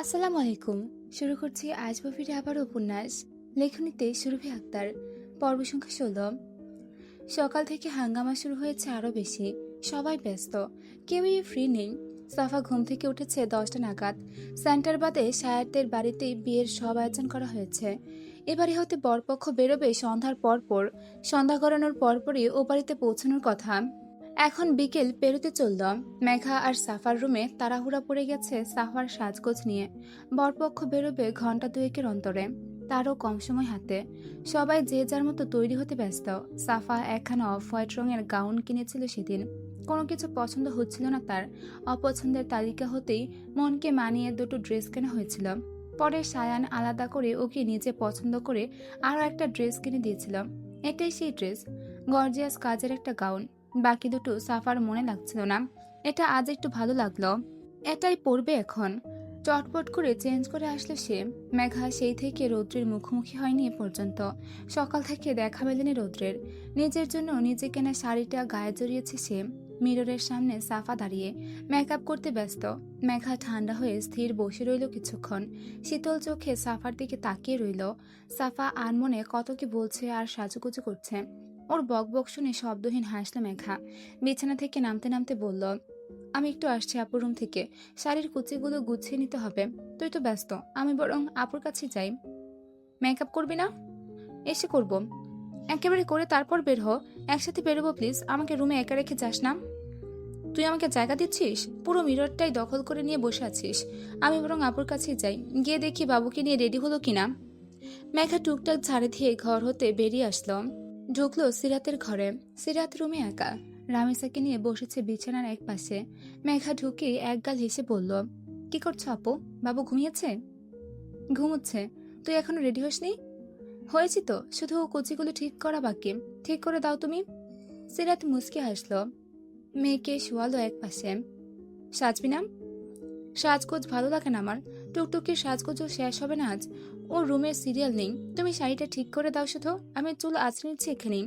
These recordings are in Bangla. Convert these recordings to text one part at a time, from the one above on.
আসসালামু আলাইকুম। শুরু করছি আসবো ফিরে আবার উপন্যাস লেখনীতে সুরভি আক্তার। পর্ব সংখ্যা 16। সকাল থেকে হাঙ্গামা শুরু হয়েছে আরো বেশি। সবাই ব্যস্ত, কেউই ফ্রি নেই। সাফা ঘুম থেকে উঠেছে 10টা নাগাদ। সেন্টার বাদে সায়ারদের বাড়িতেই বিয়ের সব আয়োজন করা হয়েছে। এবারে হতে বরপক্ষ বেরোবে সন্ধ্যার পরপর। সন্ধ্যা গড়ানোর পরপরই ও বাড়িতে পৌঁছানোর কথা। এখন বিকেল পেরোতে চলল। মেঘা আর সাফার রুমে তাড়াহুড়া পড়ে গেছে সাফার সাজগোজ নিয়ে। বরপক্ষ বেরোবে ঘন্টা দুয়েকের অন্তরে, তারও কম সময় হাতে। সবাই যে যার মতো তৈরি হতে ব্যস্ত। সাফা একখানা অফ হোয়াইট রঙের গাউন কিনেছিল সেদিন। কোনো কিছু পছন্দ হচ্ছিল না তার। অপছন্দের তালিকা হতেই মনকে মানিয়ে দুটো ড্রেস কেনা হয়েছিল। পরে সায়ান আলাদা করে ওকে নিজে পছন্দ করে আরও একটা ড্রেস কিনে দিয়েছিল। এটাই সেই ড্রেস, গর্জিয়াস কাজের একটা গাউন। বাকি দুটো সাফার মনে লাগছিল না। এটা আজ একটু ভালো লাগলো, এটাই পরবে এখন। চটপট করে চেঞ্জ করে আসলো সে। মেঘা সেই থেকে রৌদ্রের মুখোমুখি হয়নি এ পর্যন্ত। সকাল থেকে দেখা মেলেনি রৌদ্রের। নিজের জন্য নিজে কেনা শাড়িটা গায়ে জড়িয়েছে সে। মিররের সামনে সাফা দাঁড়িয়ে মেকআপ করতে ব্যস্ত। মেঘা ঠান্ডা হয়ে স্থির বসে রইল কিছুক্ষণ। শীতল চোখে সাফার দিকে তাকিয়ে রইল। সাফা আনমনে কত কি বলছে আর সাজুগুজু করছে। ওর বকবক শুনে শব্দহীন হাসল মেঘা। বিছানা থেকে নামতে নামতে বলল, আমি একটু আসছি আপুর রুম থেকে। শাড়ির কুচিগুলো গুছিয়ে নিতে হবে। তুই তো ব্যস্ত, আমি বরং আপুর কাছে যাই। মেকআপ করবি না? এসে করব। একেবারে করে তারপর বের হ। একসাথে বেরোবো প্লিজ, আমাকে রুমে একা রেখে যাস না। তুই আমাকে জায়গা দিচ্ছিস? পুরো মিররটাই দখল করে নিয়ে বসে আছিস। আমি বরং আপুর কাছে যাই, গিয়ে দেখি বাবুকে নিয়ে রেডি হলো কিনা। মেঘা টুকটাক ঝাড়ে দিয়ে ঘর হতে বেরিয়ে আসলো। ঢুকলো সিরাতের ঘরে। সিরাত রুমে একা। রামিসাকে নিয়ে বসেছে বিছানার এক পাশে। মেঘা ঢুকে একগাল হেসে বলল, কি করছো আপু? বাবু ঘুমিয়েছে? ঘুমোচ্ছে। তুই এখনো রেডি হসনি? হয়েছি তো, শুধু কুচিগুলো ঠিক করা বাকি। ঠিক করে দাও তুমি। সিরাত মুচকে হাসলো। মেয়েকে শোয়ালো এক পাশে। সাজবি না? সাজগোজ ভালো লাগে না আমার। টুকটুকির সাজগোজও শেষ হবে না আজ। ওর রুমের সিরিয়াল নেই। তুমি শাড়িটা ঠিক করে দাও শুধু, আমি চুল আঁচড়ে নিচ্ছি এখানেই।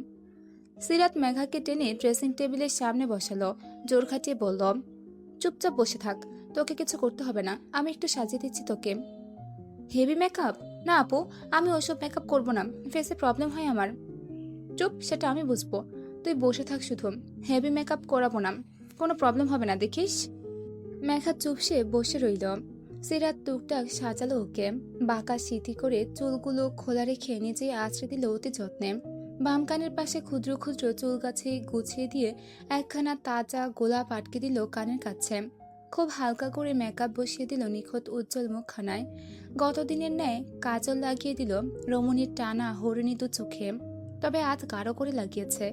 সিরাত মেঘাকে টেনে ড্রেসিং টেবিলের সামনে বসালো। জোর খাটিয়ে বলল, চুপচাপ বসে থাক, তোকে কিছু করতে হবে না, আমি একটু সাজিয়ে দিচ্ছি তোকে। Heavy makeup? না আপু, আমি ওসব মেকআপ করব না, ফেসে প্রবলেম হয় আমার। চুপ, সেটা আমি বুঝবো। তুই বসে থাক শুধু। হেভি মেকআপ করাবো না, কোনো প্রবলেম হবে না দেখিস। মেঘা চুপসে বসে রইল। সিরাত টুকটাক সাজালো ওকে। বাঁকা সিথি করে চুলগুলো খোলা রেখে নিজেই আছড়ে দিল অতি যত্নে। বাম কানের পাশে ক্ষুদ্র ক্ষুদ্র চুল গাছে গুছিয়ে দিয়ে একখানা তাজা গোলাপ আটকে দিল কানের কাছে। খুব হালকা করে মেকআপ বসিয়ে দিল নিখুঁত উজ্জ্বল মুখখানায়। গতদিনের ন্যায় কাজল লাগিয়ে দিল রমণীর টানা হরিণী দু চোখে। তবে আজ গাঢ় করে লাগিয়েছে।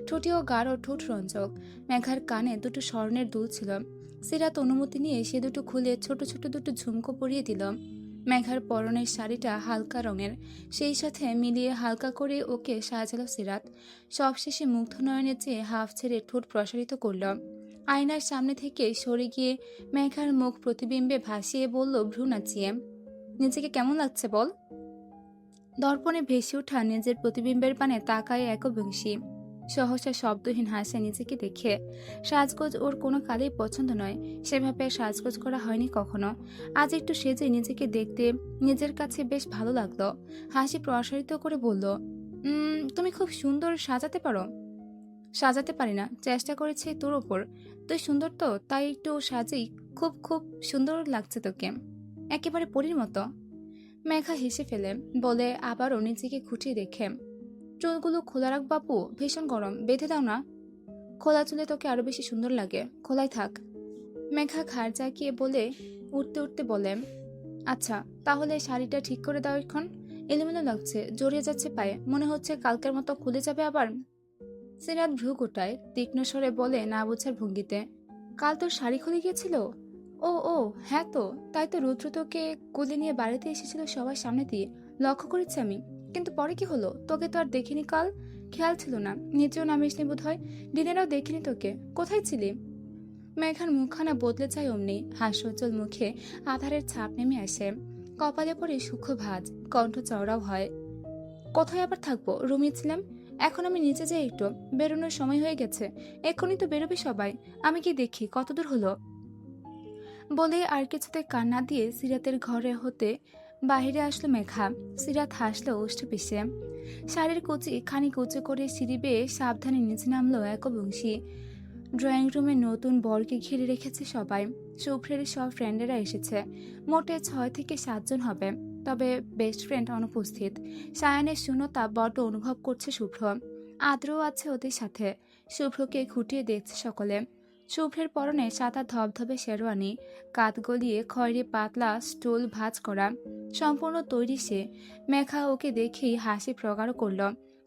ঠোঁটেও গাঢ় ঠোঁট রঞ্জক। মেঘার কানে দুটো স্বর্ণের দুল ছিল। সিরাত অনুমতি নিয়ে সে দুটো খুলে ছোট ছোট দুটো ঝুমকো পরিয়ে দিল। মেঘার পরনের শাড়িটা হালকা রঙের, সেই সাথে মিলিয়ে হালকা করে ওকে সাজালো সিরাত। সবশেষে মুগ্ধ নয়নের চেয়ে হাফ ছেড়ে ঠোঁট প্রসারিত করল। আয়নার সামনে থেকে সরে গিয়ে মেঘার মুখ প্রতিবিম্বে ভাসিয়ে বলল ভ্রু নাচিয়ে, নিজেকে কেমন লাগছে বল। দর্পণে ভেসে ওঠা নিজের প্রতিবিম্বের পানে তাকায় একবংশী। সহসা শব্দহীন হাসে নিজেকে দেখে। সাজগোজ ওর কোনো কালেই পছন্দ নয়, সেভাবে সাজগোজ করা হয়নি কখনো। আজ একটু সেজে নিজেকে দেখতে নিজের কাছে বেশ ভালো লাগলো। হাসি প্রসারিত করে বলল, তুমি খুব সুন্দর সাজাতে পারো। সাজাতে পারি না, চেষ্টা করেছি তোর ওপর। তুই সুন্দর তো, তাই একটু সাজেই। খুব খুব সুন্দর লাগছে তোকে, একেবারে পরীর মতো। মেঘা হেসে ফেলে, বলে আবারও নিজেকে খুঁটিয়ে দেখে, চুলগুলো খোলা রাখ বাপু, ভীষণ গরম, বেঁধে দাও না। খোলা চুলে তোকে আরো বেশি সুন্দর লাগে, খোলাই থাক। মেঘা ঘাড় জাগিয়ে বলে উঠতে উঠতে বলে, আচ্ছা তাহলে শাড়িটা ঠিক করে দাও এখন। এলোমেলো লাগছে, জড়িয়ে যাচ্ছে পায়ে, মনে হচ্ছে কালকের মতো খুলে যাবে আবার। সিরাত ভ্রু গোটায়, তীক্ষ্ণ স্বরে বলে না বোঝার ভঙ্গিতে, কাল তোর শাড়ি খুলে গিয়েছিল? ও ও, হ্যাঁ তো, তাই তো রুদ্র তোকে কোলে নিয়ে বাড়িতে এসেছিল সবার সামনে দিয়ে, লক্ষ্য করেছি আমি। কিন্তু পরে কি হলো, তোকে তো আর দেখিনি কাল। খেয়াল ছিল না, নিচেও নামিসনি বোধ হয়। দিনেরও দেখিনি তোকে, কোথায় ছিলি? মেঘার মুখখানা বদলে যায় অমনি। হাস্যোজ্জ্বল মুখে আধারের ছাপ নেমে আসে। কপালে পড়ে সূক্ষ্ম ভাঁজ, কণ্ঠ চওড়াও হয়। কোথায় আবার থাকবো, রুমে ছিলাম। এখন আমি নিচে যাই একটু, বেরোনোর সময় হয়ে গেছে। এক্ষুনি তো বেরোবে সবাই, আমি কি দেখি কতদূর হলো। বলে আর কিছুতে কান্না দিয়ে সিরাতের ঘরে হতে বাহিরে আসলো মেঘা। সিরাত হাসলো ওষ্ঠে পিষে। শাড়ির কুচি খানিক উঁচু করে সিঁড়ি বেয়ে সাবধানে নিচে নামলো একবংশী। ড্রয়িং রুমে নতুন বরকে ঘিরে রেখেছে সবাই। শুভ্রের সব ফ্রেন্ডেরা এসেছে, মোটে 6 থেকে 7 জন হবে। তবে বেস্ট ফ্রেন্ড অনুপস্থিত। সায়ানের শূন্যতা বড্ড অনুভব করছে শুভ্র। আদ্রও আছে ওদের সাথে। শুভ্রকে খুঁটিয়ে দেখছে সকলে। শুভ্রের পরনে সাদা ধবধবে শেরওয়ানি, কাত গলিয়ে খয়েরি পাতলা স্টোল ভাঁজ করা, সম্পূর্ণ তৈরি সে। মেঘা ওকে দেখেই হাসি প্রগাঢ় করল।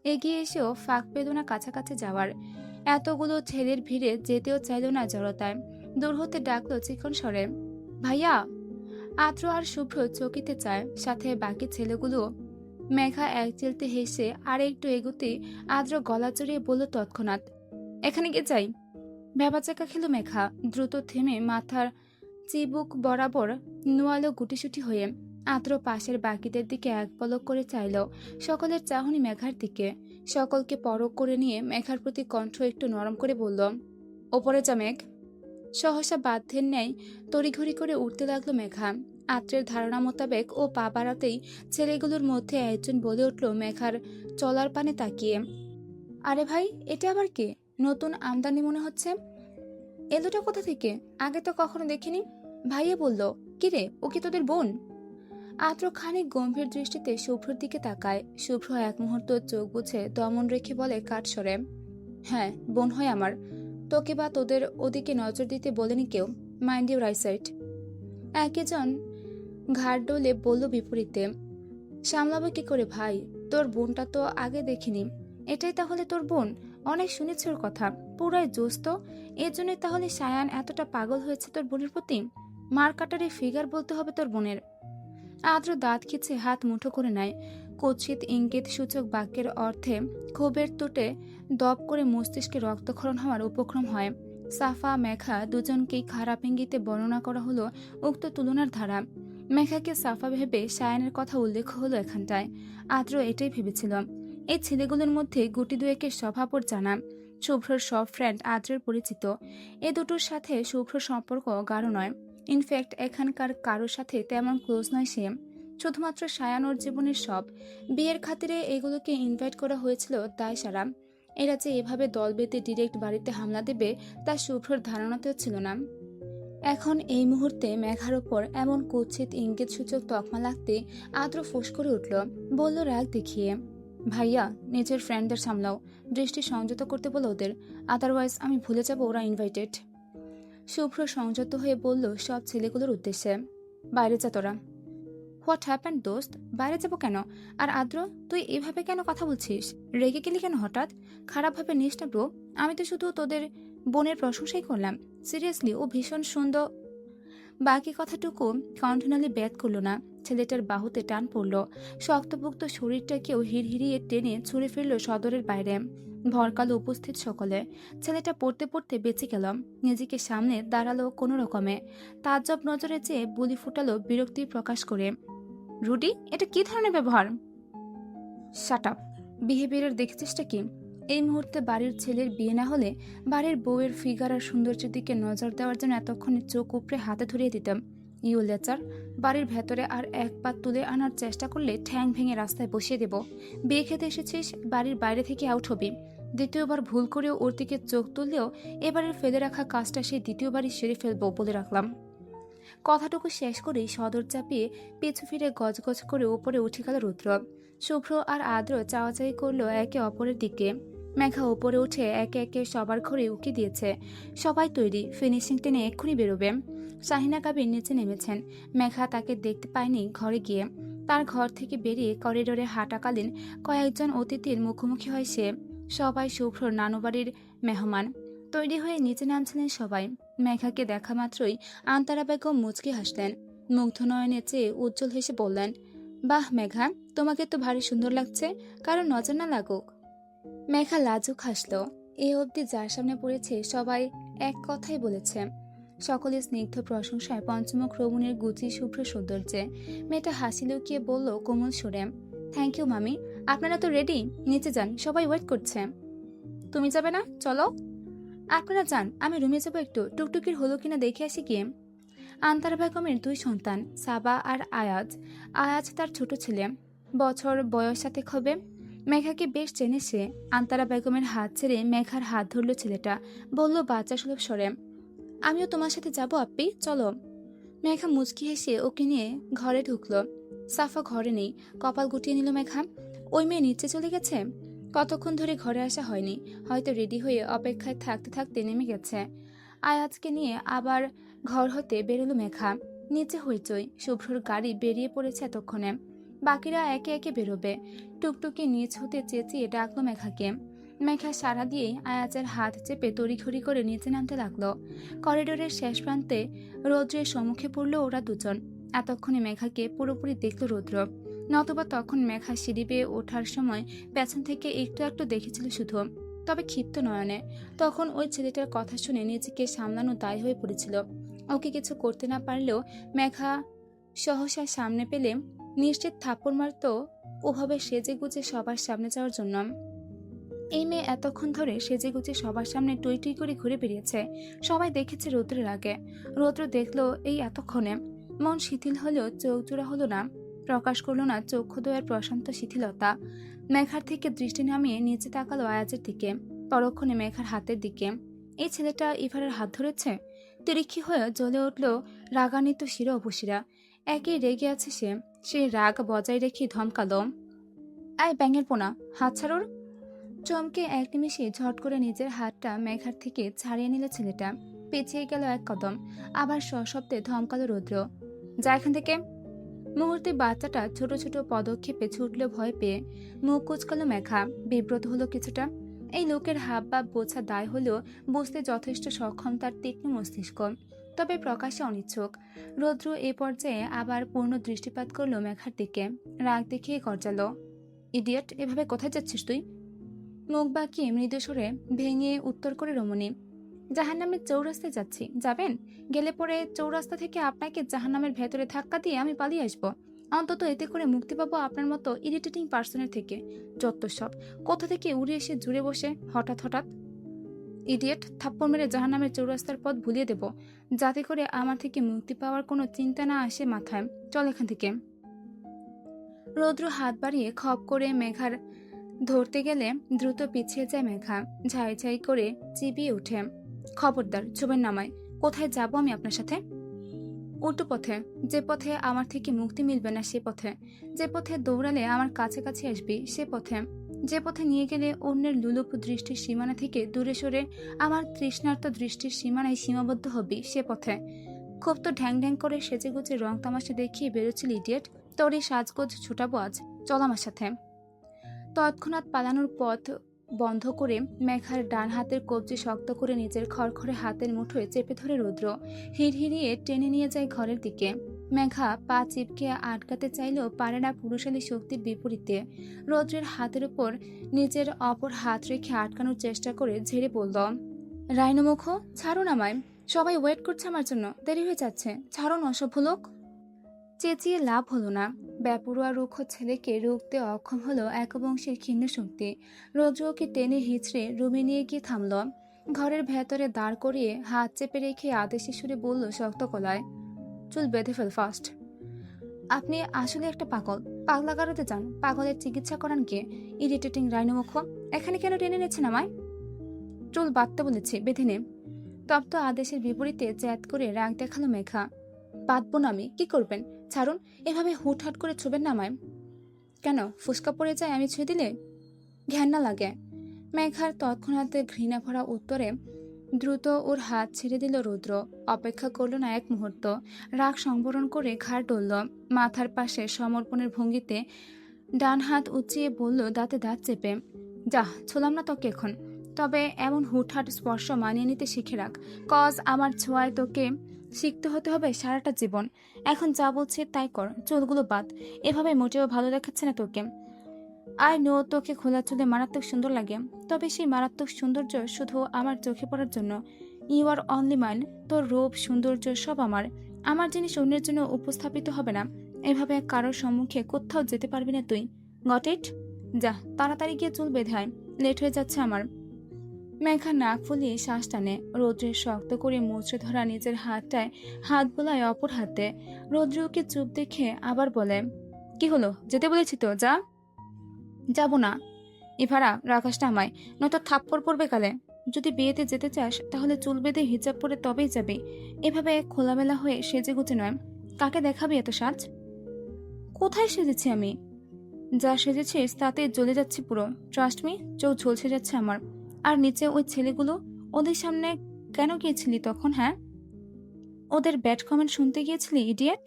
এগিয়ে এসেও ফাঁক পেল না কাছাকাছি যাওয়ার। এতগুলো ছেলের ভিড়ে যেতেও চাইল না জড়তায়। দূর হতে ডাকলো চিকন স্বরে, ভাইয়া। আদ্র আর শুভ্র চকিতে চায়, সাথে বাকি ছেলেগুলো। মেঘা এক চিলতে হেসে আর একটু এগোতে আদ্র গলা চড়িয়ে বলল তৎক্ষণাৎ, এখানে কে চাই? ভ্যাবাচাকা খেল মেঘা। দ্রুত থেমে মাথার চিবুক বরাবর নোয়ালো গুটিসুটি হয়ে। আদ্র পাশের বাকিদের দিকে এক পলক করে চাইল। সকলের চাহনি মেঘার দিকে। সকলকে পরক করে নিয়ে মেঘার প্রতি কণ্ঠ একটু নরম করে বলল, ওপরে যা মেঘ। সহসা বাধ্যের ন্যায় তড়িঘড়ি করে উঠতে লাগলো মেঘা। আত্রের ধারণা মোতাবেক ও পা বাড়াতেই ছেলেগুলোর মধ্যে একজন বলে উঠল মেঘার চলার পানে তাকিয়ে, আরে ভাই, এটা আবার কে? নতুন আমদানি মনে হচ্ছে। এলোটা কোথা থেকে? আগে তো কখনো দেখিনি। ভাইয়া বলল, কিরে, ও কি তোদের বোন? আদ্র খানিক গম্ভীর দৃষ্টিতে শুভ্রর দিকে তাকায়। শুভ্র এক মুহূর্ত চোখ বুঝে দমন রেখে বলে কাঠস্বরে, হ্যাঁ, বোন হয় আমার। তোকে বা তোদের ওদিকে নজর দিতে বলেনি কেউ। Mind your eyesight. একজন ঘাড় ডলে বলল বিপরীতে, সামলাবো কি করে ভাই? তোর বোনটা তো আগে দেখিনি। এটাই তাহলে তোর বোন? অনেক শুনেছি ওর কথা, পুরাই জোস্ত। এর জন্যই তাহলে সায়ান এতটা পাগল হয়েছে তোর বোনের প্রতি? মার কাটারে ফিগার বলতে হবে তোর বোনের। আদ্র দাঁত খিচে হাত মুঠো করে নেয়। কুৎসিত ইঙ্গিত সূচক বাক্যের অর্থে ক্ষোভের তোটে দপ করে মস্তিষ্কে রক্তক্ষরণ হওয়ার উপক্রম হয়। সাফা মেঘা দুজনকেই খারাপ ইঙ্গিতে বর্ণনা করা হলো উক্ত তুলনার ধারা। মেঘাকে সাফা ভেবে সায়ানের কথা উল্লেখ হলো এখানটায়। আদ্র এটাই ভেবেছিল। এই ছেলেগুলোর মধ্যে গুটি দুয়েকের স্বভাবর জানা। শুভ্রর সব ফ্রেন্ড আদ্রের পরিচিত। এ দুটোর সাথে শুভ্র সম্পর্ক গাঢ় নয়। ইনফ্যাক্ট এখানকার কারোর সাথে তেমন ক্লোজ নয় সে। শুধুমাত্র সায়ান ওর জীবনের সব। বিয়ের খাতিরে এগুলোকে ইনভাইট করা হয়েছিল তাই সারা। এরা যে এভাবে দল বেঁধে ডিরেক্ট বাড়িতে হামলা দেবে তা শুভ্রর ধারণাতেও ছিল না। এখন এই মুহূর্তে মেঘার ওপর এমন কুৎসিত ইঙ্গিত সূচক তকমা লাগতে আদ্র ফোঁস করে উঠল। বলল রাগ দেখিয়ে, ভাইয়া, নিজের ফ্রেন্ডদের সামলাও। দৃষ্টি সংযত করতে বলো ওদের, আদারওয়াইজ আমি ভুলে যাব ওরা ইনভাইটেড। শুভ্র সংযত হয়ে বলল সব ছেলেগুলোর উদ্দেশ্যে, বাইরে যা তোরা। হোয়াট হ্যাপেন্ড দোস্ত? বাইরে যাবো কেন? আর আদ্র, তুই এভাবে কেন কথা বলছিস? রেগে গেলি কেন হঠাৎ? খারাপভাবে নিস না ব্রো। আমি তো শুধু তোদের বোনের প্রশংসাই করলাম। সিরিয়াসলি, ও ভীষণ সুন্দর। বাকি কথাটুকু কন্টিনিউলি ব্যাত করল না। ছেলেটার বাহুতে টান পড়ল। শক্তপোক্ত শরীরটাকেও হিড়হিড়িয়ে টেনে ছুঁড়ে ফেলল সদরের বাইরে। ভরকাল উপস্থিত সকলে। ছেলেটা পড়তে পড়তে বেঁচে গেল। নিজেকে সামনে দাঁড়ালো কোনো রকমে। তাজ্জব নজরে চেয়ে বুলি ফুটালো বিরক্তি প্রকাশ করে, রুডি, এটা কি ধরনের ব্যবহার? Shut up. বিহেভিয়ার দেখেছিসটা কি? এই মুহূর্তে বাড়ির ছেলের বিয়ে না হলে বাড়ির বউয়ের ফিগার আর সৌন্দর্যের দিকে নজর দেওয়ার জন্য এতক্ষণে চোখ উপড়ে হাতে ধরিয়ে দিতাম। You lecher. বাড়ির ভেতরে আর এক পা তুলে আনার চেষ্টা করলে ঠ্যাং ভেঙে রাস্তায় বসিয়ে দেব। বিয়ে খেতে এসেছিস, বাড়ির বাইরে থেকে আউট হবি। দ্বিতীয়বার ভুল করেও ওর দিকে চোখ তুললেও এবারের ফেলে রাখা কাজটা সেই দ্বিতীয়বারই সেরে ফেলবো বলে রাখলাম। কথাটুকু শেষ করেই সদর চাপিয়ে পিছু ফিরে গজগজ করে উপরে উঠে গেল রুদ্র। শুভ্র আর আদ্র চাওয়াচাই করলো একে অপরের দিকে। মেঘা উপরে উঠে একে একে সবার ঘরে উকি দিয়েছে। সবাই তৈরি, ফিনিশিং টেনে এক্ষুনি বেরোবে। শাহিনা কাবির নিচে নেমেছেন। মেঘা তাকে দেখতে পায়নি ঘরে গিয়ে। তার ঘর থেকে বেরিয়ে করিডোরে হাঁটাকালীন কয়েকজন অতিথির মুখোমুখি হয় সে। সবাই শুভ্রর নানুবাড়ির মেহমান। তৈরি হয়ে নিচে নামছিলেন সবাই। মেঘাকে দেখা মাত্রই আন্তারা বেগম মুচকি হাসলেন। মুগ্ধ নয়নে চেয়ে উজ্জ্বল হেসে বললেন, বাহ মেঘা, তোমাকে তো ভারী সুন্দর লাগছে, কারণ নজর না লাগুক। মেঘা লাজুক হাসল। এ অবধি যার সামনে পড়েছে সবাই এক কথাই বলেছে। সকলে স্নিগ্ধ প্রশংসায় পঞ্চমুখ রমণীর গুচি শুভ্র সৌন্দর্যে। মেয়েটা হাসি লুকিয়ে বলল কোমল সুরে, থ্যাংক ইউ মামি। আপনারা তো রেডি? নিচে যান, সবাই ওয়েট করছে। তুমি যাবে না? চলো। আপনারা যান, আমি রুমে যাবো, একটু টুকটুকির হলো কিনা দেখে আসি গিয়ে। আন্তারা বেগমের 2 সন্তান, সাবা আর আয়াজ। আয়াজ তার ছোট ছেলে, বছর বয়স 7 হবে। মেঘাকে বেশ চেনে সে। আন্তারা বেগমের হাত ছেড়ে মেঘার হাত ধরল ছেলেটা, বলল বাচ্চা সুলভ স্বরে, আমিও তোমার সাথে যাবো আপ্পি, চলো। মেঘা মুচকি হেসে ওকে নিয়ে ঘরে ঢুকলো। সাফা ঘরে নেই। কপাল গুটিয়ে নিল মেঘা। ওই মেয়ে নিচে চলে গেছে। কতক্ষণ ধরে ঘরে আসা হয়নি, হয়তো রেডি হয়ে অপেক্ষায় থাকতে থাকতে নেমে গেছে। আয়াজকে নিয়ে আবার ঘর হতে বেরোলো মেঘা। নিচে হইচই, শুভ্রর গাড়ি বেরিয়ে পড়েছে এতক্ষণে। বাকিরা একে একে বেরোবে। টুকটুকি নিচ হতে চেঁচিয়ে ডাকলো মেঘাকে। মেঘা সাড়া দিয়েই আয়াজের হাত চেপে তড়িঘড়ি করে নিচে নামতে লাগলো। করিডোরের শেষ প্রান্তে রৌদ্রের সম্মুখে পড়লো ওরা দুজন। এতক্ষণে মেঘাকে পুরোপুরি দেখলো রৌদ্র, নতুবা তখন মেঘা সিঁড়ি বেয়ে ওঠার সময় পেছন থেকে একটু একটু দেখেছিল শুধু, তবে ক্ষিপ্ত নয়নে। তখন ওই ছেলেটার কথা শুনে নিজেকে সামলানো দায় হয়ে পড়েছিল। ওকে কিছু করতে না পারলেও মেঘা সহসা সামনে পেলে নিশ্চিত থাপ্পড় মারত ওভাবে সেজে গুজে সবার সামনে যাওয়ার জন্য। এই মেয়ে এতক্ষণ ধরে সেজে গুজে সবার সামনে টুই টুই করে ঘুরে বেরিয়েছে। সবাই দেখেছে রৌদ্রের আগে। রৌদ্র দেখলো এই এতক্ষণে। মন শিথিল হলেও চোখ জোড়া হলো না, প্রকাশ করলো না চক্ষুদ্বয়ের প্রশান্ত শিথিলতা। মেঘার থেকে দৃষ্টি নামিয়ে নিচে তাকালো আয়াজের দিকে, পরক্ষণে মেঘার হাতের দিকে। এই ছেলেটা ইভারের হাত ধরেছে। তিরিক্ষি হয়ে জ্বলে উঠল রাগান্বিত শিরা উপশিরা। একই রেগে আছে সে। সেই রাগ বজায় রেখে ধমকালো, আয় ব্যাঙের পোনা, হাত ছাড়োর। চমকে এক নিমিষে ঝট করে নিজের হাতটা মেঘার থেকে ছাড়িয়ে নিল ছেলেটা। পেছিয়ে গেল এক কদম। আবার সশব্দে ধমকালো রৌদ্র, যা এখান থেকে। মুহূর্তে বাচ্চাটা ছোট ছোট পদক্ষেপে ছুটল ভয় পেয়ে। মুখ কুচকালো মেঘা, বিব্রত হলো কিছুটা। এই লোকের হাব ভাব বোঝা দায় হলেও বুঝতে যথেষ্ট সক্ষম তার তীক্ষ্ণ মস্তিষ্ক, তবে প্রকাশে অনিচ্ছুক। রৌদ্র এ পর্যায়ে আবার পূর্ণ দৃষ্টিপাত করলো মেঘার দিকে, রাগ দেখিয়ে গর্জালো, ইডিয়েট, এভাবে কোথায় যাচ্ছিস তুই? মুখ বাঁকিয়ে মৃদু স্বরে ভেঙে উত্তর করে রমণী, জাহান্নামের চৌরাস্তায় যাচ্ছি, যাবেন? গেলে পরে চৌরাস্তা থেকে আপনাকে জাহান্নামের ভেতরে ধাক্কা দিয়ে আমি পালিয়ে আসবো। অন্তত এতে করে মুক্তি পাবো আপনার মতো ইরিটেটিং পার্সনের থেকে। যত সব কোথা থেকে উড়ে এসে জুড়ে বসে হঠাৎ হঠাৎ। ইডিয়েট, থাপ্পড় মেরে জাহান্নামের চৌরাস্তার পথ ভুলিয়ে দেব, যাতে করে আমার থেকে মুক্তি পাওয়ার কোনো চিন্তা না আসে মাথায়। চল এখান থেকে। রৌদ্র হাত বাড়িয়ে খপ করে মেঘার ধরতে গেলে দ্রুত পিছিয়ে যায় মেঘা, ঝাই ঝাই করে চিবিয়ে উঠে, খবরদার ছবের নামায়। কোথায় যাব আমি আপনার সাথে? উল্টো পথে, যে পথে আমার থেকে মুক্তি মিলবে না সে পথে, যে পথে দৌড়ালে আমার কাছাকাছি আসবি সে পথে, যে পথে নিয়ে গেলে অন্যের লুলুপ দৃষ্টির সীমানা থেকে দূরে সরে আমার তৃষ্ণার্ত দৃষ্টির সীমানায় সীমাবদ্ধ হবি সে পথে। খুব তো ঢ্যাং ঢ্যাং করে সেজে গুজে রং তামাশা দেখিয়ে বেরোচ্ছিল ইডিয়েট, তোর এই সাজগোজ ছুটাবো আজ, চল আমার সাথে। তৎক্ষণাৎ পালানোর পথ বন্ধ করে মেঘার ডান হাতের কবজি শক্ত করে নিজের খড়খড়ে হাতের মুঠোয় চেপে ধরে রৌদ্র হিড়হিড়িয়ে টেনে নিয়ে যায় ঘরের দিকে। মেঘা পা চিপকে আটকাতে চাইলেও পারে না পুরুষালী শক্তির বিপরীতে। রৌদ্রের হাতের উপর নিজের অপর হাত রেখে আটকানোর চেষ্টা করে ঝেড়ে বলল, রাইনমুখ, ছাড়ুন আমায়, সবাই ওয়েট করছে আমার জন্য, দেরি হয়ে যাচ্ছে, ছাড়ুন অসভ্য লোক। চেঁচিয়ে লাভ হলো না। বেপরোয়া রুক্ষ ছেলেকে রুখতে অক্ষম হলো একবংশের ক্ষীণ শক্তি। রৌদ্র ওকে টেনে হিচড়ে রুমে নিয়ে গিয়ে থামল। ঘরের ভেতরে দাঁড় করিয়ে হাত চেপে রেখে আদেশে সুরে বলল শক্ত গলায়, চুল বেঁধে ফেল ফাস্ট। আপনি আসলে একটা পাগল, পাগলা গারোতে যান, পাগলের চিকিৎসা করান কে? ইরিটেটিং রাইনমুখ, এখানে কেন টেনে নিচ্ছেন আমায়? চুল বাঁধতে বলেছি, বেঁধে নে। তপ্ত আদেশের বিপরীতে চ্যাত করে রাগ দেখালো মেঘা, বাঁধবো না আমি, কি করবেন? ছাড়ুন, এভাবে হুটহাট করে ছুবেন না আমায়। কেন, ফুসকা পড়ে যায় আমি ছুঁয়ে দিলে? ঘেন্না লাগে। মেঘার তৎক্ষণাৎ ঘৃণা ভরা উত্তরে দ্রুত ওর হাত ছেড়ে দিল রৌদ্র। অপেক্ষা করল না এক মুহূর্ত। রাগ সংবরণ করে ঘাড় টলল, মাথার পাশে সমর্পণের ভঙ্গিতে ডান হাত উঁচিয়ে বলল দাঁতে দাঁত চেপে, যা, ছোলাম না তোকে এখন, তবে এমন হুটহাট স্পর্শ মানিয়ে নিতে শিখে রাখ, কজ আমার ছোঁয়ায় তোকে শিখতে হতে হবে সারাটা জীবন। এখন যা বলছে তাই কর, চুলগুলো বাদ, এভাবে মোটেও ভালো দেখাচ্ছে না তোকে। আই নো তোকে খোলা চুলে মারাত্মক সুন্দর লাগে, তবে সেই মারাত্মক সৌন্দর্য শুধু আমার চোখে পড়ার জন্য। ইউ আর অনলি মাইন, তোর রূপ সৌন্দর্য সব আমার, আমার জিনিস অন্যের জন্য উপস্থাপিত হবে না। এভাবে কারোর সম্মুখে কোথাও যেতে পারবি না তুই, গট ইট? যা, তাড়াতাড়ি গিয়ে চুল বেঁধে আয়, লেট হয়ে যাচ্ছে আমার। মেঘা নাক ফুলিয়ে শ্বাস টানে। রৌদ্রের শক্ত করে মুচড়ে ধরা নিজের হাতটায় হাত বোলায় অপর হাতে। রৌদ্র ওকে চুপ দেখে আবার বলে, কি হলো? যেতে বলেছি তো, যা। যাব না। ইভারা, রাখাসটা আমায়, নয়তো থাপ্পড় পড়বে কালে। যদি বিয়েতে যেতে চাস তাহলে চুল বেঁধে হিজাব পরে তবেই যাবি। এভাবে খোলামেলা হয়ে সেজে গুজে নয়। কাকে দেখাবি এত সাজ? কোথায় সেজেছি আমি? যা সেজেছিস তাতে জ্বলে যাচ্ছে পুরো। ট্রাস্ট মি, চোখ ঝলসে যাচ্ছে আমার। আর নিচে ওই ছেলেগুলো, ওদের সামনে কেন গিয়েছিলি তখন? হ্যাঁ, ওদের ব্যাড কমেন্ট শুনতে গিয়েছিলি, ইডিয়েট?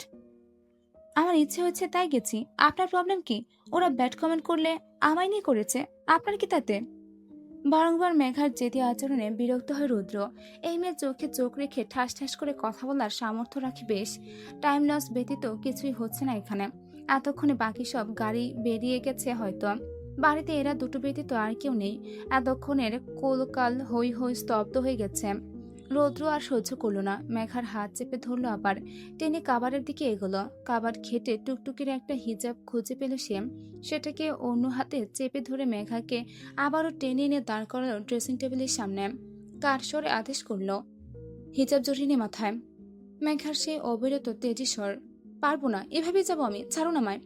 আমার ইচ্ছে হয়েছে তাই গেছি। আপনার প্রবলেম কি? ওরা ব্যাড কমেন্ট করলে আমায় নিয়ে করেছে, আপনার কি তাতে? বারংবার মেঘার জেদি আচরণে বিরক্ত হয় রুদ্র। এই মেয়ের চোখে চোখ রেখে ঠাস ঠাস করে কথা বলার সামর্থ্য রাখি বেশ। টাইম লস ব্যতীত কিছুই হচ্ছে না এখানে। এতক্ষণে বাকি সব গাড়ি বেরিয়ে গেছে হয়তো। বাড়িতে এরা দুটো ব্যতীত আর কেউ নেই। এতক্ষণের কোলকাল হই হই স্তব্ধ হয়ে গেছে। রৌদ্র আর সহ্য করলো না, মেঘার হাত চেপে ধরলো, আবার টেনে কাবারের দিকে এগোলো। কাবার ঘেটে টুকটুকির একটা হিজাব খুঁজে পেল সে। সেটাকে অন্য হাতে চেপে ধরে মেঘাকে আবারও টেনে এনে দাঁড় করালো ড্রেসিং টেবিলের সামনে। কার স্বরে আদেশ করলো, হিজাব জড়িয়ে নে মাথায়। মেঘার সে অবিরত তেজি স্বর, পারবো না, এভাবেই যাবো আমি, ছাড়ুন আমায়।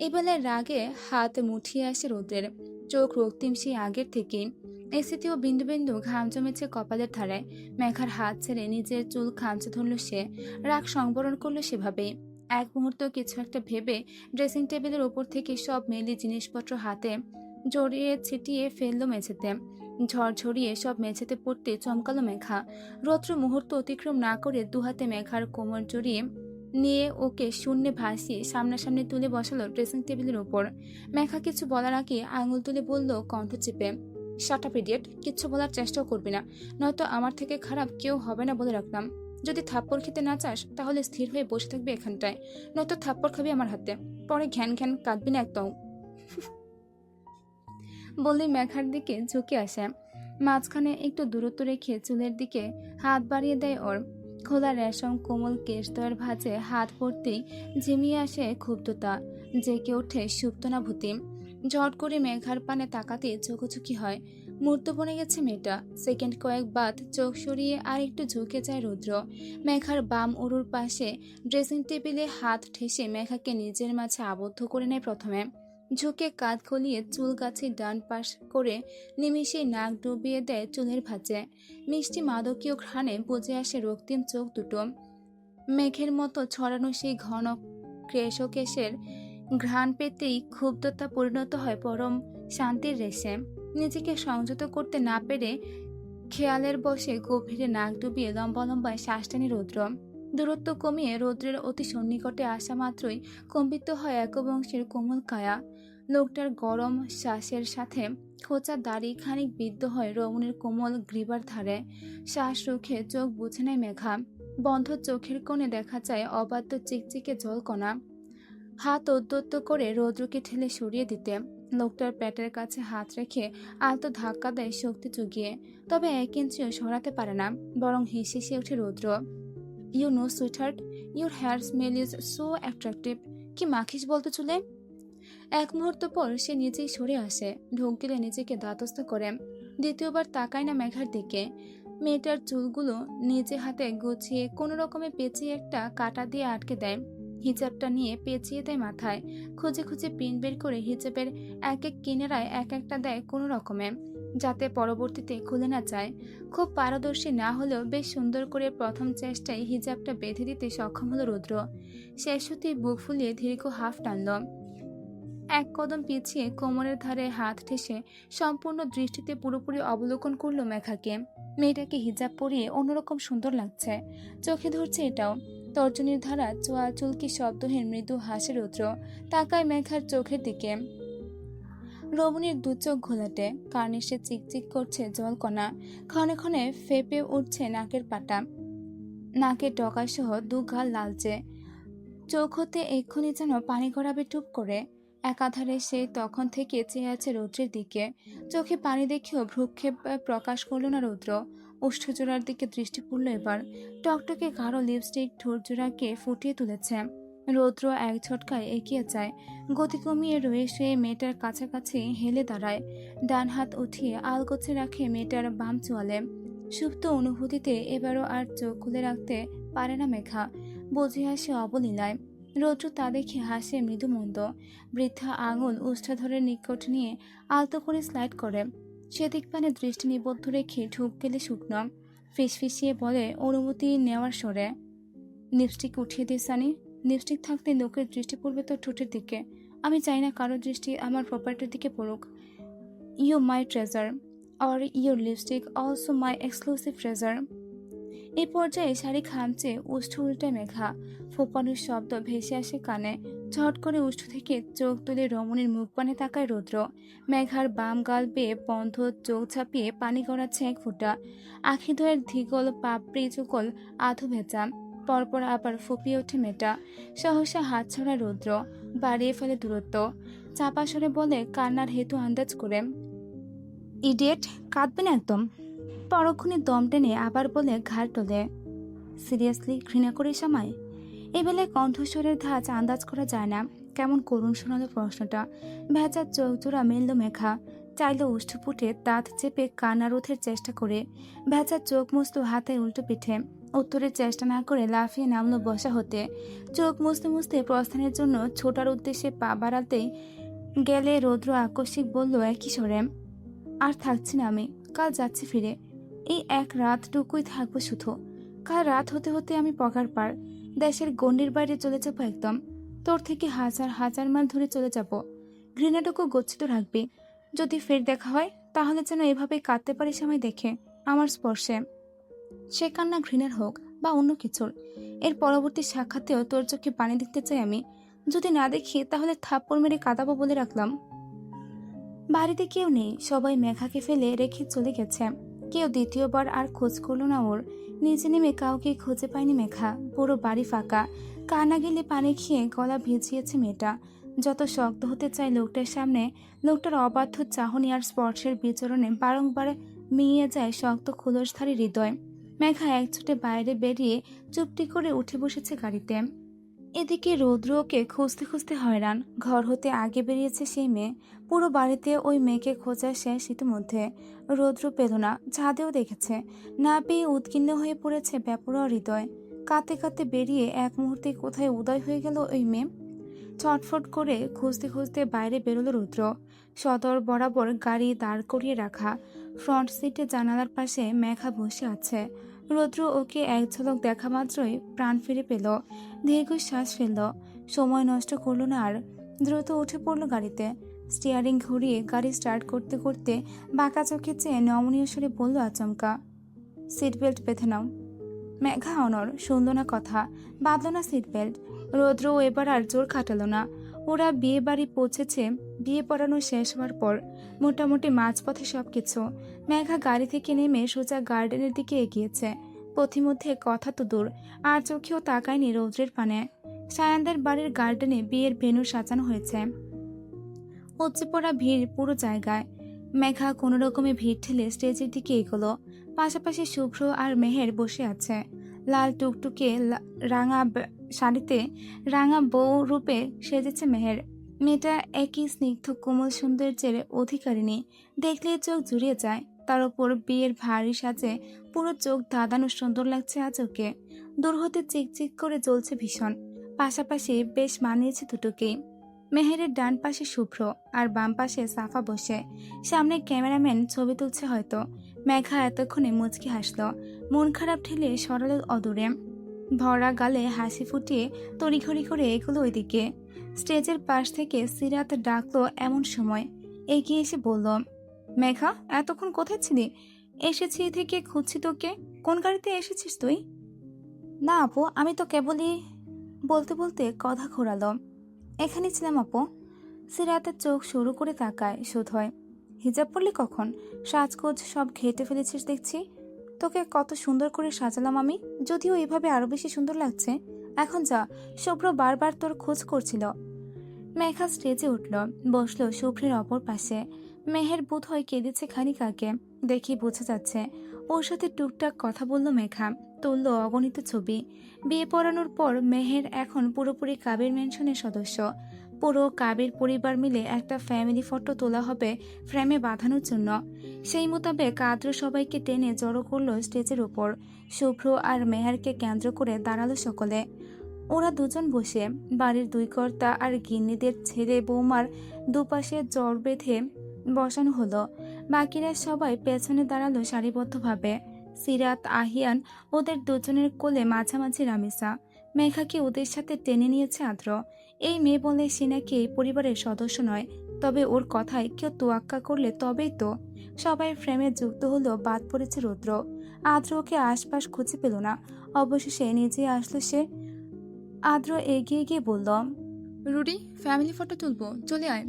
এবেলায় রাগে হাত মুঠিয়ে আসে রৌদ্রের। চোখ রক্তিম সেই আগের থেকেই। এসিতেও বিন্দু বিন্দু ঘাম জমেছে কপালের ধারে। মেঘার হাত ছেড়ে নিজের চুল খামচে ধরল সে। রাগ সংবরণ করলো সেভাবেই। এক মুহূর্ত কিছু একটা ভেবে ড্রেসিং টেবিলের ওপর থেকে সব মেলি জিনিসপত্র হাতে জড়িয়ে ছিটিয়ে ফেললো মেঝেতে। ঝড়ঝড়িয়ে সব মেঝেতে পড়তে চমকালো মেঘা। রৌদ্র মুহূর্ত অতিক্রম না করে দুহাতে মেঘার কোমর জড়িয়ে নিয়ে ওকে শূন্যে ভাসিয়ে সামনাসামনি তুলে বসালো ড্রেসিং টেবিলের উপর। মেঘা কিছু বলার আগে আঙুল তুলে বলল কণ্ঠ চেপে, শাট আপ ইডিয়েট, কিচ্ছু বলার চেষ্টাও করবি না, নয়তো আমার থেকে খারাপ কেউ হবে না বলে রাখলাম। যদি থাপ্পড় খেতে না চাস তাহলে স্থির হয়ে বসে থাকবি এখানটায়, নয়তো থাপ্পড় খাবি আমার হাতে। পরে ঘ্যান ঘ্যান কাঁদবি না একদম। বললে মেঘার দিকে ঝুঁকে আসে। মাঝখানে একটু দূরত্ব রেখে চুলের দিকে হাত বাড়িয়ে দেয় ওর। খোলা রেশম কোমল কেশদয়ের ভাঁজে হাত পড়তেই ঝিমিয়ে আসে ক্ষুব্ধতা, জেগে ওঠে সুপ্তনাভূতি। ঝট করে মেঘার পানে তাকাতে চোখোচোখি হয়। মূর্ত বনে গেছে মেয়েটা। সেকেন্ড কয়েক বাদ চোখ সরিয়ে আর একটু ঝুঁকে যায় রুদ্র। মেঘার বাম উরুর পাশে ড্রেসিং টেবিলে হাত ঠেসে মেঘাকে নিজের মাঝে আবদ্ধ করে নেয় প্রথমে। ঝুঁকে কাঁধ গলিয়ে চুল গাছে ডান পাশ করে নিমিষেই নাক ডুবিয়ে দেয় চুলের ভাঁজে। মিষ্টি মাদকীয় ঘ্রাণে বুঝে আসে রক্তিম চোখ দুটো। মেঘের মতো ছড়ানো সেই ঘন কেশের ঘ্রাণ পেতেই ক্ষুব্ধতা পরিণত হয় পরম শান্তির রেশে। নিজেকে সংযত করতে না পেরে খেয়ালের বসে গভীরে নাক ডুবিয়ে লম্বা লম্বা শ্বাস টানে রৌদ্র। দূরত্ব কমিয়ে রৌদ্রের অতি সন্নিকটে আসা মাত্রই কম্পিত হয় একবংশের কোমল কায়া। লোকটার গরম শ্বাসের সাথে খোঁচা দাড়ি খানিক বিদ্ধ হয় রমণীর কোমল গ্রীবার ধারে। শ্বাস রুখে চোখ বুঝে নেয় মেঘা। বন্ধ চোখের কোণে দেখা যায় অবাধ্য চিকচিকে জলকণা। হাত উদ্যত করে রৌদ্রকে ঠেলে সরিয়ে দিতে লোকটার পেটের কাছে হাত রেখে আলতো ধাক্কা দেয় শক্তি জুগিয়ে। তবে 1 ইঞ্চিও সরাতে পারে না, বরং হিসিয়ে ওঠে Roudro. You know sweetheart, your hair smell is so attractive. কি মাখিস বলতে চুলে? এক মুহূর্ত পর সে নিজেই সরে আসে, ঢোক গিলে নিজেকে দাঁতস্থ করে। দ্বিতীয়বার তাকায় না মেঘার দিকে। মেয়েটার চুলগুলো নিজে হাতে গুছিয়ে কোনো রকমে পেঁচিয়ে একটা কাটা দিয়ে আটকে দেয়। হিজাবটা নিয়ে পেঁচিয়ে দেয় মাথায়। খুঁজে খুঁজে পিন বের করে হিজাবের এক এক কিনারায় এক একটা দেয় কোনো রকমে, যাতে পরবর্তীতে খুলে না যায়। খুব পারদর্শী না হলেও বেশ সুন্দর করে প্রথম চেষ্টায় হিজাবটা বেঁধে দিতে সক্ষম হলো রুদ্র। শেষ হতেই বুক ফুলিয়ে দীর্ঘ হাফ টানল। এক কদম পিছিয়ে কোমরের ধারে হাত ঠেসে সম্পূর্ণ দৃষ্টিতে পুরোপুরি অবলোকন করলো মেঘাকে। মেয়েটাকে হিজাব পরিয়ে অন্যরকম সুন্দর লাগছে, চোখে ধরছে এটাও। তর্জনীর ধারা চোয়া চুলকি শব্দহীন মৃদু হাসে রুদ্র। তাকায় মেঘার চোখের দিকে। রমণীর দু চোখ ঘোলাটে, কার্নিশে চিকচিক করছে জলকণা। ক্ষণে ক্ষণে ফেপে উঠছে নাকের পাটা। নাকের ডগাসহ দু গাল লালচে। চোখ হতে এক্ষুনি যেন পানি গড়াবে টুপ করে। একাধারে সে তখন থেকে চেয়ে আছে রৌদ্রের দিকে। চোখে পানি দেখেও ভ্রুক্ষেপ প্রকাশ করল না রৌদ্র। ওষ্ঠজোড়ার দিকে দৃষ্টি পড়ল এবার। টকটকে গাঢ় লিপস্টিক ঠোঁট জোড়াকে ফুটিয়ে তুলেছে। রৌদ্র এক ঝটকায় এগিয়ে যায়, গতি কমিয়ে রয়ে শুয়ে মেয়েটার কাছাকাছি হেলে দাঁড়ায়, ডান হাত উঠিয়ে আলগোছে রাখে মেয়েটার বাম চোয়ালে। সুপ্ত অনুভূতিতে এবারও আর চোখ খুলে রাখতে পারে না মেঘা, বুঝে আসে অবলীলায়। রৌদ্র তা দেখে হাসে মৃদু মন্দ, বৃদ্ধা আঙুল উষ্ঠাধরের নিকট নিয়ে আলতো করে স্লাইড করে, সেদিক পানে দৃষ্টি নিবদ্ধ রেখে ঢুক গেলে শুকনো ফিসফিসিয়ে বলে অনুমতি নেওয়ার স্বরে, লিপস্টিক উঠিয়ে দিয়ে সানি। লিপস্টিক থাকতে লোকের দৃষ্টি পড়বে তো ঠোঁটের দিকে, আমি চাই না কারোর দৃষ্টি আমার প্রপার্টির দিকে পড়ুক। You my treasure, or your lipstick also my exclusive treasure. এই পর্যায়ে শাড়ি খামচে উষ্ঠ উল্টে মেঘা, ফোপানোর শব্দ ভেসে আসে কানে। ঝট করে উষ্ঠ থেকে চোখ তুলে রমণীর মুখ পানে তাকায় রৌদ্র। মেঘার বাম গাল বেয়ে বন্ধ চোখ ছাপিয়ে পানি গড়াচ্ছে এক ফোঁটা, আখিদ্বয়ের ধিগল পাপড়ি চুকল আধো ভেজা। পরপর আবার ফুপিয়ে ওঠে মেয়েটা, সহসা হাত ছড়ায় রৌদ্র, বাড়িয়ে ফেলে দূরত্ব, চাপা সরে বলে কান্নার হেতু আন্দাজ করে, ইডিয়েট, কাঁদবে না একদম। পরক্ষণে দম টেনে আবার বলে ঘাড় তোলে, সিরিয়াসলি ঘৃণা করে সময়। এই বেলায় কণ্ঠস্বরের ধাঁচ আন্দাজ করা যায় না, কেমন করুণ শোনালো প্রশ্নটা। ভেজার চোখ জোড়া মেলল মেঘা, চাইল উষ্ঠপুটে দাঁত চেপে কান্না রোধের চেষ্টা করে। ভেজার চোখ মুছল হাতে উল্টো পিঠে, উত্তরের চেষ্টা না করে লাফিয়ে নামলো বসা হতে। চোখ মুছতে মুছতে প্রস্থানের জন্য ছোটার উদ্দেশ্যে পা বাড়াতেই গেলে রৌদ্র আকস্মিক বলল একই স্বরে, আর থাকছি না আমি, কাল যাচ্ছি ফিরে। এই এক রাতটুকুই থাকবো শুধু, কাল রাত হতে হতে আমি পগার পার, দেশের গণ্ডির বাইরে চলে যাবো একদম। তোর থেকে হাজার হাজার মাইল ধরে চলে যাব। ঘৃণাটুকু গচ্ছিত রাখবি, যদি ফের দেখা হয় তাহলে যেন এভাবে কাঁদতে পারিস আমায় দেখে, আমার স্পর্শে। সে কান্না ঘৃণার হোক বা অন্য কিছুর, এর পরবর্তী সাক্ষাতেও তোর চোখে পানি দেখতে চাই আমি। যদি না দেখি তাহলে থাপ্পড় মেরে কাঁদাবো বলে রাখলাম। বাড়িতে কেউ নেই, সবাই মেঘাকে ফেলে রেখে চলে গেছে। কেউ দ্বিতীয়বার আর খোঁজ করলো না ওর। নিচে নেমে কাউকে খুঁজে পায়নি মেঘা, পুরো বাড়ি ফাঁকা। কান্না গেলে পানি খেয়ে গলা ভিজিয়েছে মেয়েটা। যত শক্ত হতে চায় লোকটার সামনে, লোকটার অবাধ্য চাহনি আর স্পর্শের বিচরণে বারংবার মিইয়ে যায় শক্ত খোলসধারী হৃদয়। মেঘা এক ছুটে বাইরে বেরিয়ে চুপটি করে উঠে বসেছে গাড়িতে। এদিকে রৌদ্র ওকে খুঁজতে খুঁজতে হয়রান। ঘর হতে আগে বেরিয়েছে সেই মেয়ে, পুরো বাড়িতে ওই মেয়েকে খোঁজা শেষ ইতিমধ্যে। রৌদ্র পেল না, ছাদেও দেখেছে না পেয়ে উৎকীর্ণ হয়ে পড়েছে বেপরোয়া হৃদয়। কাঁদতে কাঁদতে বেরিয়ে এক মুহূর্তে কোথায় উদয় হয়ে গেল ওই মেয়ে। ছটফট করে খুঁজতে খুঁজতে বাইরে বেরোলো রৌদ্র। সদর বরাবর গাড়ি দাঁড় করিয়ে রাখা, ফ্রন্ট সিটে জানালার পাশে মেঘা বসে আছে। রৌদ্র ওকে এক ঝলক দেখা মাত্রই প্রাণ ফিরে পেল, দীর্ঘশ্বাস ফেলল, সময় নষ্ট করলো না আর। দ্রুত উঠে পড়লো গাড়িতে। স্টিয়ারিং ঘুরিয়ে গাড়ি স্টার্ট করতে করতে বাঁকা চোখে চেয়ে নমনীয় সুরে বলল আচমকা, সিট বেল্ট বেঁধে নাও। মেঘা অনর, শুনল না কথা, বাঁধল না সিট বেল্ট। রৌদ্র এবার আর জোর খাটালো না। ওরা বিয়ে বাড়ি পৌঁছেছে বিয়ে পড়ানো শেষ হওয়ার পর, মোটামুটি মাঝপথে সবকিছু। মেঘা গাড়ি থেকে নেমে সোজা গার্ডেনের দিকে এগিয়েছে। পথিমধ্যে কথা তো দূর, আর চোখেও তাকায়নি রৌদ্রের পানে। সায়ানদের বাড়ির গার্ডেনে বিয়ের ভেন্যু সাজানো হয়েছে, উপচে পড়া ভিড় পুরো জায়গায়। মেঘা কোনো রকমে ভিড় ঠেলে স্টেজের দিকে এগোলো। পাশাপাশি শুভ্র আর মেহের বসে আছে। লাল টুকটুকে রাঙা শাড়িতে রাঙা বউ রূপে সেজেছে মেহের। মেয়েটা একই স্নিগ্ধ কোমল সৌন্দর্যের অধিকারিণী, দেখলে চোখ জুড়িয়ে যায়। তার ওপর বিয়ের ভারী সাজে পুরো চোখ ধাঁধানো সুন্দর লাগছে আজ ওকে। দূর হতে চিকচিক করে জ্বলছে ভীষণ, পাশাপাশি বেশ মানিয়েছে দুটোকেই। মেহেরের ডান পাশে শুভ্র আর বাম পাশে সাফা বসে, সামনে ক্যামেরাম্যান ছবি তুলছে হয়তো। মেঘা এতক্ষণে মুচকি হাসল, মন খারাপ ঠেলে সরালো অদূরে। ভরা গালে হাসি ফুটিয়ে তড়িঘড়ি করে এগুলো ওইদিকে। স্টেজের পাশ থেকে সিরাত ডাকলো এমন সময়। এগিয়ে এসে বলল, মেঘা, এতক্ষণ কোথায় ছিলি? এসেছি থেকে খুঁজছি তোকে। কোন গাড়িতে এসেছিস তুই? না আপু, আমি তো কেবলই। বলতে বলতে কথা ঘোরালো, এখানে ছিলাম আপু। সিরাতের চোখ শুরু করে তাকায় শুধয়। হিজাব পরলি কখন? সাজগোজ সব ঘেটে ফেলেছিস দেখছি। তোকে কত সুন্দর করে সাজালাম আমি, যদিও এভাবে আরো বেশি সুন্দর লাগছে। এখন যা, শুভ্র বারবার তোর খোঁজ করছিল। মেঘা স্টেজে উঠল, বসলো শুভ্রের অপর পাশে। মেহের বোধহয় কেঁদেছে খানিক আগে, দেখি বোঝা যাচ্ছে। ওর সাথে টুকটাক কথা বলল মেঘা। তুলল অগণিত ছবি। বিয়ে পড়ানোর পর মেহের এখন পুরোপুরি কাবির ম্যানশনের সদস্য। পুরো কাবির পরিবার মিলে একটা ফ্যামিলি ফটো তোলা হবে ফ্রেমে বাঁধানোর জন্য। সেই মোতাবেক আদ্র সবাইকে টেনে জড়ো করলো স্টেজের উপর। শুভ্র আর মেহেরকে কেন্দ্র করে দাঁড়ালো সকলে। ওরা দুজন বসে, বাড়ির দুই কর্তা আর গিন্নিদের ছেলে বৌমার দুপাশে জড় বেঁধে বসানো হলো। বাকিরা সবাই পেছনে দাঁড়ালো সারিবদ্ধভাবে। সিরাত, আহিয়ান ওদের দুজনের কোলে, মাঝামাঝি রামিসা। মেঘাকে ওদের সাথে টেনে নিয়েছে আদ্র। এই মেয়ে বলে সে নাকি এই পরিবারের সদস্য নয়, তবে ওর কথায় কেউ তোয়াক্কা করলে তবেই তো। সবাই ফ্রেমে যুক্ত হলো, বাদ পড়েছে রুদ্র। আদ্র ওকে আশপাশ খুঁজে পেল না, অবশেষে নিজে আসলো সে। আদ্র এগিয়ে গিয়ে বলল, রুডি, ফ্যামিলি ফটো তুলবো, চলে আয়।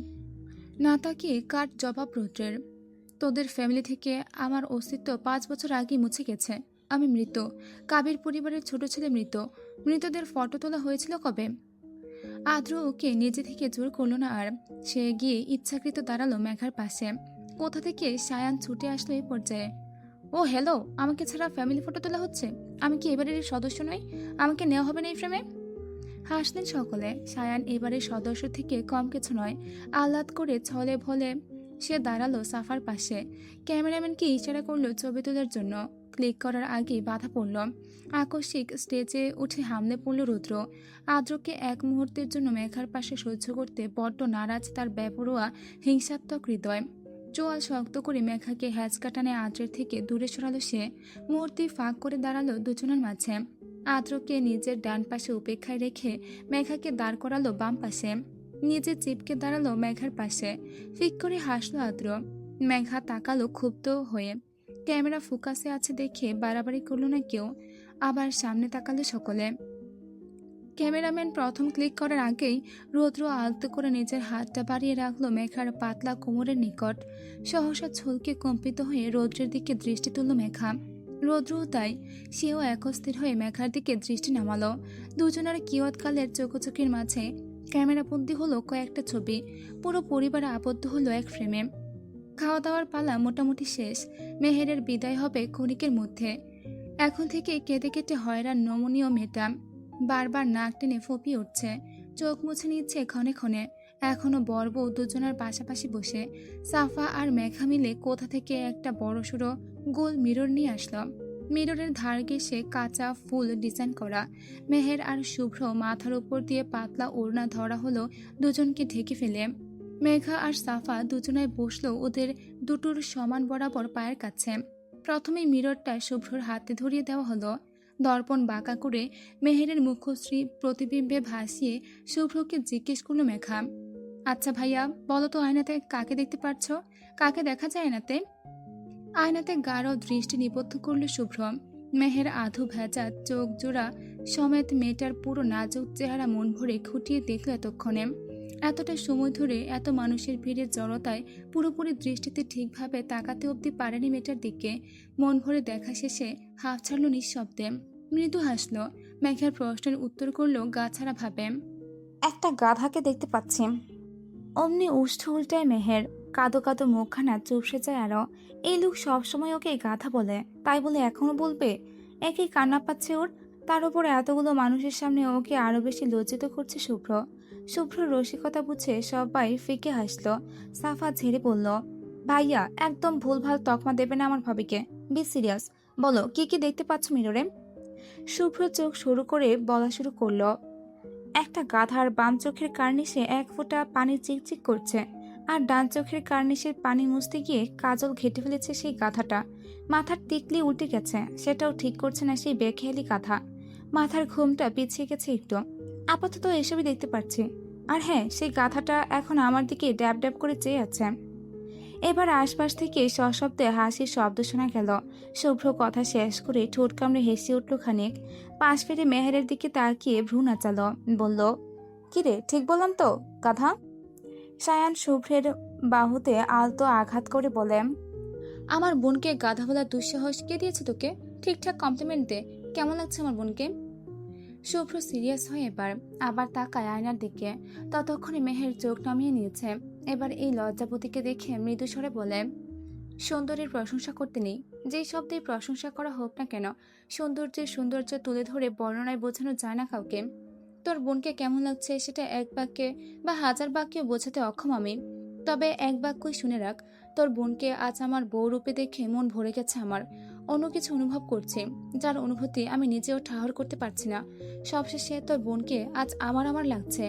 না তাকিয়ে কাট জবাব রুদ্রের। তোদের ফ্যামিলি থেকে আমার অস্তিত্ব 5 বছর আগেই মুছে গেছে। আমি মৃত। কাবির পরিবারের ছোট ছেলে মৃত। মৃতদের ফটো তোলা হয়েছিল কবে? আদ্র ওকে নিজে থেকে জোর করলো না আর। সে গিয়ে ইচ্ছাকৃত দাঁড়ালো মেঘার পাশে। কোথা থেকে সায়ান ছুটে আসলো এই পর্যায়ে। ও হ্যালো, আমাকে ছাড়া ফ্যামিলি ফটো তোলা হচ্ছে? আমি কি এবারের সদস্য নই? আমাকে নেওয়া হবে না এই ফ্রেমে? হাসলেন সকলে। সায়ান এবারের সদস্য থেকে কম কিছু নয়। আহ্লাদ করে ছলে ভলে সে দাঁড়ালো সাফার পাশে। ক্যামেরাম্যানকে ইশারা করলো ছবি তোলার জন্য। ক্লিক করার আগেই বাধা পড়ল। আকস্মিক স্টেজে উঠে হামলে পড়ল রুদ্র। আদ্রকে এক মুহূর্তের জন্য মেঘার পাশে সহ্য করতে বড্ড নারাজ তার বেপরোয়া হিংসাত্মক হৃদয়। চোয়াল শক্ত করে মেঘাকে হ্যাচকা টানে আদ্রের থেকে দূরে সরালো সে। মুহূর্তে ফাঁক করে দাঁড়ালো দুজনের মাঝে। আদ্রকে নিজের ডান পাশে উপেক্ষায় রেখে মেঘাকে দাঁড় করালো বাম পাশে। নিজে চিপকে দাঁড়ালো মেঘার পাশে। ফিক করে হাসলো আদ্র। মেঘা তাকালো ক্ষুব্ধ হয়ে। ক্যামেরা ফোকাসে আছে দেখে বাড়াবাড়ি করলো না কেউ। আবার সামনে তাকালো সকলে। ক্যামেরাম্যান প্রথম ক্লিক করার আগেই রৌদ্র আলতো করে নিজের হাতটা বাড়িয়ে রাখলো মেঘার পাতলা কোমরের নিকট। সহসা ছলকে কম্পিত হয়ে রৌদ্রের দিকে দৃষ্টি তুলল মেঘা। রৌদ্রও তাই। সেও একস্থির হয়ে মেঘার দিকে দৃষ্টি নামালো। দুজনের কিয়ৎকালের চোখোচোখির মাঝে ক্যামেরাবন্দি হলো কয়েকটা ছবি। পুরো পরিবার আবদ্ধ হলো এক ফ্রেমে। খাওয়া দাওয়ার পালা মোটামুটি শেষ। মেহেরের বিদায় হবে ক্ষণিকের মধ্যে। এখন থেকে কেঁদে কেটে হয়রান নমনীয় মেয়েটা বারবার নাক টেনে ফুঁপিয়ে উঠছে। চোখ মুছে নিচ্ছে ক্ষণে ক্ষণে। এখনো বর বউ দুজনের পাশাপাশি বসে। সাফা আর মেঘা মিলে কোথা থেকে একটা বড়সড় গোল মিরর নিয়ে আসলো। মিররের ধার ঘেঁষে কাঁচা ফুল ডিজাইন করা। মেহের আর শুভ্র মাথার উপর দিয়ে পাতলা ওড়না ধরা হলো দুজনকে ঢেকে ফেলে। মেঘা আর সাফা দুজনায় বসলো ওদের দুটোর সমান বরাবর পায়ের কাছে। প্রথমেই মিররটা শুভ্রর হাতে ধরিয়ে দেওয়া হলো। দর্পণ বাঁকা করে মেহেরের মুখশ্রী প্রতিবিম্বে ভাসিয়ে শুভ্রকে জিজ্ঞেস করলো মেঘা, আচ্ছা ভাইয়া, বলো তো আয়নাতে কাকে দেখতে পাচ্ছ? কাকে দেখা যায় আয়নাতে? আয়নাতে গাঢ় দৃষ্টি নিবদ্ধ করল শুভ্র। মেহের আধু ভেজা চোখ জোড়া সমেত মেয়েটার পুরো নাজুক চেহারা মন ভরে খুঁটিয়ে দেখল এতক্ষণে। এতটা সময় ধরে এত মানুষের ভিড়ের জড়তায় পুরোপুরি দৃষ্টিতে ঠিকভাবে তাকাতে অবধি পারেনি মেয়েটার দিকে। মন ভরে দেখা শেষে হাফ ছাড়ল নিঃশব্দে। মৃদু হাসল। মেঘার প্রশ্নের উত্তর করল গাছাড়া ভাবে, একটা গাধাকে দেখতে পাচ্ছি। অমনি উষ্ঠ উল্টায় মেহের। কাদো কাদো মুখখানা চুপসে যায় আরো। এই লোক সবসময় ওকে গাধা বলে, তাই বলে এখনো বলবে? একই কান্না পাচ্ছে ওর। তার উপর এতগুলো মানুষের সামনে ওকে আরো বেশি লজ্জিত করছে শুভ্র। শুভ্র রসিকতা বুঝে সবাই ফিকে হাসলো। সাফা ঝেড়ে বলল, ভাইয়া, একদম ভুলভাল তকমা দেবে না আমার ভাবিকে। Be serious. বলো, কি কি দেখতে পাচ্ছ মিররে? শুভ্র চোখ শুরু করে বলা শুরু করলো, একটা গাধার বাম চোখের কার্নিশে এক ফোঁটা পানি চিকচিক করছে, আর ডান চোখের কার্নিশের পানি মুছতে গিয়ে কাজল ঘেটে ফেলেছে সেই গাধাটা। মাথার টিকলি উল্টে গেছে, সেটাও ঠিক করছে না সেই বেখেয়ালি গাধা। মাথার ঘুমটা পিছিয়ে গেছে একটু। আপাতত এসবই দেখতে পাচ্ছি। আর হ্যাঁ, সেই গাধাটা এখন আমার দিকে ড্যাব ড্যাব করে চেয়ে আছে। এবার আশপাশ থেকে সশব্দে হাসির শব্দ শোনা গেল। শুভ্র কথা শেষ করে ঠোঁট কামড়ে হেসে উঠল খানিক। পাশ ফিরে মেহেরের দিকে তাকিয়ে ভ্রু নাচালো। বলল, কিরে, ঠিক বললাম তো, গাধা? সায়ান শুভ্রের বাহুতে আলতো আঘাত করে বলে, আমার বোনকে গাধা বলার দুঃসাহস কে দিয়েছে তোকে? ঠিকঠাক কমপ্লিমেন্ট দে। কেমন লাগছে আমার বোনকে? শুভ্র সিরিয়াস হয়ে আবার তাকায় আয়নার দিকে। ততক্ষণে মেহের চোখ নামিয়ে নিয়েছে। এবার এই লজ্জাপতিকে দেখে মৃদু স্বরে বলে, সৌন্দর্যের প্রশংসা করতে নেই। যেই শব্দের প্রশংসা করা হোক না কেন, সৌন্দর্য তুলে ধরে বর্ণনায় বোঝানো যায় না কাউকে। তোর বোনকে কেমন লাগছে সেটা এক বাক্যে বা হাজার বাক্যে বোঝাতে অক্ষম আমি। তবে এক বাক্যই শুনে রাখ, তোর বোনকে আজ আমার বউ রূপে দেখে মন ভরে গেছে আমার। অন্য কিছু অনুভব করছি, যার অনুভূতি আমি নিজেও ঠাহর করতে পারছি না। সবশেষে তোর বোনকে আজ আমার আমার লাগছে।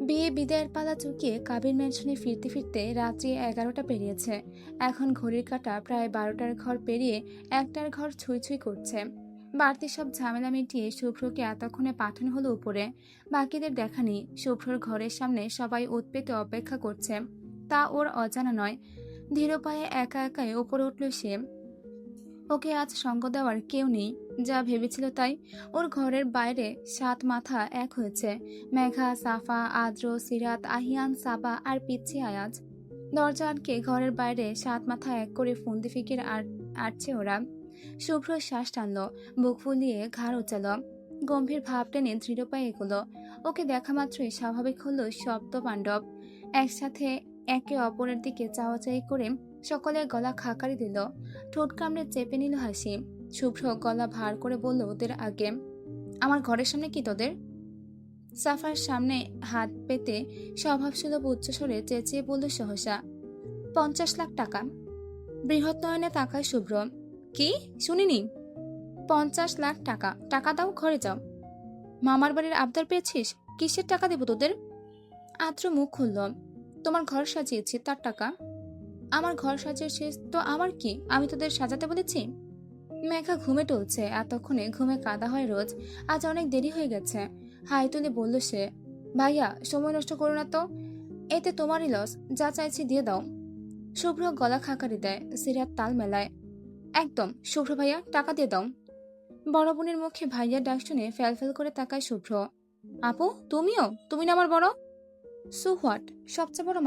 বিয়ে বিদায়ের পালা চুকিয়ে কাবির ম্যানশনে ফিরতে ফিরতে রাত্রি 11টা পেরিয়েছে। এখন ঘড়ির কাঁটা প্রায় 12টার ঘর পেরিয়ে 1টার ঘর ছুঁই ছুঁই করছে। বাড়তি সব ঝামেলা মিটিয়ে শুভ্রকে এতক্ষণে পাঠানো হলো উপরে। বাকিদের দেখা নেই। শুভ্রর ঘরের সামনে সবাই উৎপেতে অপেক্ষা করছে, তা ওর অজানা নয়। ধীর পায়ে একা একাই ওপরে উঠল সে। ওকে আজ সঙ্গ দেওয়ার কেউ নেই। যা ভেবেছিল তাই। ওর ঘরের বাইরে 7 মাথা এক হয়েছে। মেঘা, সাফা, আদ্র, সিরাত, আহিয়ান, সাবা আর পিচ্ছি আয়াজ। দরজা আটকে ঘরের বাইরে 7 মাথা এক করে ফন্দি ফিকির আটছে ওরা। শুভ্র শ্বাস টানল, বুক ফুলিয়ে ঘাড় উচাল, গম্ভীর ভাব টেনে দৃঢ় পায়ে এগোলো। ওকে দেখা মাত্রই স্বাভাবিক হলো সপ্ত পাণ্ডব। একসাথে একে অপরের দিকে চাওয়াচাই করে সকলের গলা খাকারি দিল। ঠোঁট কামড়ে চেপে নিল হাসি। শুভ্র গলা ভার করে বলল ওদের আগে, আমার ঘরের সামনে কি তোদের? সাফার সামনে হাত পেতে স্বভাবসুলভ উচ্চস্বরে চেঁচিয়ে বলল সহসা, 50 লাখ টাকা। বৃহৎ নয়নে তাকায় শুভ্র। কি? শুনিনি। 50 লাখ টাকা। টাকা দাও, ঘরে যাও। মামার বাড়ির আবদার পেয়েছিস? কিসের টাকা দেব তোদের? আদ্র মুখ খুলল। তোমার ঘর সাজিয়েছি, তার টাকা। আমার ঘর সাজিয়েছিস তো আমার কি? আমি তোদের সাজাতে বলেছি? মেঘা ঘুমে টলছে। এতক্ষণে ঘুমে কাদা হয় রোজ। আজ অনেক দেরি হয়ে গেছে। হাই তুলে বলল সে, ভাইয়া সময় নষ্ট করো না তো, এতে তোমারই লস। যা চাইছি দিয়ে দাও। শুভ্র গলা খাকারি দেয়। সিরাত তাল মেলায়, একদম। শুভ্র ভাইয়া, টাকা দিয়ে দাও। বড় বোনের মুখে ভাইয়ার ডাক শুনে ফ্যালফ্যাল করে তাকায় শুভ্র। আপু তুমিও? তুমি না আমার বড়? So what? সবচেয়ে বড়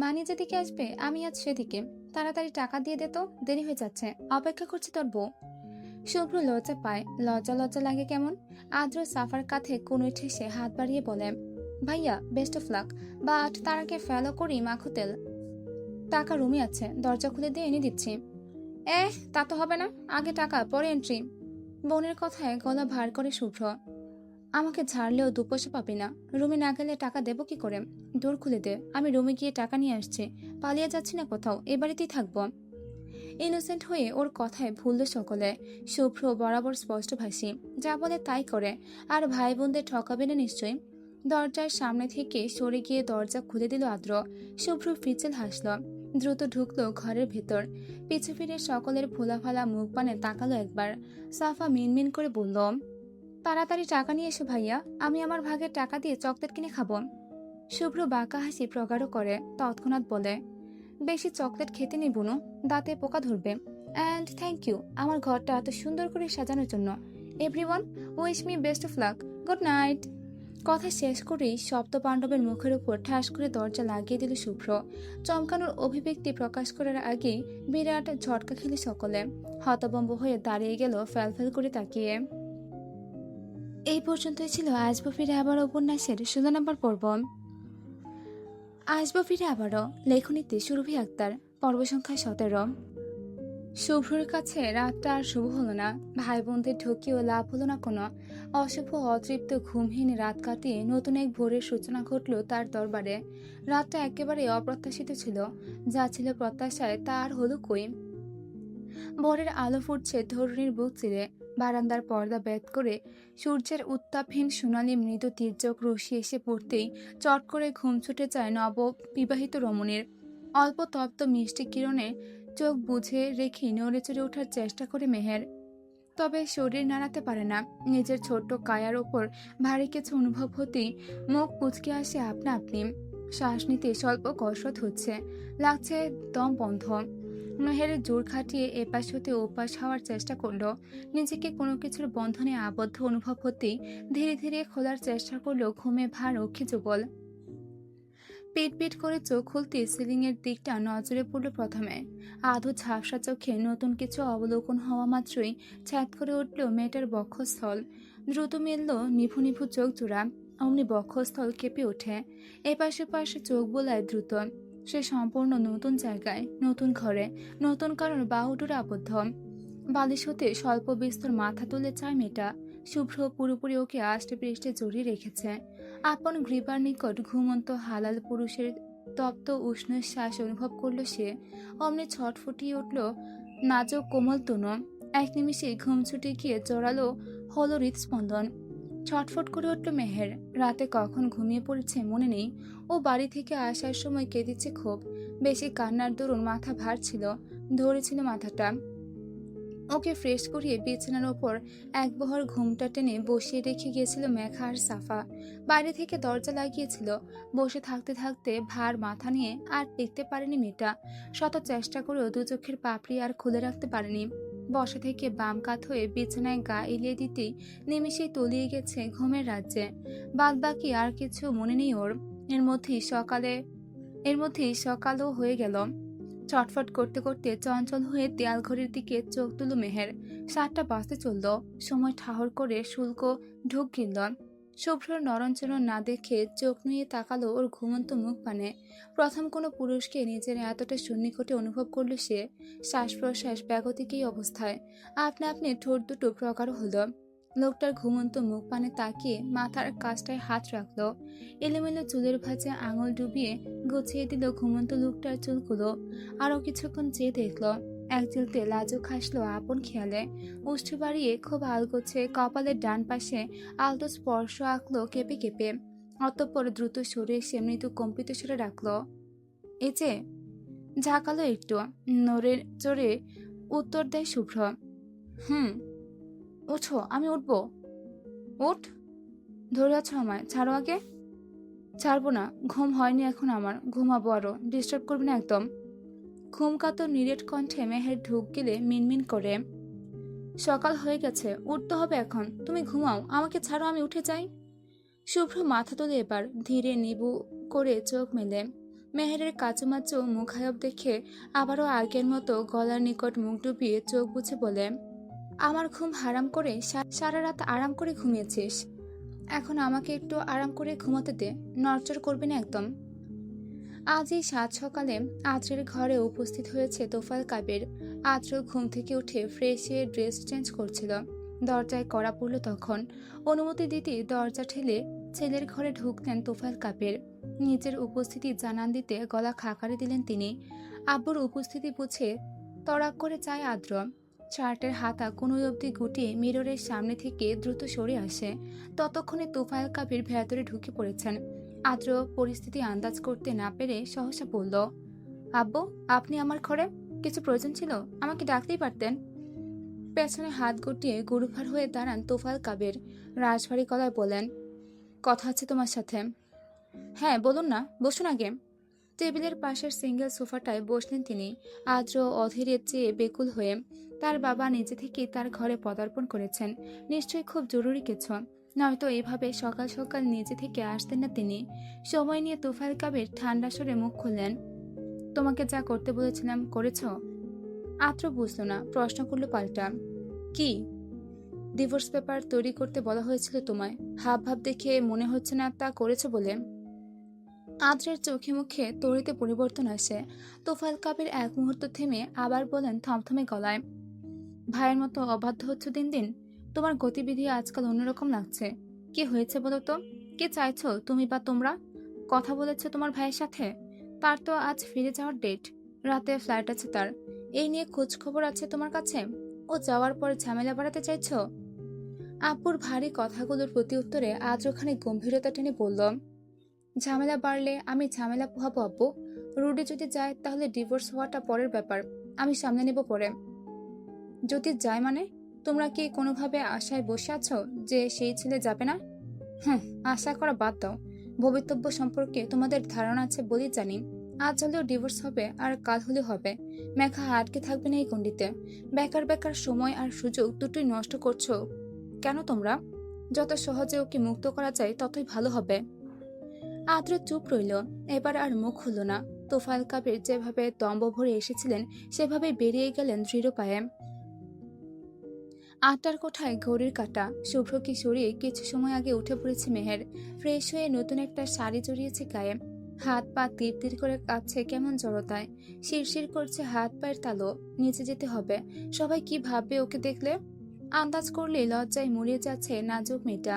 মানি যেদিকে আসবে আমি আজ সেদিকে। তাড়াতাড়ি টাকা দিয়ে দে তো, দেরি হয়ে যাচ্ছে। অপেক্ষা করছি তোর বউ। শুভ্র লজ্জা পায়। লজ্জা লজ্জা লাগে কেমন। আদ্র সাফার কাঁধে কোণে ঠেসে হাত বাড়িয়ে বলে, ভাইয়া বেস্ট অফ লাক, বাট তার আগে ফেলো করি মাখো তেল। টাকা রুমে আছে, দরজা খুলে দিয়ে এনে দিচ্ছি। তা তো হবে না, আগে টাকা পরে এন্ট্রি। বোনের কথায় গলা ভার করে শুভ্র। আমাকে ঝাড়লেও 2 পয়সা পাবি না। রুমে না গেলে টাকা দেবো কি করে? দূর খুলে দে, আমি রুমে গিয়ে টাকা নিয়ে আসছি। পালিয়ে যাচ্ছি না কোথাও, এ বাড়িতেই থাকবো। ইনোসেন্ট হয়ে ওর কথায় ভুলল সকলে। শুভ্র বরাবর স্পষ্টভাষী, যা বলে তাই করে। আর ভাই বোনদের ঠকাবে না নিশ্চয়ই। দরজার সামনে থেকে সরে গিয়ে দরজা খুলে দিল আদ্র। শুভ্র ফিচেল হাসল, দ্রুত ঢুকলো ঘরের ভেতর। পিছু ফিরে সকলের ফোলাফালা মুখ পানে তাকালো একবার। সাফা মিনমিন করে বলল, তাড়াতাড়ি টাকা নিয়ে এসো ভাইয়া, আমি আমার ভাগের টাকা দিয়ে চকলেট কিনে খাবো। শুভ্র বাঁকা হাসি প্রগাঢ় করে তৎক্ষণাৎ বলে, বেশি চকলেট খেতে নেই বুনু, দাঁতে পোকা ধরবে। অ্যান্ড থ্যাংক ইউ আমার ঘরটা এত সুন্দর করে সাজানোর জন্য। Everyone wish me best of luck. Good night. কথা শেষ করেই সপ্ত পাণ্ডবের মুখের উপর ঠাস করে দরজা লাগিয়ে দিল শুভ্র। চমকানোর অভিব্যক্তি প্রকাশ করার আগেই বিরাট ঝটকা খেলে সকলে। হতভম্ব হয়ে দাঁড়িয়ে গেল ফ্যালফ্যাল করে তাকিয়ে। এই পর্যন্তই ছিল আসবো ফিরে আবার উপন্যাসের 16 নম্বর পর্ব। আসবো ফিরে আবারও লেখনীতে সুরভি আক্তার, পর্ব সংখ্যা 17। শুভ্রর কাছে রাতটা আর শুভ হলো না। ভাই বোনদের ঢুকিয়েও লাভ হলো না কোনো। অশুভ অতৃপ্ত ঘুমহীন রাত কাটিয়ে নতুন এক ভোরের সূচনা ঘটল তার দরবারে। রাতটা একেবারে অপ্রত্যাশিত ছিল। যা ছিল প্রত্যাশায় তা আর হলো কই। ভোরের আলো ফুটছে ধরণীর বুক চিরে। বারান্দার পর্দা ভেদ করে সূর্যের উত্তাপহীন সোনালি মৃদু তীর্যক রশ্মি এসে পড়তেই চট করে ঘুম ছুটে যায় নব বিবাহিত রমণীর। অল্প তপ্ত মিষ্টি কিরণে চোখ বুঝে রেখে নড়ে চড়ে ওঠার চেষ্টা করে মেহের। তবে শরীর নাড়াতে পারে না। নিজের ছোট্ট কায়ার ওপর ভারী কিছু অনুভব হতেই মুখ কুচকে আসে আপনা আপনি। শ্বাস নিতে স্বল্প কসরত হচ্ছে, লাগছে দম বন্ধ। মেহের জোর খাটিয়ে এপাশ হতে ওপাশ হওয়ার চেষ্টা করলো। নিজেকে কোনো কিছুর বন্ধনে আবদ্ধ অনুভব হতেই ধীরে ধীরে খোলার চেষ্টা করলো। ঘুমে ভার রক্ষী যুগল। পিট পিট করে চোখ খুলতে সিলিং এর দিকটা নজরে পড়ল প্রথমে। আধো ঝাপসা চোখে নতুন কিছু অবলোকন হওয়া মাত্রই ছ্যাদ করে উঠল মেয়েটার বক্ষস্থল। দ্রুত মেলল নিভু নিভু চোখ জোড়া। অমনি বক্ষস্থল কেঁপে ওঠে। এপাশে পাশে চোখ বোলায় দ্রুত। সে সম্পূর্ণ নতুন জায়গায়, নতুন ঘরে, নতুন কারণ বাহুডোরে আবদ্ধ। বালিশ হতে স্বল্প বিস্তর মাথা তুলে চায় মেয়েটা। শুভ্র পুরোপুরি ওকে আষ্টে পৃষ্ঠে জড়িয়ে রেখেছে। আপন গ্রীবার নিকট ঘুমন্ত হালাল পুরুষের তপ্ত উষ্ণ শ্বাস অনুভব করল সে। অমনি ছটফটিয়ে উঠল নাজুক কোমল তনু। এক নিমিষে ঘুম ছুটে গিয়ে জোরালো হলো হৃদস্পন্দন। ছটফট করে উঠল মেহের। রাতে কখন ঘুমিয়ে পড়েছে মনে নেই। ও বাড়ি থেকে আসার সময় কেঁদেছে খুব। বেশি কান্নার দরুন মাথা ভার ছিল, ধরেছিল মাথাটা। ওকে ফ্রেশ করিয়ে বিছানার ওপর একবহর ঘুমটা টেনে বসিয়ে রেখে গিয়েছিল মেঘা আর সাফা। বাইরে থেকে দরজা লাগিয়েছিল। বসে থাকতে থাকতে ভার মাথা নিয়ে আর দেখতে পারেনি মেয়েটা। শত চেষ্টা করেও দু চোখের পাপড়ি আর খুলে রাখতে পারেনি। বসা থেকে বাম কাত হয়ে বিছানায় গা এলিয়ে দিতেই নিমিষেই তলিয়ে গেছে ঘুমের রাজ্যে। বাদ বাকি আর কিছু মনে নেই ওর। এর মধ্যেই সকালও হয়ে গেল। ছটফট করতে করতে চঞ্চল হয়ে দেয়াল ঘড়ির দিকে চোখ তুল মেহের। 7টা বাজতে চলল। সময় ঠাহর করে শুল্ক ঢুক গিলল। শুভ্রর নরণচরণ না দেখে চোখ নুয়ে তাকালো ওর ঘুমন্ত মুখ পানে। প্রথম কোনো পুরুষকে নিজের এতটা সন্নিকটে অনুভব করল সে। শ্বাস প্রশ্বাস ব্যাগতিক এই অবস্থায় আপনা আপনি ঠোঁট দুটো প্রগাঢ় হলো। লোকটার ঘুমন্ত মুখ পানে তাকিয়ে মাথার কাছটায় হাত রাখলো। এলোমেলো চুলের ভাঁজে আঙুল ডুবিয়ে গুছিয়ে দিল ঘুমন্ত লোকটার চুলগুলো। আরো কিছুক্ষণ চেয়ে দেখলো। এক চিলতে লাজুক হাসলো আপন খেয়ালে। উষ্ঠ বাড়িয়ে খুব আলগোছে কপালের ডান পাশে আলতো স্পর্শ আঁকলো কেঁপে কেঁপে। অতঃপর দ্রুত সরে এসে মৃদু কম্পিত সুরে রাখলো, এই যে। ঝাঁকালো একটু। নড়ে চড়ে উত্তর দেয় শুভ্র, হুম। উঠো, আমি উঠবো। উঠ। ধরে আছো আমায়, ছাড়ো আগে। ছাড়বো না, ঘুম হয়নি এখন আমার, ঘুমাবো আরো, ডিস্টার্ব করবে না একদম। ঘুম কাতর নিরেট কণ্ঠে মেহের ঢুক গেলে মিনমিন করে, সকাল হয়ে গেছে, উঠতে হবে এখন, তুমি ঘুমাও, আমাকে ছাড়ো, আমি উঠে যাই। শুভ্র মাথা তোলে এবার, ধীরে নিবু করে চোখ মেলে। মেহেরের কাচুমাচু মুখায়ব দেখে আবারও আগের মতো গলার নিকট মুখ ডুবিয়ে চোখ বুঝে বলে, আমার ঘুম হারাম করে সারা রাত আরাম করে ঘুমিয়েছিস, এখন আমাকে একটু আরাম করে ঘুমাতে দে, নড়চড় করবি না একদম। আজ এই সাত সকালে আত্রের ঘরে উপস্থিত হয়েছে তোফাল কাবের। আত্র ঘুম থেকে উঠে ফ্রেশ হয়ে ড্রেস চেঞ্জ করছিল। দরজায় কড়া পড়ল তখন। অনুমতি দিতে দরজা ঠেলে ছেলের ঘরে ঢুকলেন তোফাল কাবের। নিজের উপস্থিতি জানান দিতে গলা খাকারি দিলেন তিনি। আব্বুর উপস্থিতি বুঝে তড়াক করে চায় আদ্র। শার্টের হাতা কোনোই অবধি গুটিয়ে মিররের সামনে থেকে দ্রুত সরে আসে। ততক্ষণে তোফায়েল কাবির ভেতরে ঢুকে পড়েছেন। আদ্র পরিস্থিতি আন্দাজ করতে না পেরে সহসা বলল, আব্বু, আপনি আমার ঘরে? কিছু প্রয়োজন ছিল? আমাকে ডাকতেই পারতেন। পেছনে হাত গুটিয়ে গুরুভার হয়ে দাঁড়ান তোফায়েল কাবির। রাশভারী গলায় বলেন, কথা আছে তোমার সাথে। হ্যাঁ বলুন না, বসুন আগে। টেবিলের পাশের সিঙ্গেল সোফাটায় বসলেন তিনি। আদ্র অধীরের চেয়ে বেকুল হয়ে। তার বাবা নিজে থেকেই তার ঘরে পদার্পণ করেছেন, নিশ্চয়ই খুব জরুরি কিছু, নয়তো এভাবে সকাল সকাল নিজে থেকে আসতেন না তিনি। সময় নিয়ে তোফায়েল কাবির ঠান্ডা স্বরে মুখ খুললেন, তোমাকে যা করতে বলেছিলাম করেছ? আদ্র বুঝল না, প্রশ্ন করলো পাল্টা, কি? ডিভোর্স পেপার তৈরি করতে বলা হয়েছিল তোমায়, হাব ভাব দেখে মনে হচ্ছে না তা করেছো বলে। আদ্রের চোখে মুখে তড়িতে পরিবর্তন আসে। তোফায়েল কাবির এক মুহূর্ত থেমে আবার বলেন থমথমে গলায়, ভাইয়ের মতো অবাধ্য হচ্ছে দিন দিন। তোমার গতিবিধি আজকাল অন্যরকম লাগছে। কি হয়েছে বলো তো? কি চাইছো তুমি বা তোমরা? কথা বলেছো তোমার ভাইয়ের সাথে? তার তো আজ ফিরে যাওয়ার ডেট, রাতে ফ্লাইট আছে তার, এই নিয়ে খোঁজ খবর আছে তোমার কাছে? ও যাওয়ার পর ঝামেলা বাড়াতে চাইছো? আব্বুর ভারী কথাগুলোর প্রতি উত্তরে আদ্র খানিক গম্ভীরতা টেনে বলল, ঝামেলা বাড়লে আমি ঝামেলা পোহাবো আব্বু। রুডি যদি যায় তাহলে ডিভোর্স হওয়াটা পরের ব্যাপার, আমি সামনে নেব পরে। যদি যায় মানে? তোমরা কি কোনোভাবে আশায় বসে আছো যে সেই ছেলে যাবে না? হ্যাঁ, আশা করা বাদ দাও। ভবিতব্য সম্পর্কে তোমাদের ধারণা আছে বলেই জানি। আজ হলেও ডিভোর্স হবে আর কাল হলেও হবে। মেঘা আটকে থাকবে না এই গণ্ডিতে। বেকার বেকার সময় আর সুযোগ দুটোই নষ্ট করছো কেন তোমরা? যত সহজে ওকে মুক্ত করা যায় ততই ভালো হবে। আদ্র চুপ রইল, এবার আর মুখ খুলল না। তোফায়েল কাবির যেভাবে দম্ভ ভরে এসেছিলেন সেভাবেই বেরিয়ে গেলেন দৃঢ় পায়ে। 8টার কোঠায় ঘড়ির কাঁটা। শুভ্রকে সরিয়ে কিছু সময় আগে উঠে পড়েছে মেহের। ফ্রেশ হয়ে নতুন একটা শাড়ি জড়িয়েছে গায়ে। হাত পা তীর তীর করে কাঁপছে কেমন জড়তায়। শিরশির করছে হাত পায়ের তালু। নিচে যেতে হবে। সবাই কি ভাববে ওকে দেখলে? আন্দাজ করলে লজ্জায় মরিয়ে যাচ্ছে নাজুক মেয়েটা।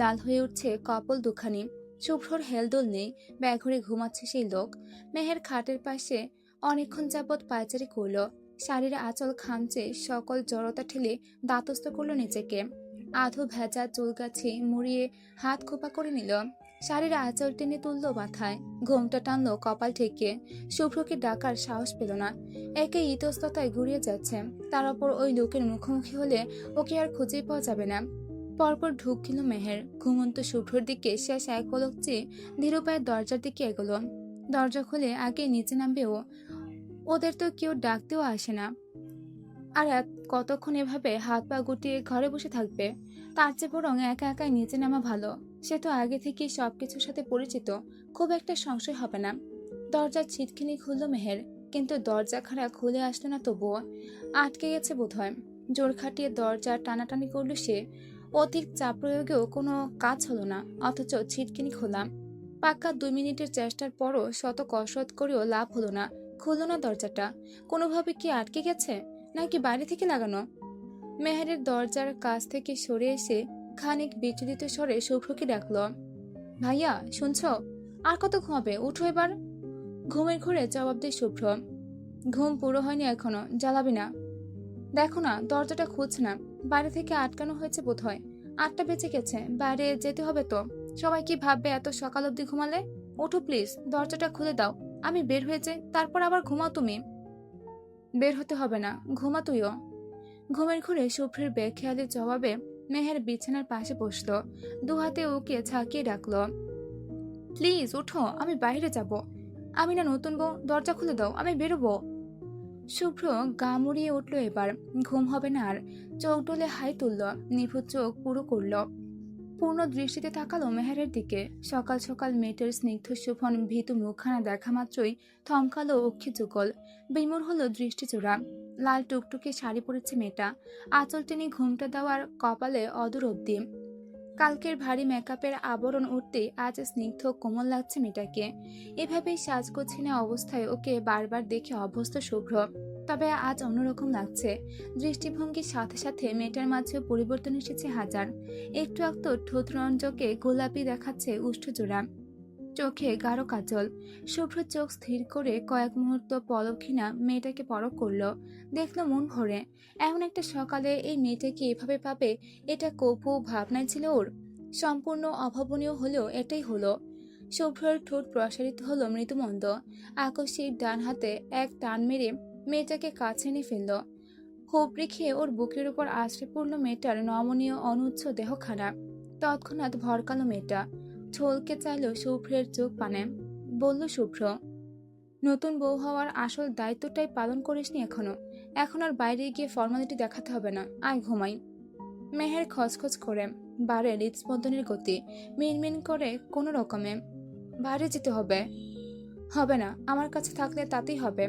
লাল হয়ে উঠছে কপাল দুখানি। শুভ্রর হেলদোল নেই। ব্যাঘরে ঘুমাচ্ছে সেই লোক। মেহের খাটের পাশে অনেকক্ষণ যাবৎ পায়চারি করল। শাড়ির আঁচল খামচে সকল জড়তা ঠেলে দাঁতস্থ করলো নিজেকে। আধো ভেজা চুলগাছি মুড়িয়ে হাত খোপা করে নিল। শাড়ির আঁচল টেনে তুলল মাথায়। ঘোমটা টানলো কপাল ঠেকিয়ে। শুভ্রকে ডাকার সাহস পেল না। একে ইতস্ততায় ঘুরিয়ে যাচ্ছে। তার ওপর ওই লোকের মুখোমুখি হলে ওকে আর খুঁজেই পাওয়া যাবে না। পরপর ঢুকছিল মেহের। ঘুমন্ত শুভ্রর দিকে শেষ এক পলক চেয়ে ধীর পায়ে দরজার দিকে এগোলো। দরজা খুলে আগে নিচে নামবে ও। ওদের তো কেউ ডাকতেও আসে না। আর কতক্ষণ এভাবে হাত পা গুটিয়ে ঘরে বসে থাকবে? তার চেয়ে বরং একা একাই নিচে নামা ভালো। সে তো আগে থেকেই সবকিছুর সাথে পরিচিত। খুব একটা সংশয় হবে না। দরজার ছিটকিনি খুলল মেহের, কিন্তু দরজা খাড়া খুলে আসলো না তবুও। আটকে গেছে বোধহয়। জোর খাটিয়ে দরজা টানাটানি করল সে। অধিক চাপ প্রয়োগেও কোনো কাজ হলো না, অথচ ছিটকিনি খোলা। পাক্কা 2 মিনিটের চেষ্টার পরও শত কসরত করেও লাভ হলো না। খুলল না দরজাটা। কোনোভাবে কি আটকে গেছে, নাকি বাইরে থেকে লাগানো? মেহেরের দরজার কাছ থেকে সরে এসে খানিক বিচলিত স্বরে শুভ্রকে ডাকল। ভাইয়া, শুনছ? আর কত ঘুমাবে? উঠো এবার। ঘুমের ঘোরে জবাব দেয় শুভ্র। ঘুম পুরো হয়নি এখনো, জ্বালাবি না। দেখো না, দরজাটা খুলছে না। বাইরে থেকে আটকানো হয়েছে বোধহয়। 8টা বেজে গেছে, বাইরে যেতে হবে তো। সবাই কি ভাববে এত সকাল অবধি ঘুমালে? ওঠো প্লিজ, দরজাটা খুলে দাও। আমি বের হয়ে যাই, তারপর আবার ঘুমাও তুমি। বের হতে হবে না, ঘুমা তুইও। ঘুমের ঘুরে শুভ্রের বেখেয়ালি জবাবে মেহের বিছানার পাশে বসলো। দুহাতে ওকে ঝাঁকিয়ে ডাকলো। প্লিজ ওঠো, আমি বাইরে যাব। আমি না নতুন বউ, দরজা খুলে দাও, আমি বেরোবো। শুভ্র গা মুড়িয়ে উঠল এবার। ঘুম হবে না আর। চোখ ডলে হাই তুলল। নিভৃত চোখ পুরো করল। পূর্ণ দৃষ্টিতে তাকালো মেহেরের দিকে। সকাল সকাল মেয়েটার স্নিগ্ধ শোভন ভীতু মুখখানা দেখা মাত্রই থমকালো অক্ষি যুগল। বিমূর হলো দৃষ্টিচোরা। লাল টুকটুকে শাড়ি পরেছে মেয়েটা। আঁচল টেনে ঘুমটা দেওয়ার কপালে অদূর অব্দি। কালকের ভারী মেকআপের আবরণ উঠতে আজ স্নিগ্ধ কোমল লাগছে মেয়েটাকে। এভাবেই সাজগোছিনা অবস্থায় ওকে বারবার দেখে অভ্যস্ত শুভ্র। তবে আজ অন্যরকম লাগছে। দৃষ্টিভঙ্গির সাথে সাথে মেয়েটার মাঝেও পরিবর্তন এসেছে হাজার। একটু একটু ঠোঁটরঞ্জকে গোলাপি দেখাচ্ছে উষ্ঠজোড়া। চোখে গাঢ় কাজল। শুভ্র চোখ স্থির করে কয়েক মুহূর্ত পলক্ষিণা মেয়েটাকে পরখ করলো। দেখলো মন ভরে। এমন একটা সকালে এই মেয়েটাকে এভাবে পাবে, এটা কপু ভাবনায় ছিল ওর। সম্পূর্ণ অভাবনীয় হলেও এটাই হলো। শুভ্রর ঠোঁট প্রসারিত হলো মৃদুমন্দ। আকস্মিক ডান হাতে এক টান মেরে মেয়েটাকে কাছে এনে ফেলল। হুবড়ি খেয়ে ওর বুকের উপর আশ্রে পড়ল মেয়েটার নমনীয় অনুচ্ছ দেহখানা। তৎক্ষণাৎ ভরকালো মেয়েটা। ছলকে চাইল শুভ্রের চোখ পানে। বলল শুভ্র, নতুন বউ হওয়ার আসল দায়িত্বটাই পালন করিসনি এখনো। এখন আর বাইরে গিয়ে ফর্মালিটি দেখাতে হবে না, আয় ঘুমাই। মেহের খচখচ করে বাড়ে হৃদস্পন্দনের গতি। মিনমিন করে কোনো রকমে, বাইরে যেতে হবে। হবে না, আমার কাছে থাকলে তাতেই হবে।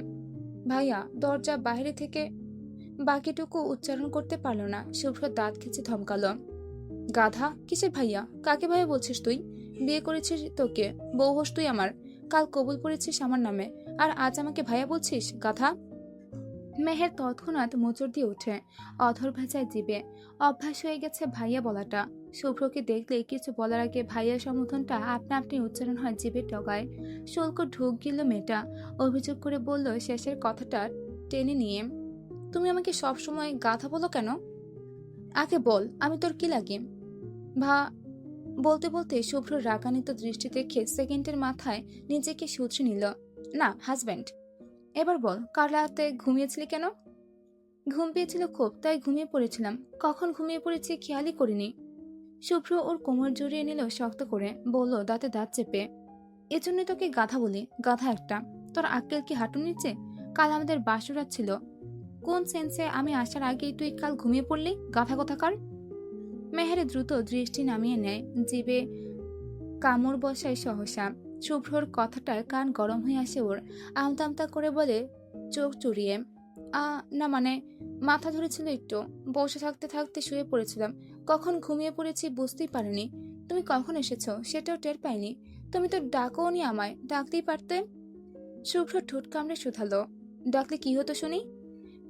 ভাইয়া, দরজা বাইরে থেকে। বাকিটুকু উচ্চারণ করতে পারল না। শুভ্র দাঁত খিচে ধমকালো। গাধা, কিসের ভাইয়া? কাকে ভাইয়া বলছিস তুই? বিয়ে করেছিস তোকে, বউ হোস তুই আমার। কাল কবুল পড়েছিস আমার নামে, আর আজ আমাকে ভাইয়া বলছিস, গাধা। মেহের তৎক্ষণাৎ মোচড় দিয়ে ওঠে। অধর ভেজায় জিবে। অভ্যাস হয়ে গেছে ভাইয়া বলাটা। শুভ্রকে দেখলে কিছু বলার আগে ভাইয়া সম্বোধনটা আপনা আপনি উচ্চারণ হয় জিভের ডগায়। শুল্ক ঢুক গেল মেয়েটা। অভিযোগ করে বলল শেষের কথাটা টেনে নিয়ে, তুমি আমাকে সবসময় গাধা বলো কেন? আগে বল, আমি তোর কি লাগে? ভা বলতে বলতে শুভ্র রাগান্বিত দৃষ্টি দেখে সেকেন্ডের মাথায় নিজেকে শুধরে নিল। না, হাজব্যান্ড। এবার বল, কাল রাতে ঘুমিয়েছিলি কেন? ঘুম পেয়েছিল খুব, তাই ঘুমিয়ে পড়েছিলাম। কখন ঘুমিয়ে পড়েছি খেয়ালই করিনি। শুভ্র ওর কোমর জড়িয়ে নিল শক্ত করে। বলল দাঁতে দাঁত চেপে, এজন্যই তোকে গাধা বলি, গাধা একটা। তোর আক্কেল কি হাঁটু নিচে? কাল আমাদের বাসরাত ছিল। কোন সেন্সে আমি আসার আগেই তুই কাল ঘুমিয়ে পড়লি, গাধা কোথাকার? মেহের দ্রুত দৃষ্টি নামিয়ে নেয়। জিভে কামড় বসায় সহসা। শুভ্রর কথাটায় কান গরম হয়ে আসে ওর। আমতা আমতা করে বলে চোখ চুরিয়ে, না মানে, মাথা ধরেছিল একটু। বসে থাকতে থাকতে শুয়ে পড়েছিলাম। কখন ঘুমিয়ে পড়েছি বুঝতেই পারিনি। তুমি কখন এসেছো সেটাও টের পাইনি। তুমি তো ডাকো নি আমায়, ডাকতেই পারতে। শুভ্র ঠোঁট কামড়ে শুধালো, ডাকলে কি হতো শুনি?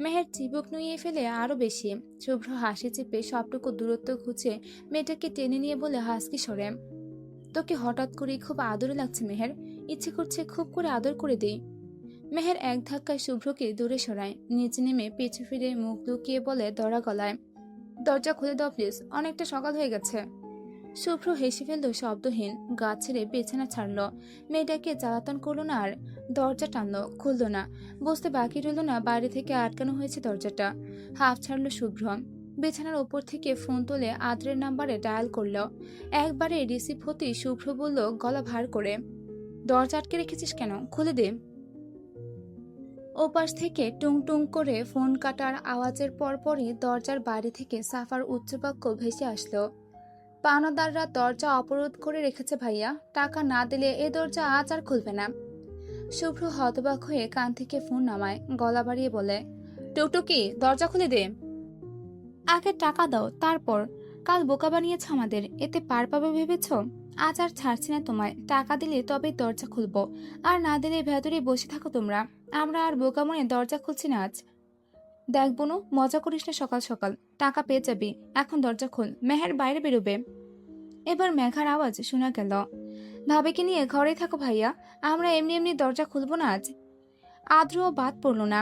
মেহের চিবুক নুইয়ে ফেলে আরো বেশি। শুভ্র হাসি চেপে সবটুকু দূরত্ব ঘুচে মেয়েটাকে টেনে নিয়ে বলে হাসকি সরে, তোকে হঠাৎ করে খুব আদরে লাগছে মেহের, ইচ্ছে করছে খুব করে আদর করে দেই। মেহের এক ধাক্কায় শুভ্রকে দূরে সরায়, নিচে নেমে পিছু ফিরে মুখ লুকিয়ে বলে দরা গলায়, দরজা খুলে দাও প্লিজ, অনেকটা সকাল হয়ে গেছে। শুভ্র হেসে ফেলল শব্দহীন, গা ছেড়ে বিছানা ছাড়লো। মেয়েটাকে জ্বালাতন করলো না আর, দরজা টানলো, খুললো না। বুঝতে বাকি রইল না বাইরে থেকে আটকানো হয়েছে দরজাটা। হাফ ছাড়লো শুভ্র। বিছানার ওপর থেকে ফোন তুলে আদ্রের নাম্বারে ডায়াল করলো। একবারে রিসিভ হতেই শুভ্র বলল গলা ভার করে, দরজা আটকে রেখেছিস কেন, খুলে দে। ওপাশ থেকে টুং টুং করে ফোন কাটার আওয়াজের পরপরই দরজার বাইরে থেকে সাফার উচ্চবাক্য ভেসে আসলো, পাওনাদাররা দরজা অবরোধ করে রেখেছে ভাইয়া, টাকা না দিলে এ দরজা আজ আর খুলবে না। শুভ্র হতবাক হয়ে কান থেকে ফোন নামায়, গলা বাড়িয়ে বলে, টুকটুকি দরজা খুলে দে। আগে টাকা দাও, তারপর। কাল বোকা বানিয়েছ আমাদের, এতে পার পাবে ভেবেছ? আজ আর ছাড়ছি না তোমায়, টাকা দিলে তবেই দরজা খুলবো, আর না দিলে ভেতরে বসে থাকো তোমরা। আমরা আর বোকা মনে দরজা খুলছি না আজ। দেখ বোনু, মজা করিস না সকাল সকাল, টাকা পেয়ে যাবি, এখন দরজা খোল, মেহের বাইরে বেরোবে। এবার মেঘার আওয়াজ শোনা গেল, ভাবিকে নিয়ে ঘরেই থাকো ভাইয়া, আমরা এমনি এমনি দরজা খুলবো না আজ। আদ্রও বাদ পড়ল না,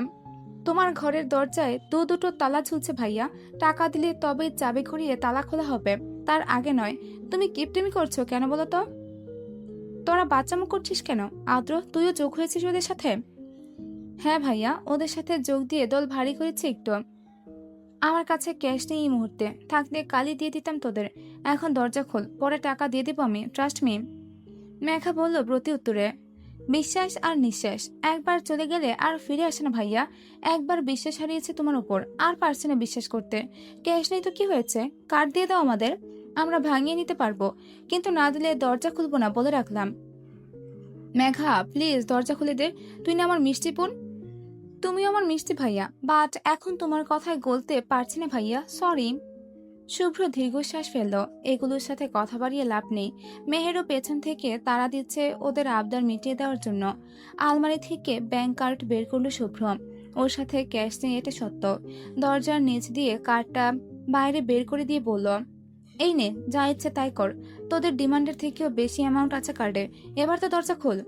তোমার ঘরের দরজায় দুটো তালা ঝুলছে ভাইয়া, টাকা দিলে তবে চাবি ঘুরিয়ে তালা খোলা হবে, তার আগে নয়। তুমি কিপটেমি করছো কেন বলো তো? তোরা বাচ্চামো করছিস কেন? আদ্র, তুইও যোগ হয়েছিস ওদের সাথে? হ্যাঁ ভাইয়া, ওদের সাথে যোগ দিয়ে দল ভারী করেছে একটু। আমার কাছে ক্যাশ নেই এই মুহূর্তে, থাকলে কালই দিয়ে দিতাম তোদের। এখন দরজা খোল, পরে টাকা দিয়ে দেবো আমি, ট্রাস্ট মি। মেঘা বলল প্রতি উত্তরে, বিশ্বাস আর নিঃশ্বাস, একবার চলে গেলে আর ফিরে আসে না ভাইয়া। একবার বিশ্বাস হারিয়েছে তোমার উপর, আর পারছে না বিশ্বাস করতে। ক্যাশ নেই তো কি হয়েছে, কার্ড দিয়ে দাও আমাদের, আমরা ভাঙিয়ে নিতে পারবো, কিন্তু না দিলে দরজা খুলবো না বলে রাখলাম। মেঘা প্লিজ দরজা খুলে দে, তুই না আমার মিষ্টি বোন। তুমি আমার মিষ্টি ভাইয়া, বাট এখন তোমার কথায় গলতে পারছি না ভাইয়া, সরি। শুভ্র দীর্ঘশ্বাস ফেলল, এগুলোর সাথে কথা বাড়িয়ে লাভ নেই। মেহেরও পেছন থেকে তাড়া দিচ্ছে ওদের আবদার মিটিয়ে দেওয়ার জন্য। আলমারি থেকে ব্যাংক কার্ড বের করলো শুভ্র, ওর সাথে ক্যাশ নেই এটা সত্য। দরজার নিচ দিয়ে কার্ডটা বাইরে বের করে দিয়ে বলল, এই নে, যা ইচ্ছে তাই কর, তোদের ডিমান্ডের থেকেও বেশি অ্যামাউন্ট আছে কার্ডে, এবার তো দরজা খোল।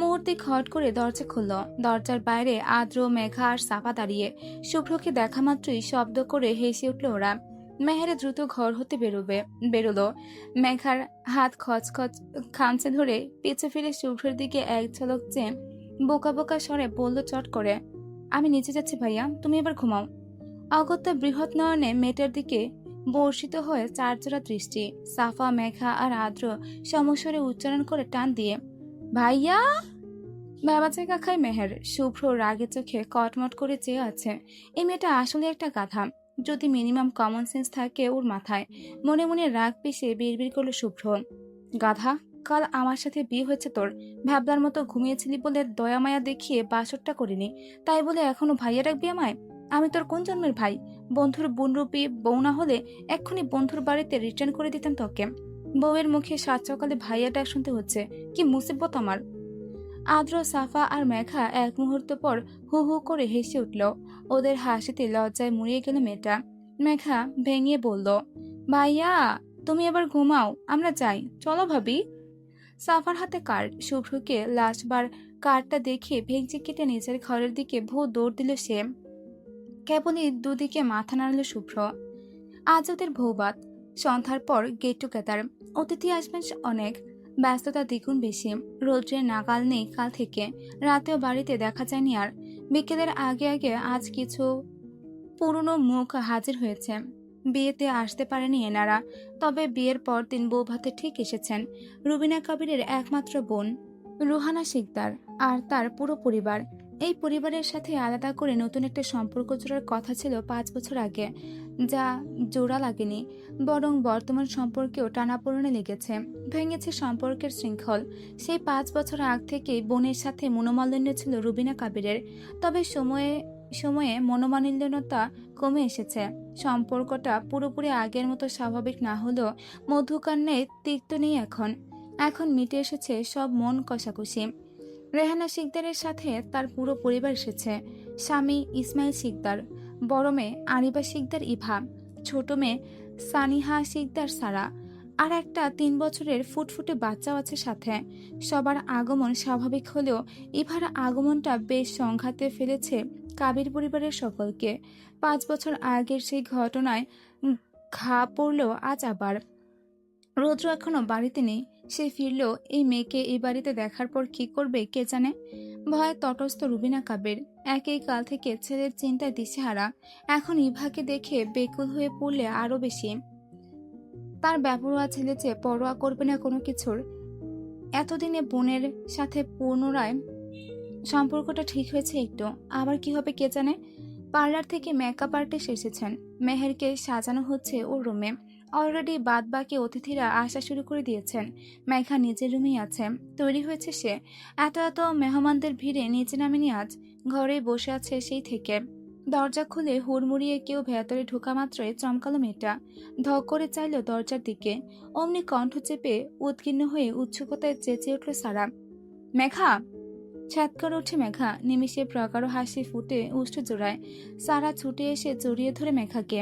মুহূর্তে খট করে দরজা খুলল। দরজার বাইরে আদ্র, মেঘা আর সাফা দাঁড়িয়ে। শুভ্রকে দেখা মাত্রই শব্দ করে হেসে উঠল ওরা। মেহের দ্রুত ঘর হতে বেরোলো। মেঘার হাত খচখচ খামচে ধরে পিছু ফিরে শুভ্রের দিকে এক ঝলক চেয়ে বোকা বোকা স্বরে বলল চট করে, আমি নিচে যাচ্ছি ভাইয়া, তুমি এবার ঘুমাও। অগত্যা বৃহৎ নয়নে মেয়েটার দিকে বর্ষিত হয়ে চারজোড়া দৃষ্টি। সাফা, মেঘা আর আদ্র সমস্বরে উচ্চারণ করে টান দিয়ে, ভাইয়া। বাবা জায়গা খায় মেহের। শুভ্র রাগে চোখে কটমট করে চেয়ে আছে। এই মেয়েটা আসলে একটা গাধা, যদি মিনিমাম কমন সেন্স থাকে ওর মাথায়। মনে মনে রাগ পেশে বিড়বিড় করলো শুভ্র, গাধা, কাল আমার সাথে বিয়ে হয়েছে তোর, ভাবলার মতো ঘুমিয়েছিলি বলে দয়া মায়া দেখিয়ে বাসরটা করিনি, তাই বলে এখনো ভাইয়া রাখবি আমায়? আমি তোর কোন জন্মের ভাই? বন্ধুর বোনরূপী বউ না হলে এক্ষুনি বন্ধুর বাড়িতে রিটার্ন করে দিতাম তোকে। বউয়ের মুখে সাত সকালে ভাইয়া ডাক শুনতে হচ্ছে, কি মুসিবত আমার। আদ্র, সাফা আর মেঘা এক মুহূর্ত পর হু হু করে হেসে উঠল। ওদের হাসিতে লজ্জায় মুড়িয়ে গেল মেয়েটা। মেঘা ভেঙে বলল, ভাইয়া তুমি এবার ঘুমাও, আমরা যাই, চলো ভাবি। সাফার হাতে কার্ড, শুভ্রকে লাস্টবার কার্ডটা দেখে ভেঙচি কেটে নিজের ঘরের দিকে দৌড় দিল সে। কেবলই দুদিকে মাথা নাড়ল শুভ্র। আজ ওদের ভৌবাত, সন্ধ্যার পর গেট টুগেদার, অতিথি আসবেন অনেক, ব্যস্ততা দ্বিগুণ বেশি। রৌদ্রের নাগাল নেই কাল থেকে, রাতেও বাড়িতে দেখা যায়নি আর। বিকেলের আগে আগে আজ কিছু পুরনো মুখ হাজির হয়েছে। বিয়েতে আসতে পারেনি এনারা, তবে বিয়ের পর দিন বউ ভাতে ঠিক এসেছেন। রুবিনা কবিরের একমাত্র বোন রুহানা শিকদার আর তার পুরো পরিবার। এই পরিবারের সাথে আলাদা করে নতুন একটা সম্পর্ক জোড়ার কথা ছিল 5 বছর আগে, যা জোড়া লাগেনি, বরং বর্তমান সম্পর্কেও টানাপোড়েনে লেগেছে, ভেঙেছে সম্পর্কের শৃঙ্খল। সেই 5 বছর আগ থেকেই বোনের সাথে মনোমালিন্য ছিল রুবিনা কাবিরের, তবে সময়ে সময়ে মনোমালিন্যতা কমে এসেছে। সম্পর্কটা পুরোপুরি আগের মতো স্বাভাবিক না হলেও মধুকান্নে তিক্ত নেই এখন। এখন মিটে এসেছে সব মন কষাকষি। রেহানা শিকদারের সাথে তার পুরো পরিবার এসেছে। স্বামী ইসমাইল শিকদার, বড় মেয়ে আরিবা শিকদার ইভা, ছোট মেয়ে সানিহা শিকদার সারা, আর একটা 3 বছরের ফুটফুটে বাচ্চাও আছে সাথে। সবার আগমন স্বাভাবিক হলেও ইভার আগমনটা বেশ সংঘাতে ফেলেছে কাবির পরিবারের সকলকে। 5 বছর আগের সেই ঘটনায় ঘা পড়ল আজ আবার। রৌদ্র এখনো বাড়িতে নেই। সে ফিরল এই মেয়েকে এই বাড়িতে দেখার পর কি করবে কে জানে। ভয়ে তটস্থ রুবিনা কাবির একই কাল থেকে ছেলের চিন্তায় দিশেহারা। এখন ইভাকে দেখে বেকুল হয়ে পড়লে আরো বেশি। তার বেপরোয়া ছেলে চেয়ে পরোয়া করবে না কোনো কিছুর। এতদিনে বোনের সাথে পুনরায় সম্পর্কটা ঠিক হয়েছে একটু, আবার কি হবে কে জানে। পার্লার থেকে মেকআপ আর্টিস্ট এসেছেন। মেহেরকে সাজানো হচ্ছে ওর রুমে। অলরেডি বাদ বাকি অতিথিরা আসা শুরু করে দিয়েছেন। মেঘা নিজের রুমেই আছে, তৈরি হয়েছে সে। এত এত মেহমানদের ভিড়ে নিচে নামেনি আজ, ঘরে বসে আছে সেই থেকে। দরজা খুলে হুড়মুড়িয়ে কেউ ভেতরে ঢোকা মাত্রই চমকালো মেয়েটা। ধক করে চাইল দরজার দিকে। অমনি কণ্ঠ চেপে উৎকীর্ণ হয়ে উৎসুকতায় চেঁচিয়ে উঠল সারা, মেঘা! ছ্যাৎকার ওঠে মেঘা, নিমিষে প্রগাঢ় হাসি ফুটে উষ্ঠ জোড়ায়। সারা ছুটে এসে জড়িয়ে ধরে মেঘাকে।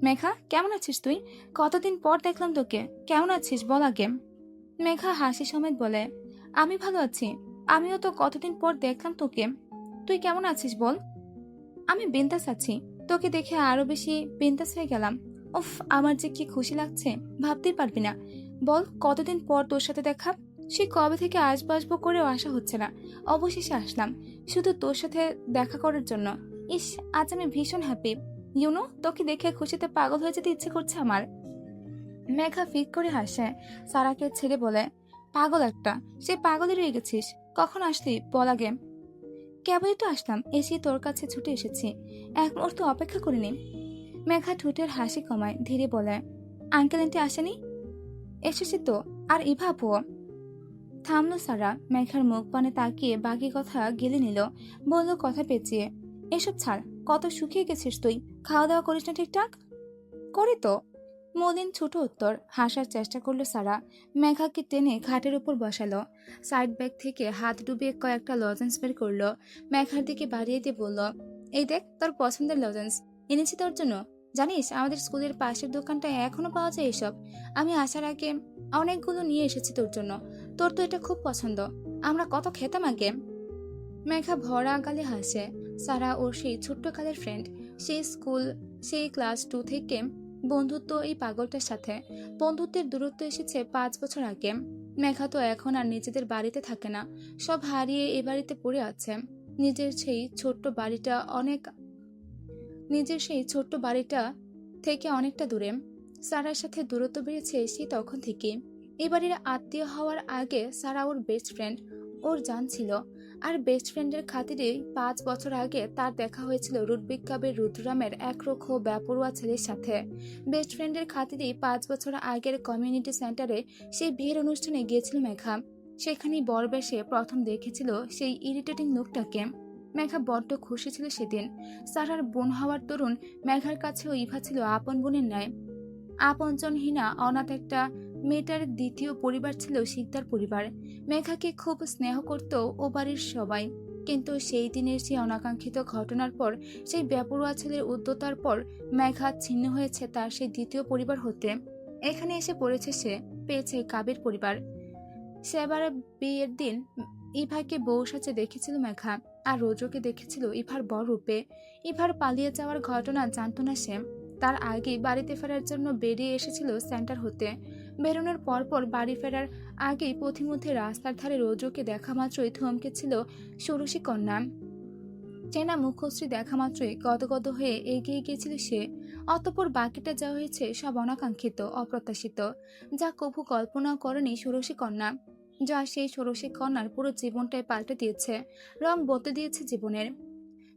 মেঘা, কেমন আছিস তুই? কতদিন পর দেখলাম তোকে, কেমন আছিস বল আগে। মেঘা হাসি সমেত বলে, আমি ভালো আছি। আমিও তো কতদিন পর দেখলাম তোকে। তুই কেমন আছিস বল। আমি বিন্দাস আছি, তোকে দেখে আরো বেশি বিন্দাস হয়ে গেলাম। উফ, আমার যে কি খুশি লাগছে ভাবতেই পারবি না। বল, কতদিন পর তোর সাথে দেখা। সে কবে থেকে আসবো আসবো করেও আসা হচ্ছে না, অবশেষে আসলাম শুধু তোর সাথে দেখা করার জন্য। ইস, আজ আমি ভীষণ হ্যাপি। ইউনো, তোকে দেখে খুশিতে পাগল হয়ে যেতে ইচ্ছে করছে আমার। মেঘা ফিক করে হাসে, সারাকে ছেড়ে বলে, পাগল একটা, সে পাগলই রয়ে গেছিস। কখন আসলি বল আগে। কেবলই তো আসলাম, এসে তোর কাছে ছুটে এসেছি, এক মুহূর্ত অপেক্ষা করিনি। মেঘা ঠোঁটের হাসি কমায়, ধীরে বলে, আঙ্কেল আন্টি আসেনি? এসেছি তো, আর ইভা আপুও। থামলো সারা, মেঘার মুখ পানে তাকিয়ে বাকি কথা গেলে নিল। বলল কথা পেঁচিয়ে, এসব ছাড়, কত শুকিয়ে গেছিস তুই, খাওয়া দাওয়া করিস না ঠিকঠাক? করি তো। মলিন ছোট উত্তর। হাসার চেষ্টা করলো সারা। মেঘাকে টেনে খাটের উপর বসালো। সাইড ব্যাগ থেকে হাত ডুবিয়ে কয়েকটা লজেন্স বের করলো। মেঘার দিকে বাড়িয়ে দিয়ে বলল, এই দেখ তোর পছন্দের লজেন্স এনেছি তোর জন্য। জানিস আমাদের স্কুলের পাশের দোকানটায় এখনো পাওয়া যায় এসব। আমি আসার আগে অনেকগুলো নিয়ে এসেছি তোর জন্য। তোর তো এটা খুব পছন্দ, আমরা কত খেতাম আগে। মেঘা ভরা গালে হাসে। সারা ওর সেই ছোট্ট কালের ফ্রেন্ড। সেই ক্লাস 2 থেকে বন্ধুত্ব এই পাগলটার সাথে। বন্ধুত্বের দূরত্ব এসেছে 5 বছর আগে। মেঘা তো এখন আর নিজেদের বাড়িতে থাকে না, সব হারিয়ে এ বাড়িতে পড়ে আছে। নিজের সেই ছোট্ট বাড়িটা থেকে অনেকটা দূরে। সারার সাথে দূরত্ব বেড়েছে সেই তখন থেকে। এই বাড়ির আত্মীয় হওয়ার আগে সারা ওর বেস্ট ফ্রেন্ড, ওর জান ছিল। আর বেস্ট ফ্রেন্ডের খাতিরে 5 বছর আগে তার দেখা হয়েছিল রুটবিকাবের রুদ্রামের একরক্ষ বেপরোয়া ছেলের সাথে। বেস্ট ফ্রেন্ডের খাতিরে 5 বছর আগের কমিউনিটি সেন্টারে সেই বিয়ের অনুষ্ঠানে গিয়েছিল মেঘা। সেখানেই বরবেশে প্রথম দেখেছিল সেই ইরিটেটিং লোকটাকে। মেঘা বড্ড খুশি ছিল সেদিন। সারার বোন হওয়ার দরুন মেঘার কাছেও ইভা ছিল আপন বোনের ন্যায়। আপনজনহীনা অনাথ একটা মেয়েটার দ্বিতীয় পরিবার ছিল শিকদার পরিবার। মেঘাকে খুব স্নেহ করত ও বাড়ির সবাই। কিন্তু সেই দিনের সেই অনাকাঙ্ক্ষিত ঘটনার পর, সেই বেপরোয়া ছেলের উদ্যতার পর মেঘা ছিন্ন হয়েছে তার সেই দ্বিতীয় পরিবার হতে। এখানে এসে পড়েছে সে, পেয়েছে কাবির পরিবার। সেবার বিয়ের দিন ইভাকে বউ সাজে দেখেছিল মেঘা, আর রোজকে দেখেছিল ইভার বর রূপে। ইভার পালিয়ে যাওয়ার ঘটনা জানত না সে। তার আগে বাড়িতে ফেরার জন্য বেরিয়ে এসেছিল সেন্টার হতে। বেরোনোর পরপর বাড়ি ফেরার আগেই পথিমধ্যে রাস্তার ধারে রোজকে দেখা মাত্রই থমকেছিল ষোড়শী কন্যা। চেনা মুখশ্রী দেখা মাত্রই গদগদ হয়ে এগিয়ে গিয়েছিল সে। অতঃপর বাকিটা যা হয়েছে সব অনাকাঙ্ক্ষিত, অপ্রত্যাশিত, যা কভু কল্পনা করেনি ষোড়শী কন্যা। যা সেই ষোড়শী কন্যার পুরো জীবনটাই পাল্টে দিয়েছে, রং বদলে দিয়েছে জীবনের।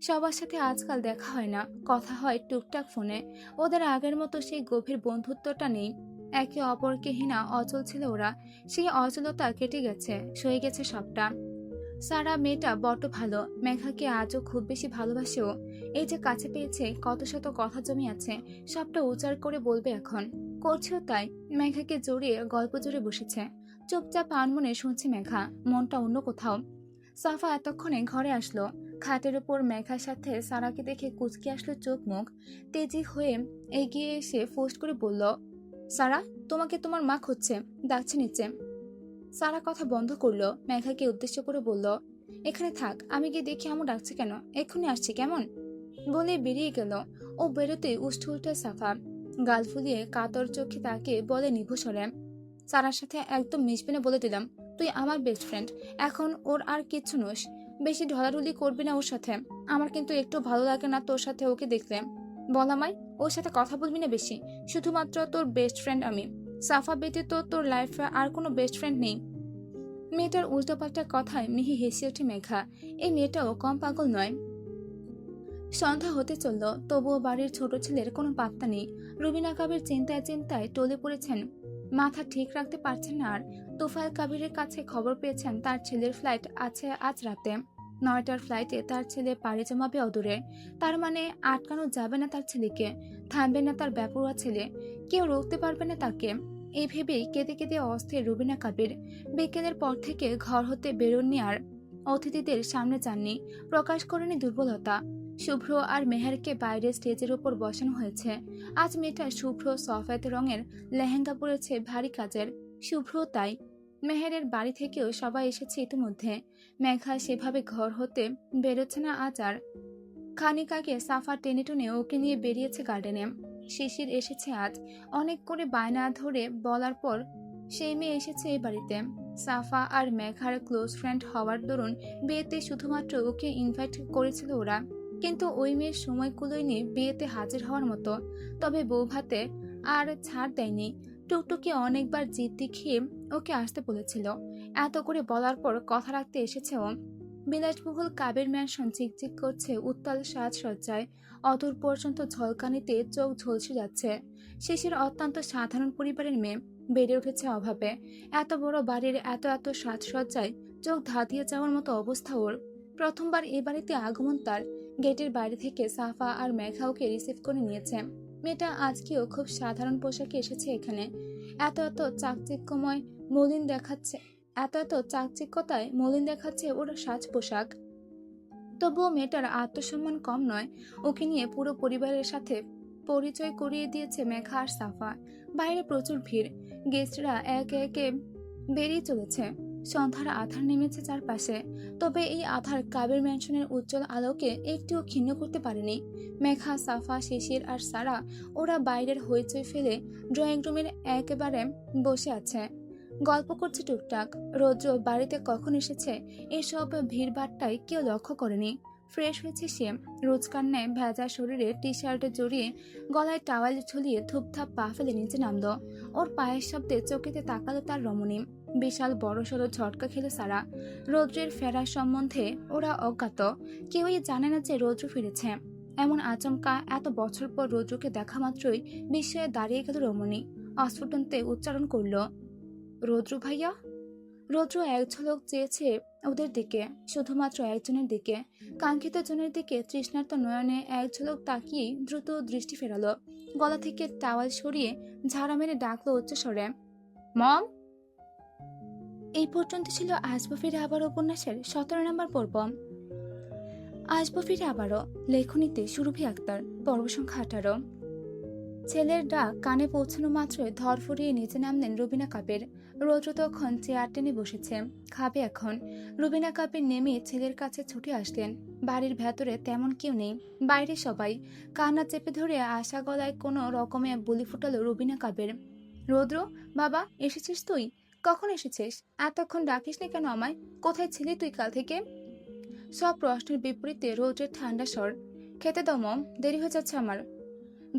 সবার সাথে আজকাল দেখা হয় না, কথা হয় টুকটাক ফোনে। ওদের আগের মতো সেই গভীর বন্ধুত্বটা নেই। একে অপরকে হিনা অচল ছিল ওরা। সেই অচলতা কেটে গেছে, সয়ে গেছে সবটা। সারা মেয়েটা বড্ড ভালো, মেঘাকে আজও খুব বেশি ভালোবাসেও। এই যে কাছে পেয়েছে, কত শত কথা জমি আছে, সবটা উজাড় করে বলবে এখন। করছেও তাই। মেঘাকে জড়িয়ে গল্প জুড়ে বসেছে। চুপচাপ আনমনে শুনছে মেঘা, মনটা অন্য কোথাও। সাফা এতক্ষণে ঘরে আসলো। খাটের উপর মেঘার সাথে সারাকে দেখে কুচকে আসলো চোখ মুখ। তেজি হয়ে এগিয়ে এসে ফোস্ট করে বলল, সারা, তোমাকে তোমার মা খুঁজছে, ডাকছে নিচে। সারা কথা বন্ধ করলো, মেঘাকে উদ্দেশ্য করে বলল, এখানে থাক, আমি গিয়ে দেখি আমু ডাকছে কেন, এক্ষুনি আসছি কেমন, বলে বেরিয়ে গেল। ও বেরোতে উষ্ঠ উঠে সাফা গাল ফুলিয়ে কাতর চোখে তাকে বলে নিভু স্বরে, সারার সাথে একদম মিশবে না বলে দিলাম, তুই আমার বেস্ট ফ্রেন্ড, এখন ওর আর কিচ্ছু নোস, বেশি ঢলাঢুলি করবি না ওর সাথে, আমার কিন্তু একটু ভালো লাগে না তোর সাথে ওকে দেখলে, বল আমায়, ওর সাথে কথা বলবি না বেশি, শুধুমাত্র তোর বেস্ট ফ্রেন্ড আমি, সাফা ব্যতীত তোর লাইফে আর কোনো বেস্ট ফ্রেন্ড নেই। মেয়েটার উল্টোপাল্টা কথায় মিহি হেসে ওঠে মেঘা, এই মেয়েটাও কম পাগল নয়। সন্ধ্যা হতে চলল, তবুও বাড়ির ছোট ছেলের কোনো পাত্তা নেই। রুবিনা কাবির চিন্তায় চিন্তায় টলে পড়েছেন, মাথা ঠিক রাখতে পারছেন না আর। তোফায়েল কাবিরের কাছে খবর পেয়েছেন তার ছেলের ফ্লাইট আছে আজ রাতে, 9টার ফ্লাইটে তার ছেলে পাড়ি জমাবে অদূরে। তার মানে আটকানো যাবে না তার ছেলেকে, থামবে না তার বেপরোয়া ছেলে, কেউ রোকতে পারবে না তাকে। এই ভেবেই কেঁদে কেঁদে অস্থির রুবিনা কাবির। বিকেলের পর থেকে ঘর হতে বেরোননি আর, অতিথিদের সামনে যাননি, প্রকাশ করেনি দুর্বলতা। শুভ্র আর মেহেরকে বাইরে স্টেজের উপর বসানো হয়েছে। আজ মেয়েটা শুভ্র সফেদ রঙের লেহেঙ্গা পরেছে ভারী কাজের, শুভ্র তাই। মেহেরের বাড়ি থেকেও সবাই এসেছে ইতিমধ্যে। মেঘা সেভাবে ঘর হতে বেরোচ্ছে না আজ আর। খানিক আগে সাফা টেনে টুনে ওকে নিয়ে বেরিয়েছে গার্ডেনে। শিশির এসেছে আজ, অনেক করে বায়না ধরে বলার পর সেই মেয়ে এসেছে এই বাড়িতে। সাফা আর মেঘার ক্লোজ ফ্রেন্ড হওয়ার দরুন বিয়েতে শুধুমাত্র ওকে ইনভাইট করেছিল ওরা, কিন্তু ওই মেয়ের সময় কুলোয়নি বিয়েতে হাজির হওয়ার মতো। তবে বউ ভাতে আর ছাড় দেয়নি, টুকটুকি অনেকবার জিদ দেখিয়ে ওকে আসতে বলেছিল। এত করে বলার পর কথা রাখতে এসেছে ও। বিলাসবহুল কাবের ম্যানশন চিকচিক করছে উত্তাল সাজসজ্জায়, অদূর পর্যন্ত ঝলকানিতে চোখ ঝলসে যাচ্ছে। শিশির অত্যন্ত সাধারণ পরিবারের মেয়ে, বেড়ে উঠেছে অভাবে। এত বড় বাড়ির এত এত সাজসজ্জায় চোখ ধাঁধিয়ে যাওয়ার মতো অবস্থা ওর। প্রথমবার এ বাড়িতে আগমন তার। গেটের বাইরে থেকে সাফা আর মেঘা ওকে রিসিভ করে নিয়েছে। মেয়েটা আজকেও খুব সাধারণ পোশাকে এসেছে এখানে। এত এত চাকচিক্যময় মলিন দেখাচ্ছে, এত এত চাকচিক্যতায় মলিন দেখাচ্ছে ওর সাজ পোশাক। তবুও মেয়েটার আত্মসম্মান কম নয়, ওকে নিয়ে পুরো পরিবারের সাথে পরিচয় করিয়ে দিয়েছে মেঘা আর সাফা। বাইরে প্রচুর ভিড়, গেস্টরা একে একে বেরিয়ে চলেছে। সন্ধ্যার আধার নেমেছে চারপাশে, তবে এই আধার কাবের ম্যানশনের উজ্জ্বল আলোকে একটুও ক্ষীণ করতে পারেনি। মেঘা, সাফা, শিশির আর সারা ওরা বাইরের হইচই ফেলে ড্রয়িং রুমের একেবারে বসে আছে, গল্প করছে টুকটাক। রৌদ্র বাড়িতে কখন এসেছে এসব ভিড়ভাট্টায় কেউ লক্ষ্য করেনি। ফ্রেশ হয়েছে সে, রোজকার ন্যায় ভেজা শরীরে টি শার্টে জড়িয়ে গলায় টাওয়াল ঝুলিয়ে ধূপধাপ পা ফেলে নিচে নামলো। ওর পায়ের শব্দে চোখেতে তাকালো তার রমণী। বিশাল বড়সড় ঝটকা খেলো সারা। রৌদ্রের ফেরার সম্বন্ধে ওরা অজ্ঞাত, কেউই জানে না যে রৌদ্র ফিরেছে। এমন আচমকা এত বছর পর রৌদ্রকে দেখা মাত্রই বিস্ময়ে দাঁড়িয়ে গেল রমণী। অস্ফুটন্তে উচ্চারণ করলো, রৌদ্র ভাইয়া। রৌদ্র এক ঝলক চেয়েছে ওদের দিকে, শুধুমাত্র একজনের দিকে, কাঙ্ক্ষিত জনের দিকে। তৃষ্ণার্ত নয়নে এক ঝলক তাকিয়ে দ্রুত দৃষ্টি ফেরালো। গলা থেকে টাওয়াল সরিয়ে ঝাড়া মেরে ডাকলো উচ্চস্বরে, মম। এই পর্যন্ত ছিল আসবো ফিরে আবার উপন্যাসের 17 নম্বর পর্ব। আসবো ফিরে আবারও, লেখনীতে সুরভি আক্তার, পর্ব সংখ্যা 18। ছেলের ডাক কানে পৌঁছানো মাত্রই ধরফরিয়ে নিচে নামলেন রুবিনা কাবির। রৌদ্র তখন চেয়ার টেনে বসেছে, খাবে এখন। রুবিনা কাবির নেমে ছেলের কাছে ছুটে আসলেন। বাড়ির ভেতরে তেমন কেউ নেই, বাইরে সবাই। কান্না চেপে ধরে আশা গলায় কোনো রকমে বলি ফুটালো রুবিনা কাবির, রৌদ্র বাবা, এসেছিস তুই? কখন এসেছিস? এতক্ষণ ডাকিসনি কেন আমায়? কোথায় ছিলি তুই কাল থেকে? সব প্রশ্নের বিপরীতে রৌদ্রের ঠান্ডা স্বর, খেতে দাও মম, দেরি হয়ে যাচ্ছে আমার।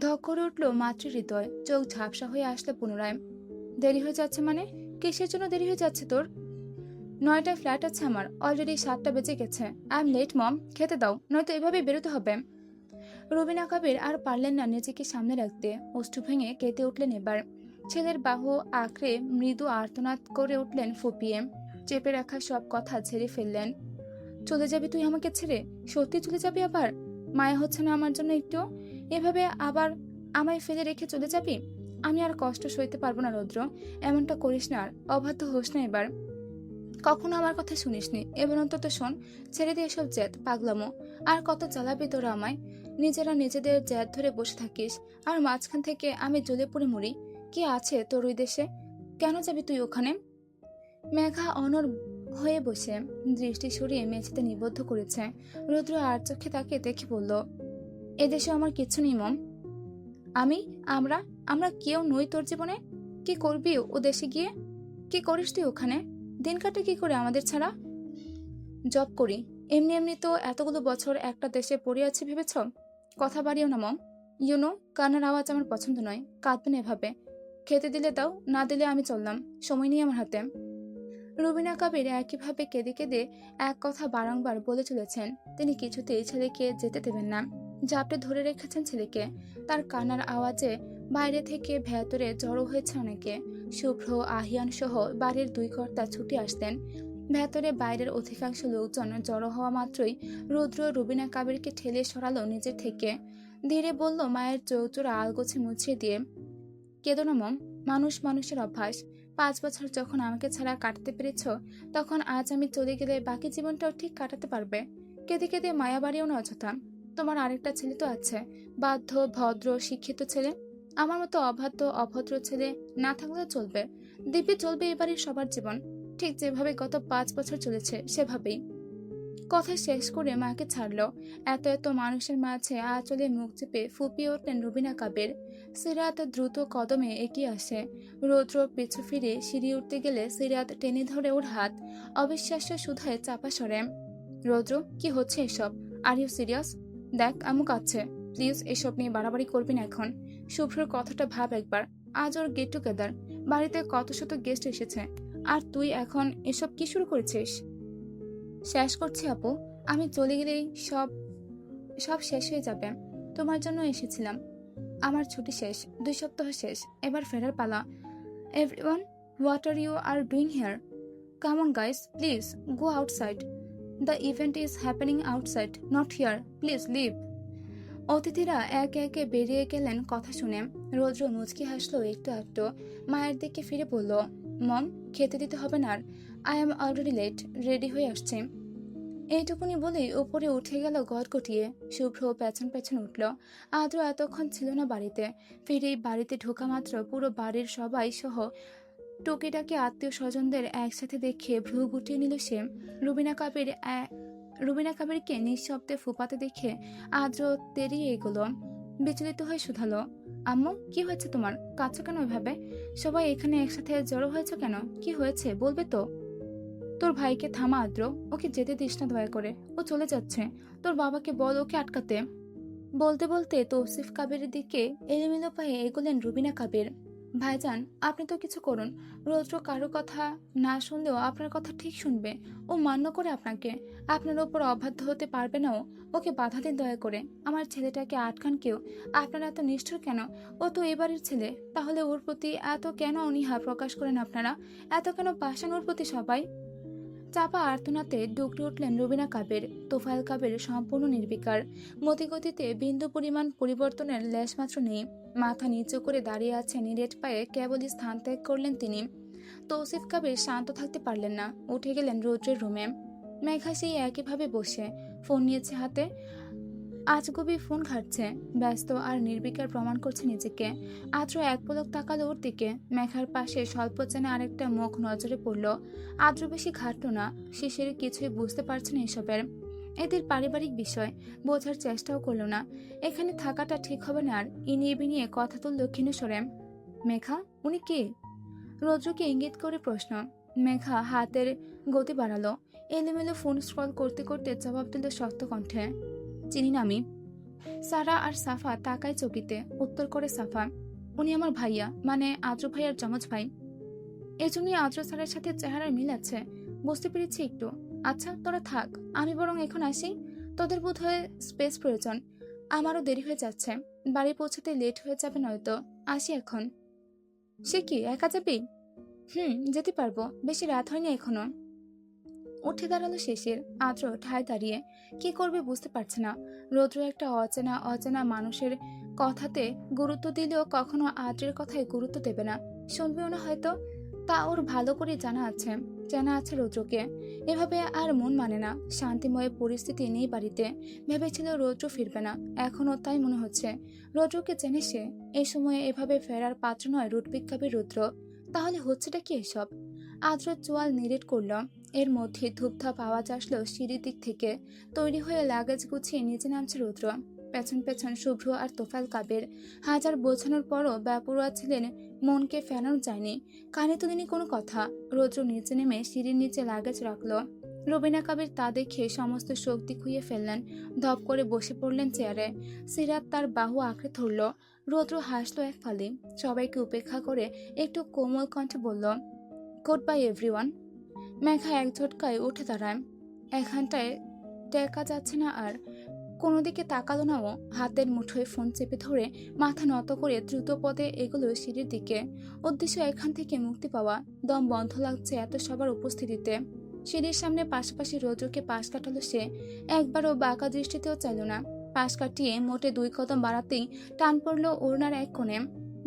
ধক করে উঠল মাতৃহৃদয়, চোখ ঝাপসা হয়ে আসলে পুনরায়। দেরি হয়ে যাচ্ছে মানে? কিসের জন্য দেরি হয়ে যাচ্ছে তোর? 9টায় ফ্ল্যাট আছে আমার, অলরেডি 7টা বেজে গেছে। আই এম লেট মম, খেতে দাও, নয়তো এভাবেই বেরোতে হবে। রুবিনা কাবির আর পারলেন না নিজেকে সামনে রাখতে, অষ্টু ভেঙে কেঁদে উঠলেন এবার। ছেলের বাহু আঁকড়ে মৃদু আর্তনাদ করে উঠলেন ফুপিয়ে, চেপে রাখা সব কথা ঝেড়ে ফেললেন। চলে যাবি তুই আমাকে ছেড়ে? সত্যি চলে যাবি আবার? মায়া হচ্ছে না আমার জন্য একটু? এভাবে আবার আমায় ফেলে রেখে চলে যাবি? আমি আর কষ্ট সইতে পারবো না রৌদ্র। এমনটা করিস না আর, অবাধ্য হোস না এবার। কখনো আমার কথা শুনিসনি, এবার অন্তত শোন। ছেড়ে দিয়ে এসব জেদ পাগলামো। আর কত চালাবি তোরা আমায়? নিজেরা নিজেদের জেদ ধরে বসে থাকিস, আর মাঝখান থেকে আমি জ্বলে পড়ে মরি। কি আছে তোর ওই দেশে? কেন যাবি তুই ওখানে? মেঘা অনড় হয়ে বসে দৃষ্টি সরিয়ে মেঝেতে নিবদ্ধ করেছে। রুদ্র আর চোখে তাকে দেখে বলল, এদেশে আমার কিচ্ছু নেই মম। আমি আমরা আমরা কেউ নই তোর জীবনে। কি করবি ও দেশে গিয়ে? কি করিস তুই ওখানে? দিন কাটে কি করে আমাদের ছাড়া? জব করি। এমনি এমনি তো এতগুলো বছর একটা দেশে পড়ে আছি ভেবেছ? কথা বাড়িও না মম। ইউনো, কান্নার আওয়াজ আমার পছন্দ নয়। কাঁদবেন এভাবে। খেতে দিলে দাও, না দিলে আমি চললাম। সময় নেই আমার হাতে। রুবিনা কাবির একইভাবে কেঁদে কেঁদে এক কথা বারংবার বলে চলেছেন। তিনি কিছুতেই ছেলেকে যেতে দেবেন না। জাপটে ধরে রেখেছেন ছেলেকে। তার কান্নার আওয়াজে বাইরে থেকে ভেতরে জড়ো হয়েছে অনেকে। শুভ্র, আহিয়ান সহ বাড়ির দুই কর্তা ছুটে আসতেন। ভেতরে বাইরের অধিকাংশ লোকজন জড়ো হওয়া মাত্রই রুদ্র রুবিনা কাবিরকে ঠেলে সরালো নিজের থেকে। ধীরে বলল মায়ের চৌচুরা আলগোছে মুছিয়ে দিয়ে, কেঁদো না মম। মানুষ মানুষের অভ্যাস। 5 বছর যখন আমাকে ছাড়া কাটাতে পেরেছ, তখন আজ আমি চলে গেলে বাকি জীবনটাও ঠিক কাটাতে পারবে। কেঁদে কেঁদে মায়া বাড়িও না অযথা। তোমার আরেকটা ছেলে তো আছে, বাধ্য, ভদ্র, শিক্ষিত ছেলে। আমার মতো অবাধ্য, অভদ্র ছেলে না থাকলেও চলবে। দিব্যি চলবে এবারের সবার জীবন, ঠিক যেভাবে গত 5 বছর চলেছে সেভাবেই। কথা শেষ করে মাকে ছাড়ল। এত এত মানুষের মাঝে আঁচলে মুখ চেপে ফুপিয়ে উঠলেন রুবিনা কাবির। সিরাত দ্রুত কদমে এগিয়ে আসে। রৌদ্র পিছু ফিরে সিঁড়ি উঠতে গেলে সিরাত টেনে ধরে ওর হাত। অবিশ্বাস্য শুধায় চাপা সরে। রৌদ্র, কি হচ্ছে এসব? Are you serious? দেখ আম্মু কাঁদছে। প্লিজ এসব নিয়ে বাড়াবাড়ি করবি না এখন। শুভ্রর কথাটা ভাব একবার। আজ ওর গেট টুগেদার। বাড়িতে কত শত গেস্ট এসেছে, আর তুই এখন এসব কি শুরু করেছিস? শেষ করছি আপু। আমি চলে গেলেই সব সব শেষ হয়ে যাবে। তোমার জন্য এসেছিলাম। আমার ছুটি শেষ, 2 সপ্তাহ শেষ, এবার ফেরার পালা। Everyone, what are you are doing here? Come on guys, please go outside. The event is happening outside, not here. Please leave. অতিথিরা একে একে বেরিয়ে গেলেন কথা শুনে। রৌদ্র মুচকি হাসলো একটু একটু। মায়ের দিকে ফিরে বলল, মম, খেতে দিতে হবে না আর। I am already late, ready হয়ে আসছি। এইটুকুনি বলেই উপরে উঠে গেল গড়গটিয়ে। শুভ্র পেছন পেছন উঠল। আদ্র এতক্ষণ ছিল না বাড়িতে। ফিরেই বাড়িতে ঢোকা মাত্র পুরো বাড়ির সবাই সহ টুকিটাকি আত্মীয় স্বজনদের একসাথে দেখে ভ্রু গুটিয়ে নিল সে। রুবিনা কাবিরকে নিঃশব্দে ফুপাতে দেখে আদ্র তেড়িয়ে এগোলো। বিচলিত হয়ে শুধালো, আম্মু, কি হয়েছে তোমার? কাঁদছো কেন এভাবে? সবাই এখানে একসাথে জড়ো হয়েছে কেন? কি হয়েছে বলবে তো? তোর ভাইকে থামা আদ্র, ওকে যেতে দিস না দয়া করে। ও চলে যাচ্ছে। তোর বাবাকে বল ওকে আটকাতে। বলতে বলতে তৌসিফ কাবিরের দিকে এলোমেলো পায়ে এগোলেন রুবিনা কাবির। ভাইজান, আপনি তো কিছু করুন। রৌদ্র কারো কথা না শুনলেও আপনার কথা ঠিক শুনবে। ও মান্য করে আপনাকে। আপনার ওপর অবাধ্য হতে পারবে না ও। ওকে বাধা দিন দয়া করে। আমার ছেলেটাকে আটকান কেউ। আপনারা এত নিষ্ঠুর কেন? ও তো এবারের ছেলে। তাহলে ওর প্রতি এত কেন অনীহা প্রকাশ করেন আপনারা? এত কেন পাষাণ ওর প্রতি সবাই? চাপা আর্তনাতে ডুকরে উঠলেন রুবিনা কাবির। তোফায়েল কাবির সম্পূর্ণ নির্বিকার। মতিগতিতে বিন্দু পরিমাণ পরিবর্তনের লেশমাত্র নেই। মাথা নিচু করে দাঁড়িয়ে আছেন নিরেট পায়ে, কেবলই স্থান ত্যাগ করলেন তিনি। তৌসিফ কাবির শান্ত থাকতে পারলেন না, উঠে গেলেন রৌদ্রের রুমে। মেঘা সেই একইভাবে বসে ফোন নিয়েছে হাতে। আজগুবি ফোন ঘাটছে, ব্যস্ত আর নির্বিকার প্রমাণ করছে নিজেকে। আদ্র এক পলক তাকালো ওর দিকে। মেঘার পাশে স্বল্প চেনে আরেকটা মুখ নজরে পড়ল। আদ্র বেশি ঘাটল না। শিশির কিছুই বুঝতে পারছে না এসবের। এদের পারিবারিক বিষয় বোঝার চেষ্টাও করলো না। এখানে থাকাটা ঠিক হবে না আর। ইনিয়ে বিনিয়ে কথা তুলল ক্ষীণস্বরে, মেঘা, উনি কে? রৌদ্রকে ইঙ্গিত করে প্রশ্ন। মেঘা হাতের গতি বাড়ালো। এলোমেলো ফোন স্ক্রল করতে করতে জবাব দিল শক্ত কণ্ঠে, চিনি না আমি। সারা আর সাফা তাকায় চকিতে। উত্তর করে সাফা, উনি আমার ভাইয়া, মানে আদ্র ভাইয়ার যমজ ভাই। এজন্যই আদ্র স্যারের সাথে চেহারার মিল আছে। বুঝতে পেরেছি একটু। আচ্ছা তোরা থাক, আমি বরং এখন আসি। তোদের বোধ হয় স্পেস প্রয়োজন। আমারও দেরি হয়ে যাচ্ছে, বাড়ি পৌঁছাতে লেট হয়ে যাবে নয়তো। আসি এখন। সে কি, একা যাবি? যেতে পারবো, বেশি রাত হয়নি এখনো। উঠে দাঁড়ালো শিশির। আদ্র ঠায় দাঁড়িয়ে কি করবে বুঝতে পারছে না। রৌদ্র একটা অচেনা অচেনা মানুষের কথাতে গুরুত্ব দিলেও কখনো আদ্রের কথায় গুরুত্ব দেবে না, শুনবেও না হয়তো। তা ওর ভালো করে জানা আছে রৌদ্রকে। এভাবে আর মন মানে না। শান্তিময় পরিস্থিতি নেই বাড়িতে। ভেবেছিল রৌদ্র ফিরবে না, এখনো তাই মনে হচ্ছে। রৌদ্রকে চেনে সে। এই সময়ে এভাবে ফেরার পাত্র নয় রুটবিক্ষাপী রুদ্র। তাহলে হচ্ছেটা কি এসব? আদ্র চোয়াল নিরেট করল। এর মধ্যে ধূপধাপ আওয়াজ আসলো সিঁড়ির দিক থেকে। তৈরি হয়ে লাগেজ গুছিয়ে নিচে নামছে রুদ্র। পেছন পেছন শুভ্র আর তোফাল কাবের। হাজার বোঝানোর পরও বেপরোয়া ছিলেন, মনকে ফেরানো যায়নি। কানে তুলিনি কোনো কথা। রৌদ্র নিচে নেমে সিঁড়ির নিচে লাগেজ রাখলো। রবিনা কাবির তা দেখে সমস্ত শক্তি খুইয়ে ফেললেন। ধপ করে বসে পড়লেন চেয়ারে। সিরাত তার বাহু আঁকড়ে ধরল। রৌদ্র হাসলো এক ফালি। সবাইকে উপেক্ষা করে একটু কোমল কণ্ঠে বলল, গুড বাই এভরিওয়ান। মেঘা এক ঝটকায় উঠে দাঁড়ায়। এখানটায় টেকা যাচ্ছে না আর। কোনো দিকে তাকালো না ও। হাতের মুঠোয় ফোন চেপে ধরে মাথা নত করে দ্রুত পদে এগুলো সিঁড়ির দিকে। উদ্দেশ্য এখান থেকে মুক্তি পাওয়া। দম বন্ধ লাগছে এত সবার উপস্থিতিতে। সিঁড়ির সামনে পাশাপাশি রৌদ্রকে পাশ কাটালো সে। একবারও বাঁকা দৃষ্টিতেও চাইল না। পাশ কাটিয়ে মোটে 2 কদম বাড়াতেই টান পড়ল ওড়নার এক কোণে।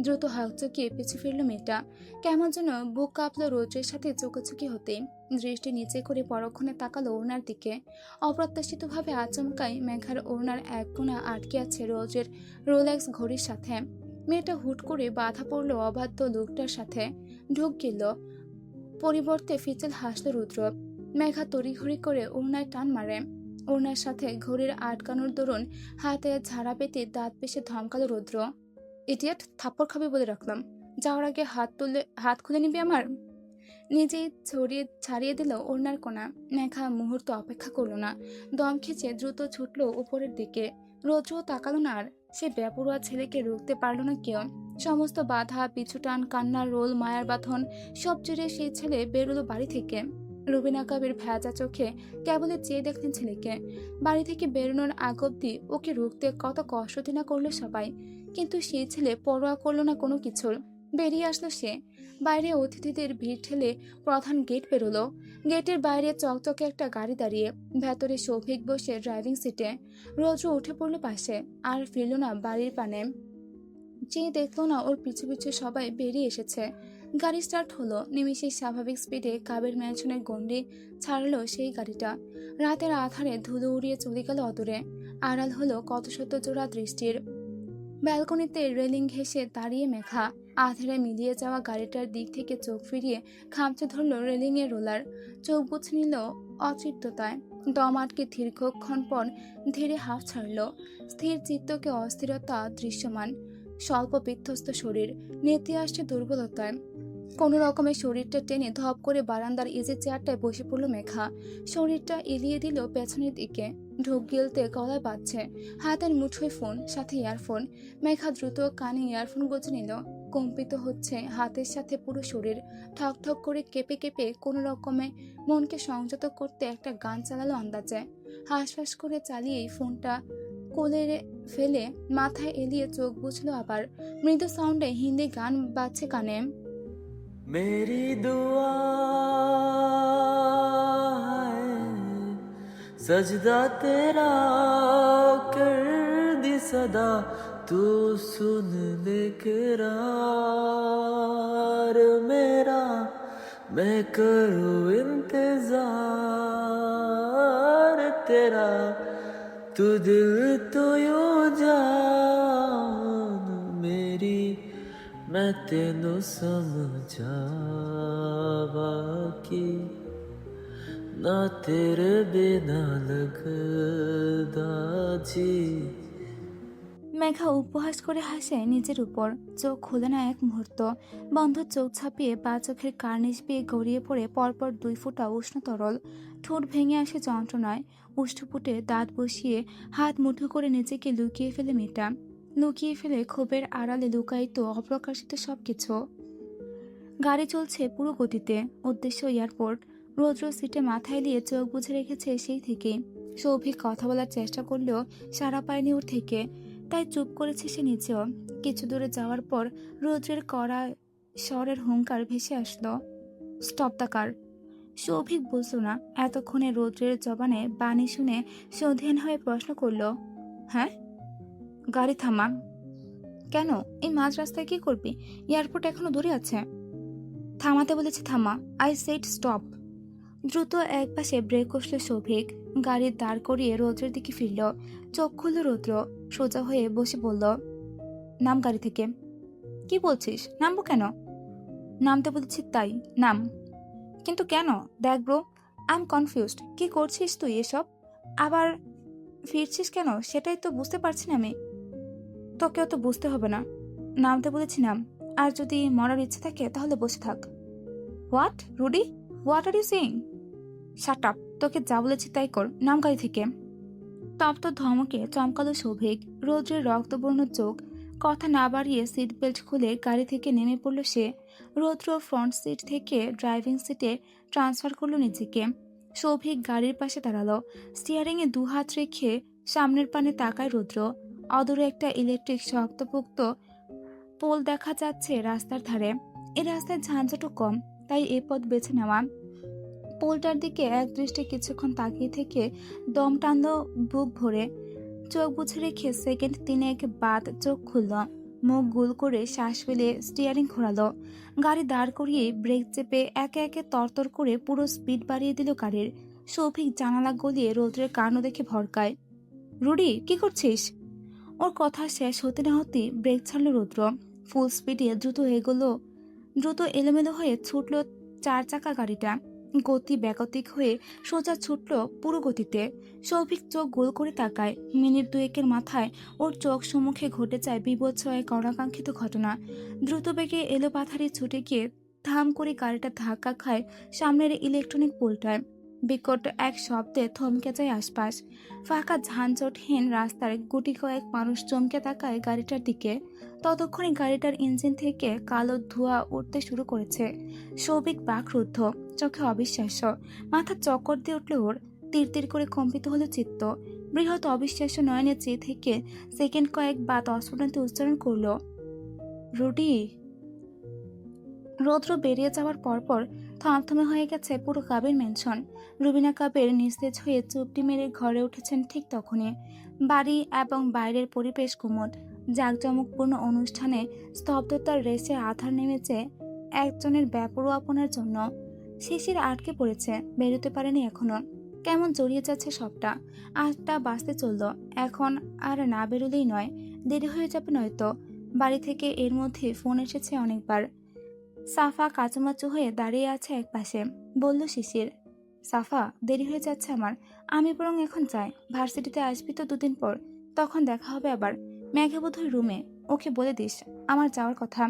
দ্রুত হকচকিয়ে পিছু ফিরল মেয়েটা। কেমন যেন বুক কাঁপলো রৌদ্রের সাথে চোখাচোখি হতেই। দৃষ্টি নিচে করে পরক্ষণে তাকালো ওড়নার দিকে। অপ্রত্যাশিতভাবে আচমকাই মেঘার ওড়নার এক কোণা আটকে আছে রৌদ্রের রোলেক্স ঘড়ির সাথে। মেয়েটা হুট করে বাধা পড়ল অবাধ্য লোকটার সাথে। ঢুক গেল। পরিবর্তে ফিচেল হাসল রুদ্র। মেঘা তড়িঘড়ি করে ওড়নায় টান মারে। ওড়নার সাথে ঘড়ির আটকানোর দরুন হাতে ঝাড়া পেতে দাঁত পেশে ধমকালো রুদ্র, ইডিয়েট, থাপ্পড় খাবে বলে রাখলাম। যাওয়ার আগে হাত খুলে নিবি আমার। নিজেই ছাড়িয়ে দিল ওড়নার কোণা। মেঘা মুহূর্ত অপেক্ষা করলো না। দম খেঁচে দ্রুত ছুটল উপরের দিকে। রৌদ্রও তাকালো না আর। সে বেপরোয়া ছেলেকে রুখতে পারল না কেউ। সমস্ত বাধা, পিছুটান, কান্নার রোল, মায়ার বাঁধন সব জুড়ে সেই ছেলে বেরোলো বাড়ি থেকে। রুবিনা কাবির ভেজা চোখে কেবলে চেয়ে দেখলেন ছেলেকে। বাড়ি থেকে বেরোনোর আগ অব্দি ওকে রুখতে কত কষ্ট না করলো সবাই, কিন্তু সেই ছেলে পরোয়া করলো না কোনো কিছুর। বেরিয়ে আসলো সে। বাইরে অতিথিদের ভিড় ঠেলে প্রধান গেট পেরোলো। গেটের বাইরে চকচকে একটা গাড়ি দাঁড়িয়ে। ভেতরে সৌভিক বসে ড্রাইভিং সিটে। রৌদ্র উঠে পড়লো পাশে। আর ফিরল না বাড়ির পানে। চেয়ে দেখলো না ওর পিছু পিছু সবাই বেরিয়ে এসেছে। গাড়ি স্টার্ট হলো। নিমিষে স্বাভাবিক স্পিডে কাবের ম্যানশনের গন্ডি ছাড়লো সেই গাড়িটা। রাতের আধারে ধুলো উড়িয়ে চলে গেল অদূরে। আড়াল হলো কত শত জোড়া দৃষ্টির। ব্যালকনিতে রেলিং ঘেঁষে দাঁড়িয়ে মেঘা। আধারে মিলিয়ে যাওয়া গাড়িটার দিক থেকে চোখ ফিরিয়ে খামচে ধরল রেলিং এর রোলার। চোখ বুঝে নিল অতৃপ্ততায়। দম আটকে দীর্ঘক্ষণ পর ধীরে হাফ ছাড়ল। স্থির চিত্তকে অস্থিরতা দৃশ্যমান। স্বল্প বিধ্বস্ত শরীর, নেতি আসছে দুর্বলতায়। কোনো রকমে শরীরটা টেনে ধপ করে বারান্দার ইজি চেয়ারটায় বসে পড়ল মেঘা। শরীরটা এলিয়ে দিল পেছনের দিকে। ঢোক গিলতে গলায় বাজছে। হাতের মুঠোয় ফোন, সাথে ইয়ারফোন। মেঘা দ্রুত কানে ইয়ারফোন গুঁজে নিল। কম্পিত হচ্ছে হাতের সাথে পুরো শরীর। ঠক ঠক করে কেঁপে কেঁপে কোনো রকমে মনকে সংযত করতে একটা গান চালালো আন্দাজে। হাঁসফাঁস করে চালিয়েই ফোনটা কোলে ফেলে মাথায় এলিয়ে চোখ বুঝলো আবার। মৃদু সাউন্ডে হিন্দি গান বাজছে কানে। मेरी दुआ है सजदा तेरा कर दी सदा तू सुन ले करार मेरा मैं करूँ इंतजार तेरा तू दिल तो यूं जान मेरी मैं तेनू समझावा कि ना तेरे बिना लगदा जी। মেঘা উপহাস করে হাসে নিজের উপর। চোখ খোলে না এক মুহূর্ত। বন্ধ চোখ ছাপিয়ে পা চোখের কার্নিশ পেয়ে গড়িয়ে পড়ে পরপর 2 ফোঁটা উষ্ণ তরল। ঠোঁট ভেঙে আসে যন্ত্রণায়। উষ্ঠপুটে দাঁত বসিয়ে হাত মুঠো করে নিজেকে লুকিয়ে ফেলে মেয়েটা। লুকিয়ে ফেলে ক্ষোভের আড়ালে লুকায়িত অপ্রকাশিত সবকিছু। গাড়ি চলছে পুরো গতিতে। উদ্দেশ্য এয়ারপোর্ট। রৌদ্র সিটে মাথায় দিয়ে চোখ বুঝে রেখেছে সেই থেকে। সৌভিক কথা বলার চেষ্টা করলেও সাড়া পায়নি ওর থেকে। তাই চুপ করেছে সে নিজেও। কিছু দূরে যাওয়ার পর রৌদ্রের কড়া স্বরের হুঙ্কার ভেসে আসলো, স্টপ দ্য কার। সৌভিক বুঝল না। এতক্ষণে রৌদ্রের জবানে বাণী শুনে সৌধিয়ান হয়ে প্রশ্ন করল, হ্যাঁ? গাড়ি থামা। কেন? এই মাঝ রাস্তায় কি করবি? এয়ারপোর্ট এখনো দূরে আছে। থামাতে বলেছি থামা। I said stop. দ্রুত একপাশে ব্রেক কষল সৌভিক। গাড়ি দাঁড় করিয়ে রৌদ্রের দিকে ফিরল। চোখ খুলল রৌদ্র। সোজা হয়ে বসে বলল, নাম গাড়ি থেকে। কি বলছিস? নামবো কেন? নামতে বলেছি তাই নাম। কিন্তু কেন? দেখ ব্রো, আই এম কনফিউজড। কি করছিস তুই এসব? আবার ফিরছিস কেন সেটাই তো বুঝতে পারছি না আমি। তোকেও তো বুঝতে হবে না। নামতে বলেছি নাম। আর যদি মরার ইচ্ছে থাকে তাহলে বসে থাক। What Rudy? What are you saying? Shut up. তোকে যা বলেছি তাই কর। নাম গাড়ি থেকে। তপ্ত ধমকে চমকালো সৌভিক। রৌদ্রের রক্তবর্ণ চোখ। কথা না বাড়িয়ে সিট বেল্ট খুলে গাড়ি থেকে নেমে পড়ল সে। রৌদ্র ফ্রন্ট সিট থেকে ড্রাইভিং সিটে ট্রান্সফার করলো নিজেকে। সৌভিক গাড়ির পাশে দাঁড়ালো। স্টিয়ারিংয়ে দুহাত রেখে সামনের পানে তাকায় রৌদ্র। অদূরে একটা ইলেকট্রিক শক্তপোক্ত পোল দেখা যাচ্ছে রাস্তার ধারে। এই রাস্তায় ঝাঁঝাটও কম, তাই এ পথ বেছে নেওয়া। পোলটার দিকে এক দৃষ্টে কিছুক্ষণ তাকিয়ে থেকে দম টানল বুক ভরে। চোখ বুঝে রেখে সেকেন্ড 3 বাদ চোখ খুলল। মুখ গুল করে শ্বাস ফেলে স্টিয়ারিং ঘোরালো। গাড়ি দাঁড় করিয়ে ব্রেক চেপে একে একে তরতর করে পুরো স্পিড বাড়িয়ে দিল গাড়ির। সৌভিক জানালা গলিয়ে রৌদ্রের কাণ্ড দেখে ভরকায়। রুডি, কি করছিস? ওর কথা শেষ হতে না হতেই ব্রেক ছাড়ল রৌদ্র। ফুল স্পিডে দ্রুত এলোমেলো হয়ে ছুটল 4 চাকা গাড়িটা। গতি ব্যাগতিক হয়ে সোজা ছুটল পুরো গতিতে। সৌভিক চোখ গোল করে তাকায়। মিনিট 2 মাথায় ওর চোখ সম্মুখে ঘটে যায় বিভৎস এক অনাকাঙ্ক্ষিত ঘটনা। দ্রুত বেগে এলো পাথারি ছুটে গিয়ে ধাম করে গাড়িটা ধাক্কা খায় সামনের ইলেকট্রনিক পোলটায়। বিকট এক শব্দে থমকে যায় আশপাশ। ফাঁকা ঝানজটহীন রাস্তার গুটি কয়েক মানুষ চমকে তাকায় গাড়িটার দিকে। ততক্ষণে গাড়িটার ইঞ্জিন থেকে কালো ধোঁয়া উঠতে শুরু করেছে। সৌভিক বাকরুদ্ধ, চোখে অবিশ্বাস্য। মাথা চক্কর দিয়ে উঠল ওর। তীর তীর করে কম্পিত হলো চিত্ত। বৃহৎ অবিশ্বাস্য নয়নে চেয়ে থেকে সেকেন্ড কয়েক বাদ অস্ফুটন্ত উচ্চারণ করল, রুডি। রৌদ্র বেরিয়ে যাওয়ার পরপর থমথমে হয়ে গেছে পুরো কাবের মেনশন। রুবিনা কাবের নিস্তেজ হয়ে চুপটি মেরে ঘরে উঠেছেন ঠিক তখনই। বাড়ি এবং বাইরের পরিবেশ কুমুদ। জাঁকজমকপূর্ণ অনুষ্ঠানে স্তব্ধতার রেশে আধার নেমেছে একজনের বেপরোয়াপনার জন্য। শিশির আটকে পড়েছে, বেরোতে পারেনি এখনো। কেমন জড়িয়ে যাচ্ছে সবটা। 8টা বাজতে চলল। এখন আর না বেরোলেই নয়, দেরি হয়ে যাবে নয়তো। বাড়ি থেকে এর মধ্যে ফোন এসেছে অনেকবার। সাফা কাচুমাচু হয়ে দাঁড়িয়ে আছে একপাশে। বলল শিশির, সাফা দেরি হয়ে যাচ্ছে আমার, আমি বরং এখন যাই। ভার্সিটিতে আসবি তো 2 দিন পর, তখন দেখা হবে আবার। মেঘাবোধের রুমে, ওকে বলে দিস আমার যাওয়ার কথা।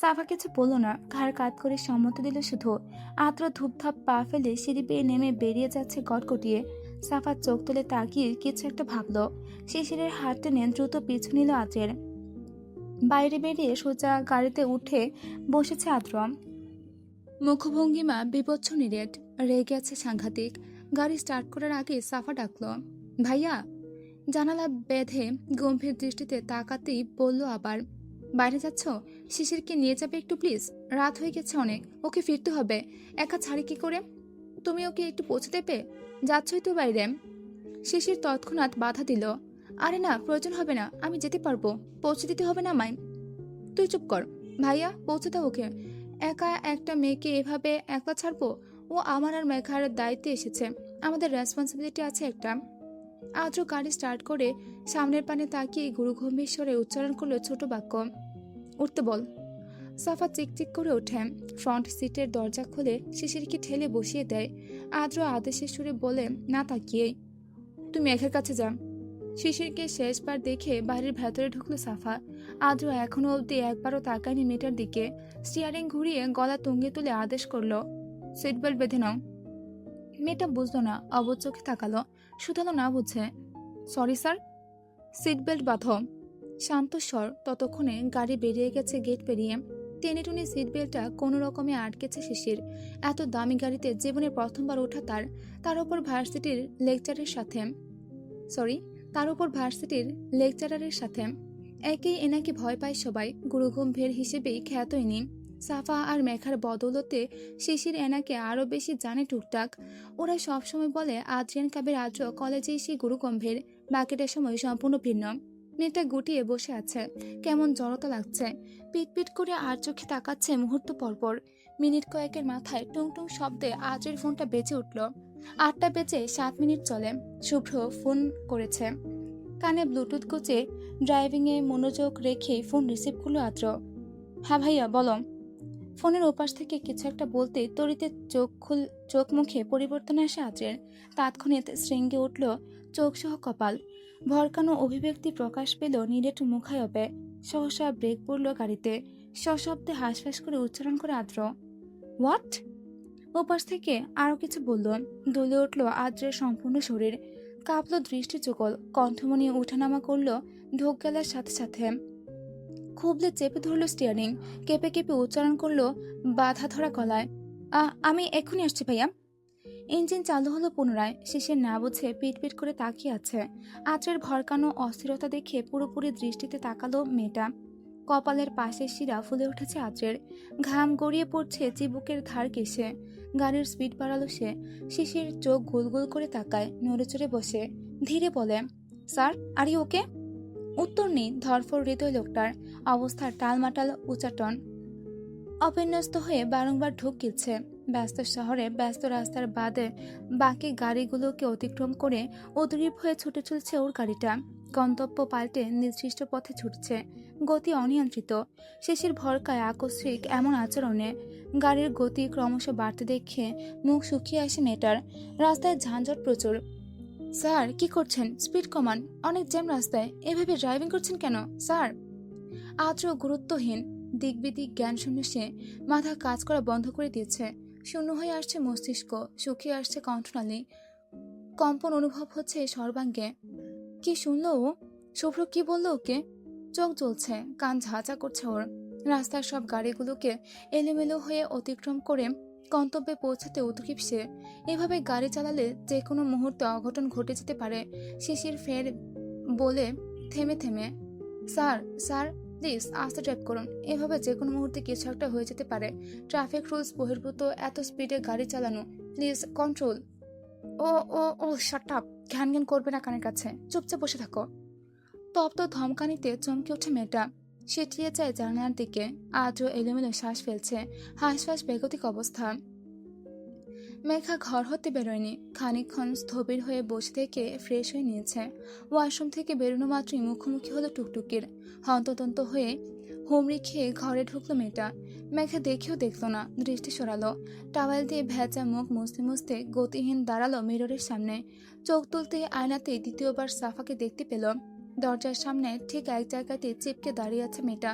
সাফা কিছু বলল না, ঘাড় কাত করে সম্মতি দিল শুধু। আদ্র ধূপধাপ পা ফেলে সিঁড়ি বেয়ে নেমে বেরিয়ে যাচ্ছে গটগটিয়ে। সাফা চোখ তুলে তাকিয়ে কিছু একটা ভাবল। শিশিরের হাত টেনে দ্রুত পিছু নিল আদ্রের। বাইরে বেরিয়ে সোজা গাড়িতে উঠে বসেছে আদ্র। মুখভঙ্গিমা বিপচ্ছ নিরেট, রেগে আছে সাংঘাতিক। গাড়ি স্টার্ট করার আগে সাফা ডাকল, ভাইয়া। জানালা বেঁধে গম্ভীর দৃষ্টিতে তাকাতেই বলল আবার, বাইরে যাচ্ছ? শিশিরকে নিয়ে যাবে একটু প্লিজ? রাত হয়ে গেছে অনেক, ওকে ফিরতে হবে। একা ছাড়ি কি করে? তুমি ওকে একটু পৌঁছে দেবে? যাচ্ছই তো বাইরে। শিশির তৎক্ষণাৎ বাধা দিল, আরে না, প্রয়োজন হবে না, আমি যেতে পারবো। পৌঁছে দিতে হবে না আমায়? তুই চুপ কর ভাইয়া, পৌঁছে দাও ওকে। একা একটা মেয়েকে এভাবে একলা ছাড়বো? ও আমার আর মেঘার দায়িত্বে এসেছে, আমাদের রেসপন্সিবিলিটি আছে একটা। আদ্র গাড়ি স্টার্ট করে সামনের পানে তাকিয়ে গুরুগম্ভীর স্বরে উচ্চারণ করলো ছোট বাক্য, উঠতে বল। সাফা চিকচিক করে ওঠে। ফ্রন্ট সিটের দরজা খুলে শিশিরকে ঠেলে বসিয়ে দেয়। আদ্র আদেশের সুরে বলে না তাকিয়ে, তুই মেঘের কাছে যা। শিশিরকে শেষবার দেখে বাড়ির ভেতরে ঢুকলো সাফা। আদ্র এখনো অবধি একবারও তাকায়নি মেয়েটার দিকে। স্টিয়ারিং ঘুরিয়ে গলা তুঙ্গে তুলে আদেশ করলো, সিট বেল্ট বেঁধে নাও। মেয়েটা বুঝলো না, অবুঝ চোখে তাকালো। শুধালো না বুঝে, সরি স্যার। সিট বেল্ট বাঁধো। শান্ত স্বর। ততক্ষণে গাড়ি বেরিয়ে গেছে গেট পেরিয়ে। টেনে টুনে সিট বেল্টটা কোনো রকমে আটকেছে শিশির। এত দামি গাড়িতে জীবনে প্রথমবার ওঠা তার উপর ভার্সিটির লেকচারারের সাথে। একেই এনাকে ভয় পায় সবাই, গুরুগম্ভীর হিসেবেই খ্যাত ইনি। সাফা আর মেঘার বদৌলতে শিশির এনাকে আরও বেশি জানে টুকটাক। ওরা সবসময় বলে আদ্রিয়ান কাবের আদ্র কলেজে এসে গুরুগম্ভীর, বাকিটা সময় সম্পূর্ণ ভিন্ন। মেয়েটা গুটিয়ে বসে আছে, কেমন জড়তা লাগছে, পিট করে আর চোখে তাকাচ্ছে মুহূর্ত পরপর। মিনিট কয়েকের মাথায় টুং টুং শব্দে আদ্রের ফোনটা বেজে উঠল। 8টা বেজে 7 মিনিট চলে। শুভ্র ফোন করেছে। কানে ব্লুটুথ গুঁজে ড্রাইভিংয়ে মনোযোগ রেখে ফোন রিসিভ করলো আদ্র। হ্যাঁ ভাইয়া বলো। ফোনের ওপাশ থেকে কিছু একটা বলতে তড়িতে চোখ মুখে পরিবর্তন আসে আদ্রের। তাৎক্ষণিক শৃঙ্গে উঠল চোখ সহ কপাল, ভরকানো অভিব্যক্তি প্রকাশ পেল নিরেট মুখায়বে। সহসা ব্রেক পড়ল গাড়িতে। সশব্দে হাঁসফাঁস করে উচ্চারণ করে আদ্র, হোয়াট? ওপাশ থেকে আরো কিছু বলল। দুলে উঠল আদ্রের সম্পূর্ণ শরীর, কাঁপল দৃষ্টি চুকল, কণ্ঠমণি উঠানামা করলো ঢোক গেলার সাথে সাথে। খুবলে চেপে ধরল স্টিয়ারিং, কেঁপে কেঁপে উচ্চারণ করলো বাধা ধরা গলায়, আমি এক্ষুনি আসছি ভাইয়া। ইঞ্জিন চালু হলো পুনরায়। শিশির না বুঝে পিট করে তাকিয়ে আছে। আদ্রের ভরকানো অস্থিরতা দেখে পুরোপুরি দৃষ্টিতে তাকালো মেয়েটা। কপালের পাশের শিরা ফুলে উঠেছে আদ্রের, ঘাম গড়িয়ে পড়ছে চিবুকের ধার ঘেঁষে। গাড়ির স্পিড বাড়ালো সে। শিশির চোখ গোল করে তাকায়, নড়েচড়ে বসে ধীরে বলে, স্যার আর ইউ ওকে? উত্তর নেই। ধরফর হৃদয় লোকটার, অবস্থার টালমাটাল উচাটন। অবিন্যস্ত হয়ে বারংবার ঢোক গিলছে। ব্যস্ত শহরে ব্যস্ত রাস্তার বাদে বাকি গাড়িগুলোকে অতিক্রম করে উদ্গ্রীব হয়ে ছুটে চলছে ওর গাড়িটা। গন্তব্য পাল্টে নির্দিষ্ট পথে ছুটছে, গতি অনিয়ন্ত্রিত। শিশির ভরকায় আকস্মিক এমন আচরণে গাড়ির গতি ক্রমশ বাড়তে দেখে মুখ শুকিয়ে আসে মেয়েটার। রাস্তায় ঝাঁঝট প্রচুর। স্যার কি করছেন? স্পিড কমান, অনেক জ্যাম রাস্তায়, এভাবে ড্রাইভিং করছেন কেন স্যার? আদ্র গুরুত্বহীন, দিকবিদিক জ্ঞান শূন্য সে। মাথা কাজ করা বন্ধ করে দিয়েছে। শূন্য হয়ে আসছে মস্তিষ্ক, শুকিয়ে আসছে কণ্ঠনালী, কম্পন অনুভব হচ্ছে সর্বাঙ্গে। কি শুনলো ও? শুভ্র কি বললো ওকে? চোখ জ্বলছে, কান ঝাঁঝা করছে ওর। রাস্তার সব গাড়িগুলোকে এলোমেলো হয়ে অতিক্রম করে গন্তব্যে পৌঁছাতে উদ্গ্রীব সে। এভাবে গাড়ি চালালে যে কোনো মুহূর্তে অঘটন ঘটে যেতে পারে। শিশির ফের বলে থেমে থেমে, স্যার স্যার প্লিজ আস্তে ড্রাইভ করুন, এভাবে যে কোনো মুহূর্তে কিছু একটা হয়ে যেতে পারে। ট্রাফিক রুলস বহির্ভূত এত স্পিডে গাড়ি চালানো, প্লিজ কন্ট্রোল। ও ও ও শাট আপ, ঘ্যান ঘ্যান করবে না কানের কাছে, চুপচাপ বসে থাকো। তপ্ত ধমকানিতে চমকে ওঠে মেয়েটা, সেটিয়ে যায় জানালার দিকে। আজও এলোমেলো শ্বাস ফেলছে, হাঁসফাঁস বেগতিক অবস্থা। মেঘা ঘর হতে বেরোয়নি। খানিকক্ষণ স্থবির হয়ে বসে থেকে ফ্রেশ হয়ে নিয়েছে। ওয়াশরুম থেকে বেরোনো মাত্রই মুখোমুখি হলো টুকটুকির। হন্ততন্ত হয়ে হুমড়ি খেয়ে ঘরে ঢুকলো মেয়েটা। মেঘা দেখেও দেখলো না, দৃষ্টি সরালো। টাওয়েল দিয়ে ভেজা মুখ মুছতে মুছতে গতিহীন দাঁড়ালো মিররের সামনে। চোখ তুলতে আয়নাতে দ্বিতীয়বার সাফাকে দেখতে পেল। দরজার সামনে ঠিক এক জায়গাতে চিপকে দাঁড়িয়ে আছে মেয়েটা।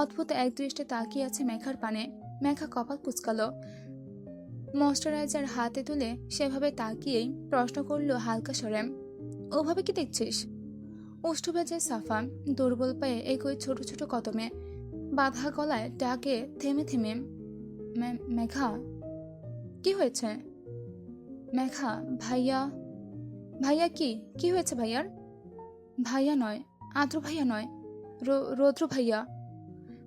অদ্ভুত এক দৃষ্টে তাকিয়ে আছে মেঘার পানে। মেঘা কপাল কুঁচকালো। ময়শ্চারাইজার হাতে তুলে সেভাবে তাকিয়েই প্রশ্ন করলো হালকা স্বরে, ওভাবে কি দেখছিস? ওষ্ঠ বেজে সাফা দুর্বল পায়ে এগোয় ছোট ছোট কদমে। বাঁধা গলায় ডাকে থেমে থেমে, মেঘা কি হয়েছে? মেঘা ভাইয়া। ভাইয়া কি হয়েছে ভাইয়ার? ভাইয়া নয়, আদ্র ভাইয়া নয়, রৌদ্র ভাইয়া।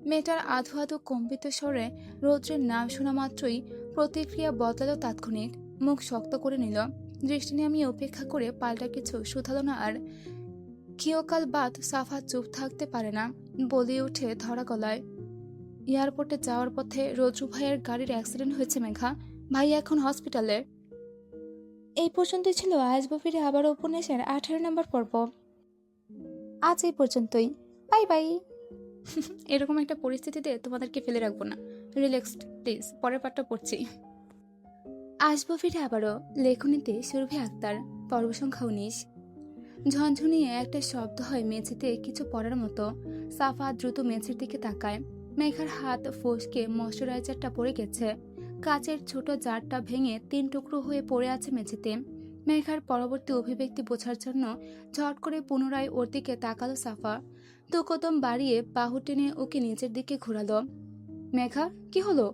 মেয়েটার আধো আধো কম্পিত স্বরে রৌদ্রের নাম শোনা মাত্রই প্রতিক্রিয়া বদলালো তাৎক্ষণিক। মুখ শক্ত করে নিল, দৃষ্টি নামিয়ে উপেক্ষা করে পাল্টা কিছু শুধালো না আর। ক্ষীয়কাল বাদ সাফা চুপ থাকতে পারে না, বলে উঠে ধরা গলায়, এয়ারপোর্টে যাওয়ার পথে রৌদ্র ভাইয়ের গাড়ির অ্যাক্সিডেন্ট হয়েছে মেঘা, ভাইয়া এখন হসপিটালে। এই পর্যন্তই ছিল আসবো ফিরে আবার উপন্যাসের 18 নম্বর পর্ব। আজ এই পর্যন্তই, বাই বাই। এরকম একটা পরিস্থিতিতে তোমাদেরকে ফেলে রাখবো না, রিল্যাক্সড প্লিজ। পরের পার্টটা পড়ছি। আসবো ফিরে আবারও, লেখনীতে সুরভি আক্তার, পর্ব সংখ্যা 19। ঝনঝনিয়ে একটা শব্দ হয় মেঝেতে কিছু পড়ার মতো। সাফা দ্রুত মেঝের দিকে তাকায়। মেঘার হাত ফসকে ময়শ্চারাইজারটা পড়ে গেছে। কাচের ছোট জারটা ভেঙে 3 টুকরো হয়ে পড়ে আছে মেঝেতে। মেঘার পরবর্তী অভিব্যক্তি বোঝার জন্য ঝট করে পুনরায় ওর দিকে তাকালো সাফা। 2 কদম বাড়িয়ে বাহু টেনে ওকে নিচের দিকে ঘোরালো। মেঘা কি হলো?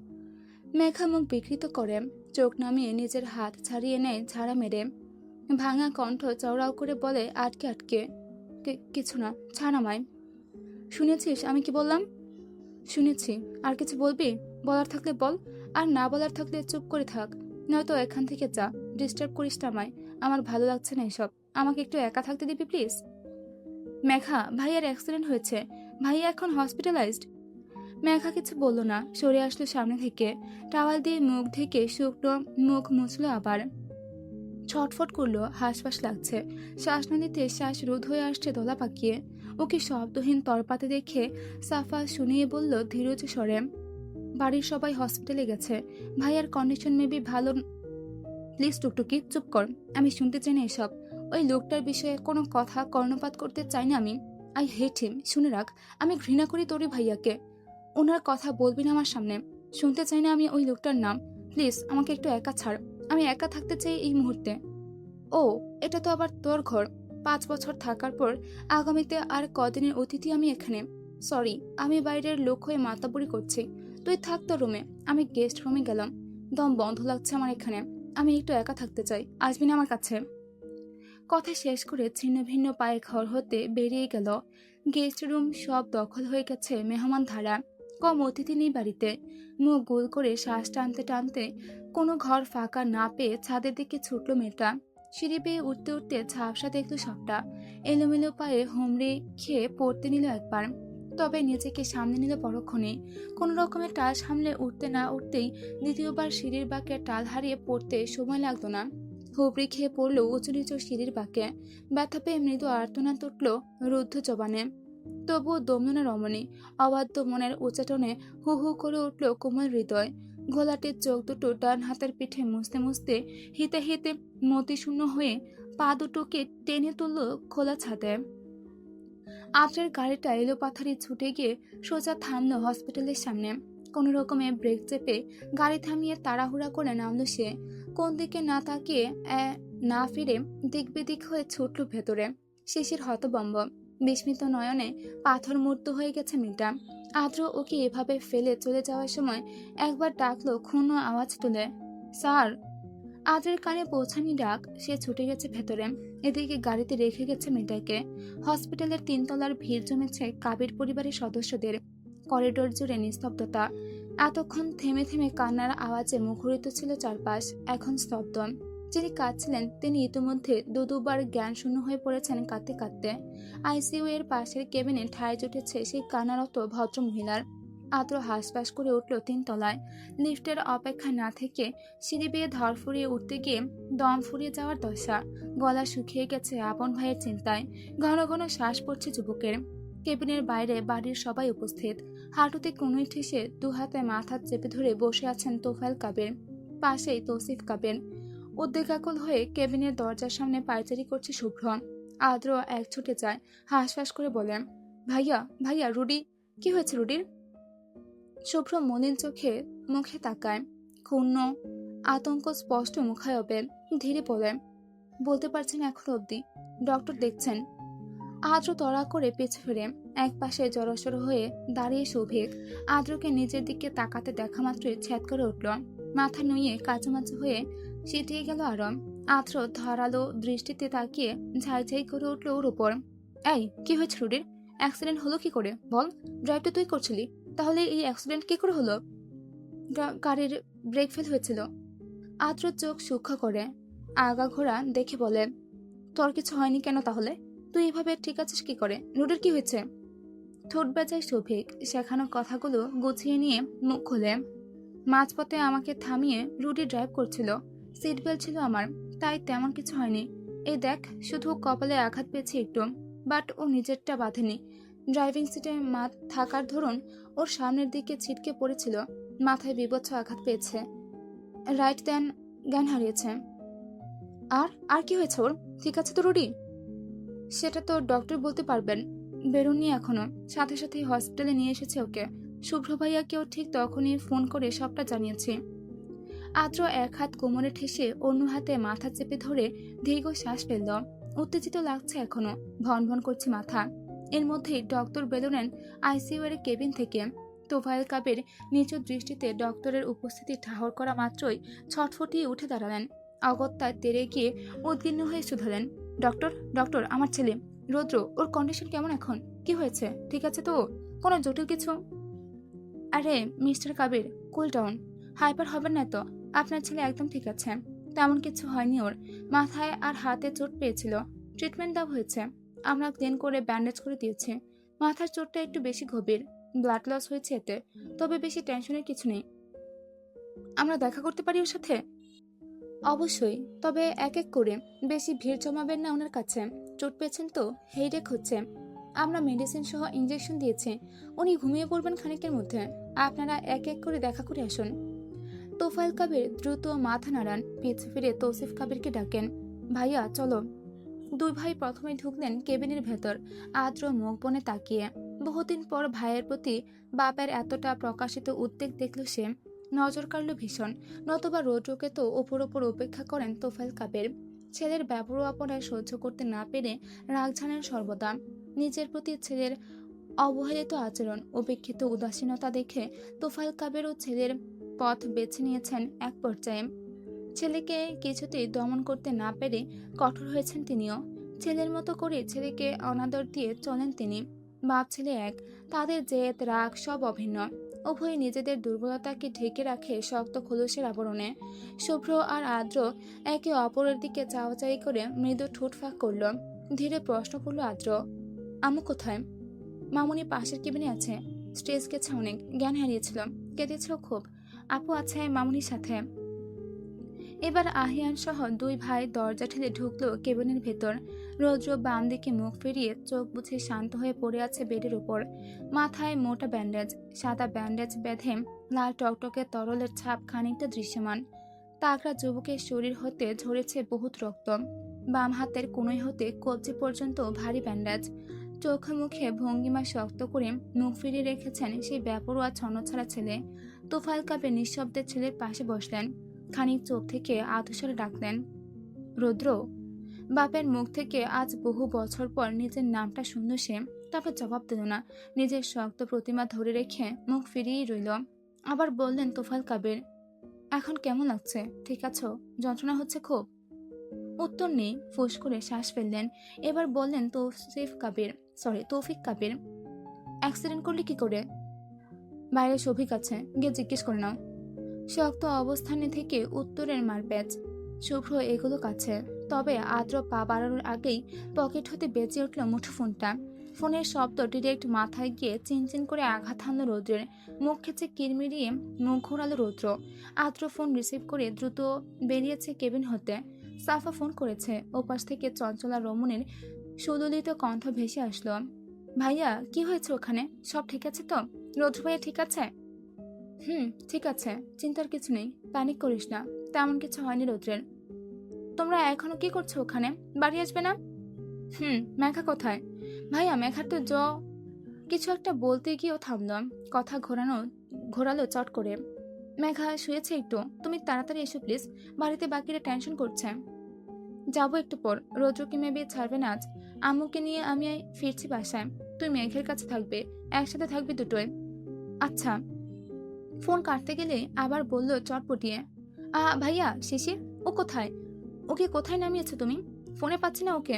মেঘা মুখ বিকৃত করে চোখ নামিয়ে নিজের হাত ছাড়িয়ে নেয় ঝাড়া মেরে। ভাঙা কণ্ঠ চওড়াও করে বলে আটকে, কিছু না, ছাড় আমায়। শুনেছিস আমি কি বললাম? শুনেছি। আর কিছু বলবি? বলার থাকলে বল, আর না বলার থাকলে চুপ করে থাক। নয়তো এখান থেকে যা। ডিস্টার্ব করিস না আমায়। আমার ভালো লাগছে না এসব। আমাকে একটু একা থাকতে দিবি প্লিজ? মেঘা, ভাইয়ার অ্যাক্সিডেন্ট হয়েছে। ভাইয়া এখন হসপিটালাইজড। মেঘা কিছু বলল না, সরে আসলো সামনে থেকে। টাওয়াল দিয়ে মুখ ঢেকে শুকনো মুখ মুছলো আবার। ছটফট করলো, হাঁসফাঁস লাগছে। শ্বাস না নিতে শ্বাস রোধ হয়ে আসছে দলা পাকিয়ে। ওকে শব্দহীন তরপাতে দেখে সাফা শুনিয়ে বলল ধীরজ স্বরে, বাড়ির সবাই হসপিটালে গেছে। ভাইয়ার কন্ডিশন মেবি ভালো। প্লিজ টুকটুকি চুপ কর। আমি শুনতে চাই না এসব। ওই লোকটার বিষয়ে কোনো কথা কর্ণপাত করতে চাই না আমি। আই হেট হিম। শুনে রাখ, আমি ঘৃণা করি তোরে ভাইয়াকে। ওনার কথা বলবি না আমার সামনে। শুনতে চাই না আমি ওই লোকটার নাম। প্লিজ আমাকে একটু একা ছাড়। আমি একা থাকতে চাই এই মুহূর্তে। ও, এটা তো আবার তোর ঘর। 5 বছর থাকার পর আগামীতে আর কদিনের অতিথি আমি এখানে। সরি, আমি বাইরের লোক হয়ে মাতাবুরি করছি। তুই থাক তোর রুমে, আমি গেস্ট রুমে গেলাম। দম বন্ধ লাগছে আমার এখানে। আমি একটু একা থাকতে চাই। আসবি না আমার কাছে? কথা শেষ করে ছিন্ন ভিন্ন পায়ে ঘর হতে বেরিয়ে গেল। গেস্ট রুম সব দখল হয়ে গেছে মেহমান ধারা। কম অতিথি নেই বাড়িতে। মুখ গোল করে শ্বাস টানতে টানতে কোনো ঘর ফাঁকা না পেয়ে ছাদের দিকে ছুটল মেয়েটা। সিঁড়ি বেয়ে উঠতে উঠতে ঝাপসা দেখল সবটা। এলোমেলো পায়ে হুমড়ি খেয়ে পড়তে নিল একবার, তবে নিজেকে সামনে নিল পরক্ষণে। কোনো রকমের টাল সামলে উঠতে না উঠতেই দ্বিতীয়বার সিঁড়ির বাঁকে টাল হারিয়ে পড়তে সময় লাগতো না। হুবড়ি খেয়ে পড়ল উঁচু নিচু সিঁড়ির বাঁকে। ব্যথা পেয়ে মৃদু আর্তনাদ উঠল রুদ্ধ জবানে। তবুও দমল না রমণী। অবাধ্য মনের উচ্চাটনে হু হু করে উঠল কোমল হৃদয়। ঘোলাটির চোখ দুটো ডান হাতের পিঠে মুছতে মুছতে হিতে হিতে মতিশূন্য হয়ে পা দুটোকে টেনে তুলল খোলা ছাদে। আদ্রের গাড়িটা এলো পাথারি ছুটে গিয়ে সোজা থামলো হসপিটালের সামনে। কোনো রকমে ব্রেক চেপে গাড়ি থামিয়ে তাড়াহুড়া করে নামলো সে। কোন দিকে না তাকিয়ে না ফিরে দিক বিদিক হয়ে ছুটল ভেতরে। শিশির হতবম্ব, বিস্মিত নয়নে পাথর মূর্ত হয়ে গেছে মেয়েটা। আদ্র ওকে এভাবে ফেলে চলে যাওয়ার সময় একবার ডাকলো ক্ষুণ্ণ আওয়াজ তুলে, স্যার। আদ্রের কানে পৌঁছানি ডাক, সে ছুটে গেছে ভেতরে। এদিকে গাড়িতে রেখে গেছে মেয়েটাকে। হসপিটালের 3 তলার ভিড় জমেছে কাবির পরিবারের সদস্যদের। করিডোর জুড়ে নিস্তব্ধতা। এতক্ষণ থেমে থেমে কান্নার আওয়াজে মুখরিত ছিল চারপাশ, এখন স্তব্ধ। যিনি কাঁদছিলেন তিনি ইতিমধ্যে দুবার জ্ঞান শূন্য হয়ে পড়েছেন কাঁদতে কাঁদতে। আইসিইউ এর পাশের কেবিনে ঠাঁই জুটেছে সেই কান্নারত ভদ্র মহিলার। আদ্র হাঁসফাঁস করে উঠল 3 তলায়। লিফটের অপেক্ষা না থেকে সিঁড়ি বেয়ে ধর ফুরিয়ে উঠতে গিয়ে দম ফুরিয়ে যাওয়ার দশা। গলা শুকিয়ে গেছে আপন ভাইয়ের চিন্তায়। ঘন ঘন শ্বাস পড়ছে যুবকের। কেবিনের বাইরে বাড়ির সবাই উপস্থিত। হাঁটুতে কনুই ঠেসে 2 হাতে মাথা চেপে ধরে বসে আছেন তোফায়েল কাবির, পাশেই তৌসিফ কাবির। উদ্বেগাকুল হয়ে কেবিনের দরজার সামনে পায়চারি করছে শুভ্র। আদ্র এক ছুটে যায়, হাঁসফাঁস করে বলে, ভাইয়া ভাইয়া, রুডি। কি হয়েছে রুডির? শুভ্র মলিন চোখে মুখে তাকায়। ক্ষুণ্ণ আতঙ্ক স্পষ্ট মুখায়বে। ধীরে বলে, বলতে পারছেন এখন অবধি। ডক্টর দেখছেন। আদ্র তড়া করে পিছু ফিরে এক পাশে জড়সড় হয়ে দাঁড়িয়ে সৌভিক। আদ্রকে নিজের দিকে তাকাতে দেখা মাত্রই ছ্যাদ করে উঠল। মাথা নুয়ে কাঁচামাচা হয়ে সিটিয়ে গেল আরো। আদ্র ধারালো দৃষ্টিতে তাকিয়ে ঝাই করে উঠল ওর উপর। এই, কি হয়েছে রুডির? অ্যাক্সিডেন্ট হলো কি করে বল? ড্রাইভ তো তুই করছিলি, তাহলে এই অ্যাক্সিডেন্ট কি করে হলো? গাড়ির ব্রেক ফেল হয়েছিল। আদ্র চোখ সূক্ষ্ম করে আগাঘোড়া দেখে বলে, তোর কিছু হয়নি কেন তাহলে? তুই এভাবে ঠিক আছিস কি করে? রুডির কি হয়েছে? ঠোঁট বেজায় সৌভিক শেখানো কথাগুলো গুছিয়ে নিয়ে মুখ খুলে। মাঝপথে আমাকে থামিয়ে রুডি ড্রাইভ করছিল। সিট বেল্ট ছিল আমার, তাই তেমন কিছু হয়নি। এই দেখ, শুধু কপালে আঘাত পেয়েছি একটু, বাট ও নিজেরটা বাঁধেনি। ড্রাইভিং সিটে থাকার ধরুন ওর সামনের দিকে ছিটকে পড়েছিল। মাথায় বিভৎস আঘাত পেয়েছে। রাইট দেন জ্ঞান হারিয়েছে। আর আর কি হয়েছে ওর? ঠিক আছে তো রুডি? সেটা তো ডক্টর বলতে পারবেন। বেরোননি এখনো। সাথে সাথে হসপিটালে নিয়ে এসেছে ওকে। শুভ্র ভাইয়াকেও ঠিক তখনই ফোন করে সবটা জানিয়েছি। আদ্র এক হাত কোমরে ঠেসে অন্য হাতে মাথা চেপে ধরে দীর্ঘ শ্বাস ফেলল। উত্তেজিত লাগছে এখনো, ভন ভন করছে মাথা। এর মধ্যেই ডক্টর বেরোলেন আইসিইউ এর কেবিন থেকে। তোফায়েল কাবির নিচু দৃষ্টিতে ডক্টরের উপস্থিতি ঠাহর করা মাত্রই ছটফটিয়ে উঠে দাঁড়ালেন। অগত্যায় তেড়ে গিয়ে উদ্বিগ্ন হয়ে শুধালেন, ডক্টর ডক্টর, আমার ছেলে রৌদ্র, ওর কন্ডিশন কেমন এখন? কি হয়েছে? ঠিক আছে তো? কোনো জটিল কিছু? আরে mister Kabir, cool down. Hyper হবেন না তো। আপনার ছেলে একদম ঠিক আছে। তেমন কিছু হয়নি ওর। মাথায় আর হাতে চোট পেয়েছিল, ট্রিটমেন্ট দেওয়া হয়েছে। আমরা ক্লিন করে ব্যান্ডেজ করে দিয়েছি। মাথার চোটটা একটু বেশি গভীর, ব্লাড লস হয়েছে এতে। তবে বেশি টেনশনের কিছু নেই। আমরা দেখা করতে পারি ওর সাথে? অবশ্যই, তবে এক এক করে। বেশি ভিড় জমাবেন না ওনার কাছে। চোট পেয়েছেন তো, হেডেক হচ্ছে। আমরা মেডিসিন সহ ইঞ্জেকশন দিয়েছি। উনি ঘুমিয়ে পড়বেন খানিকের মধ্যে। আপনারা এক এক করে দেখা করে আসুন। তোফায়েল কাবির দ্রুত মাথা নাড়ান, পিছু ফিরে তৌসিফ কাবিরকে ডাকেন। ভাইয়া চলো। দুই ভাই প্রথমে ঢুকলেন কেবিনের ভেতর, আদ্র মুখ বনে তাকিয়ে। বহুদিন পর ভাইয়ের প্রতি বাপের এতটা প্রকাশিত উদ্বেগ দেখল সে। নজর কাড়ল ভীষণ। নতুবা রৌদ্রকে তো ওপর ওপর উপেক্ষা করেন তোফায়েল কাবির। ছেলের ব্যবহার সহ্য করতে না পেরে রাগ ঝাড়েন সর্বদা। নিজের প্রতি ছেলের অবহেলিত আচরণ, উপেক্ষিত উদাসীনতা দেখে তোফায়েল কাবির ও ছেলের পথ বেছে নিয়েছেন এক পর্যায়ে। ছেলেকে কিছুতেই দমন করতে না পেরে কঠোর হয়েছেন তিনিও। ছেলের মতো করে ছেলেকে অনাদর দিয়ে চলেন তিনি। বাপ ছেলে এক, তাদের জেদ রাগ সব অভিন্ন। উভয়ে নিজেদের দুর্বলতাকে ঢেকে রাখে শক্ত খোলসের আবরণে। শুভ্র আর আদ্র একে অপরের দিকে চাওয়াচাই করে মৃদু ঠোঁট ফাঁক করল। ধীরে প্রশ্ন করল আদ্র, আম্মু কোথায়? মামুনি পাশের কেবিনে আছে। স্ট্রেস গেছে অনেক, জ্ঞান হারিয়েছিল, কেঁদেছিল খুব। আপু আছে মামুনির সাথে। এবার আহিয়ান সহ দুই ভাই দরজা ঠেলে ঢুকলো কেবিনের ভেতর। রৌদ্র বাম দিকে মুখ ফিরিয়ে চোখ বুঝে শান্ত হয়ে পড়ে আছে বেডের উপর। মাথায় মোটা ব্যান্ডেজ, সাদা ব্যান্ডেজ বেঁধে লাল টকটকে তরলের ছাপ খানিকটা দৃশ্যমান। তাগড়া যুবকের শরীর হতে ঝরেছে বহুত রক্ত। বাম হাতের কোনোই হতে কবজি পর্যন্ত ভারী ব্যান্ডেজ। চোখে মুখে ভঙ্গিমা শক্ত করে মুখ ফিরিয়ে রেখেছেন সেই বেপরোয়া ছন্নছাড়া ছেলে। তোফায়েল কাবির নিঃশব্দে ছেলের পাশে বসলেন। খানিক চোখ থেকে আধুসরে ডাকলেন, রৌদ্র। বাপের মুখ থেকে আজ বহু বছর পর নিজের নামটা শুনল সে। তারপর জবাব দিল না, নিজের শক্ত প্রতিমা ধরে রেখে মুখ ফিরিয়েই রইল। আবার বললেন তোফায়েল কাবির, এখন কেমন লাগছে? ঠিক আছো? যন্ত্রণা হচ্ছে খুব? উত্তর নেই, ফুস করে শ্বাস ফেললেন। এবার বললেন তৌফিক কাবির, অ্যাক্সিডেন্ট করলি কি করে? বাইরে শফিক আছে, গিয়ে জিজ্ঞেস করে নাও। শক্ত অবস্থানে থেকে উত্তরের মারপ্যাচ। শুভ্র এগুলো কাছে, তবে আদ্র পা বাড়ানোর আগেই পকেট হতে বেঁচে উঠল মুঠোফোনটা। ফোনের শব্দ ডিরেক্ট মাথায় গিয়ে চিনচিন করে আঘাত হানল রৌদ্রের। মুখ খেচে কিরমিরিয়ে মুখ ঘোরালো রৌদ্র। আদ্র ফোন রিসিভ করে দ্রুত বেরিয়েছে কেবিন হতে। সাফা ফোন করেছে। ওপাশ থেকে চঞ্চলা রমণের সুললিত কণ্ঠ ভেসে আসলো, ভাইয়া কি হয়েছে ওখানে? সব ঠিক আছে তো? রৌদ্র ভাইয়া ঠিক আছে? ঠিক আছে, চিন্তার কিছু নেই, প্যানিক করিস না। তেমন কিছু হয়নি রৌদ্রের। তোমরা এখনো কি করছো ওখানে? বাড়ি আসবে না? মেঘা কোথায়? ভাইয়া মেঘার তো কিছু একটা বলতে গিয়েও থামলাম। কথা ঘোরালো চট করে। মেঘা শুয়েছে একটু, তুমি তাড়াতাড়ি এসো প্লিজ, বাড়িতে বাকিরা টেনশন করছে। যাবো একটু পর, রৌদ্রকে মেবি ছাড়বে না আজ। আম্মুকে নিয়ে আমি ফিরছি বাসায়। তুই মেঘের কাছে থাকবে, একসাথে থাকবে দুটোই। আচ্ছা। ফোন কাটতে গেলে আবার বলল চটপটিয়ে, ভাইয়া শিশির ও কোথায়? ওকে কোথায় নামিয়েছো তুমি? ফোনে পাচ্ছি না ওকে।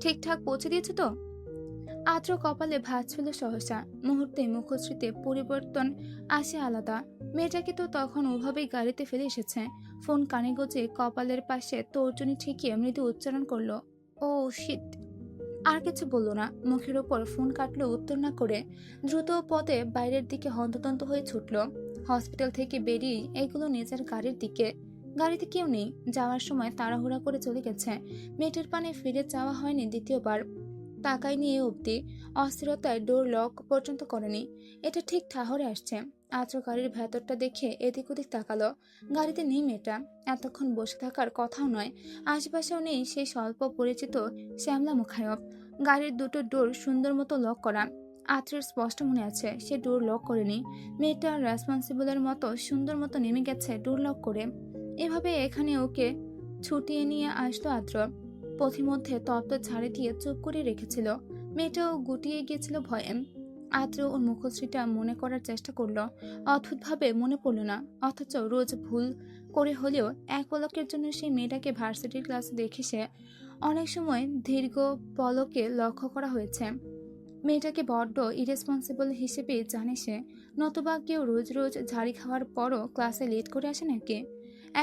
ঠিকঠাক পৌঁছে দিয়েছো তো? আদ্র কপালে ভাঁজ ছিল সহসা। মুহূর্তে মুখশ্রীতে পরিবর্তন আসে আলাদা। মেয়েটাকে তো তখন ওভাবেই গাড়িতে ফেলে এসেছে। ফোন কানে গজে কপালের পাশে তর্জনী ঠেকিয়ে মৃদু উচ্চারণ করলো, ও শিট। আর কিছু বলল না। মুখের ওপর ফোন কাটলো উত্তর না করে। দ্রুত পদে বাইরের দিকে হন্ততন্ত হয়ে ছুটল। হসপিটাল থেকে বেরিয়ে এগুলো নিজের গাড়ির দিকে। গাড়িতে কেউ নেই, যাওয়ার সময় তাড়াহুড়া করে চলে গেছে। মেয়েটার পানে ফিরে যাওয়া হয়নি দ্বিতীয়বার। তাকাই নিয়ে অবধি অস্থিরতায় ডোর লক পর্যন্ত করেনি। এটা ঠিক ঠাহরে আসছে। আদ্র গাড়ির ভেতরটা দেখে এদিক ওদিক তাকালো। গাড়িতে নেই মেয়েটা, এতক্ষণ বসে থাকার কথাও নয়। আশেপাশেও নেই সেই স্বল্প পরিচিত শ্যামলা মুখায়ব। গাড়ির দুটো ডোর সুন্দর মতো লক করা। আদ্রের স্পষ্ট মনে আছে সে ডোর লক করেনি। মেয়েটা রেসপন্সিবলের মতো সুন্দর মতো নেমে গেছে ডোর লক করে। এভাবে এখানে ওকে ছুটিয়ে নিয়ে আসলো আদ্র। পথিমধ্যে তত্ত্ব ছাড়ে দিয়ে চুপ করে রেখেছিল। মেয়েটাও গুটিয়ে গিয়েছিল ভয়ে। আদ্র ওর মুখশ্রীটা মনে করার চেষ্টা করলো। অদ্ভুতভাবে মনে পড়ল না, অথচ রোজ ভুল করে হলেও এক পলকের জন্য সেই মেয়েটাকে ভার্সিটির ক্লাসে দেখে সে অনেক সময় দীর্ঘ পলকে লক্ষ্য করা হয়েছে। মেয়েটাকে বড্ড ইরেসপন্সিবল হিসেবে জানে সে, নতুবা কেউ রোজ রোজ ঝাড়ি খাওয়ার পরও ক্লাসে লেট করে আসে নাকি।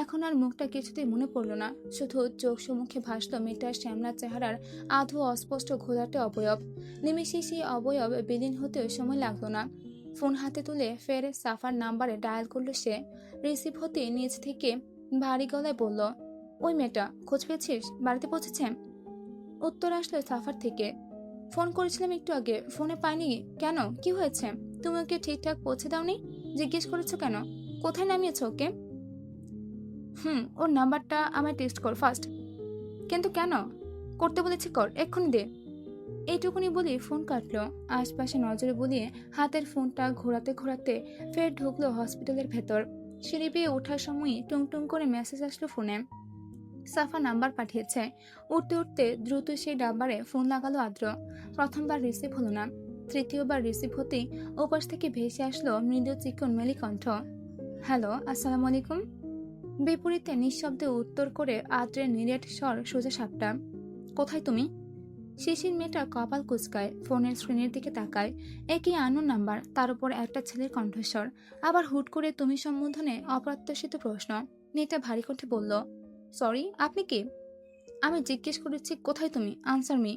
এখন আর মুখটা কিছুতেই মনে পড়ল না, শুধু চোখ সম্মুখে ভাসল মেয়েটার শ্যামলা চেহারার আধো অস্পষ্ট ঘোলাটে অবয়ব। নিমেষে সেই অবয়ব বিলীন হতেও সময় লাগলো না। ফোন হাতে তুলে ফের সাফার নাম্বারে ডায়াল করলো সে। রিসিভ হতে নিজ থেকে ভারী গলায় বলল, ওই মেয়েটা, খোঁজ পেয়েছিস? বাড়িতে পৌঁছেছে? উত্তর আসলো সাফার থেকে, ফোন করেছিলাম একটু আগে, ফোনে পাইনি। কেন, কি হয়েছে? তুমি ওকে ঠিকঠাক পৌঁছে দাওনি? জিজ্ঞেস করেছো কেন? কোথায় নামিয়েছো ওকে? ওর নাম্বারটা আমায় টেস্ট কর ফার্স্ট। কিন্তু কেন? করতে বলেছি কর, এক্ষুনি দে। এইটুকুনি বলে ফোন কাটলো। আশপাশে নজরে বুলিয়ে হাতের ফোনটা ঘোরাতে ঘোরাতে ফের ঢুকলো হসপিটালের ভেতর। সিঁড়ি বেয়ে ওঠার সময় টুংটুং করে মেসেজ আসলো ফোনে। সাফা নাম্বার পাঠিয়েছে। উঠতে উঠতে দ্রুত সেই নাম্বারে ফোন লাগালো আদ্র। প্রথমবার রিসিভ হলো না, তৃতীয়বার রিসিভ হতেই ওপাশ থেকে ভেসে আসলো মৃদু চিকন মেলি কণ্ঠ। হ্যালো, আসসালামু আলাইকুম। বিপরীতে নিঃশব্দে উত্তর করে আদ্রের নিরেট স্বর সোজা সাপটা। কোথায় তুমি? শিশির মেয়েটা কপাল কুচকায়, ফোনের স্ক্রিনের দিকে তাকায়। একই আননোন নাম্বার, তার উপর একটা ছেলের কণ্ঠস্বর, আবার হুট করে তুমি সম্বোধনে অপ্রত্যাশিত প্রশ্ন। মেয়েটা ভারী কণ্ঠে বলল, সরি, আপনি কে? আমি জিজ্ঞেস করেছি কোথায় তুমি, আনসার মি।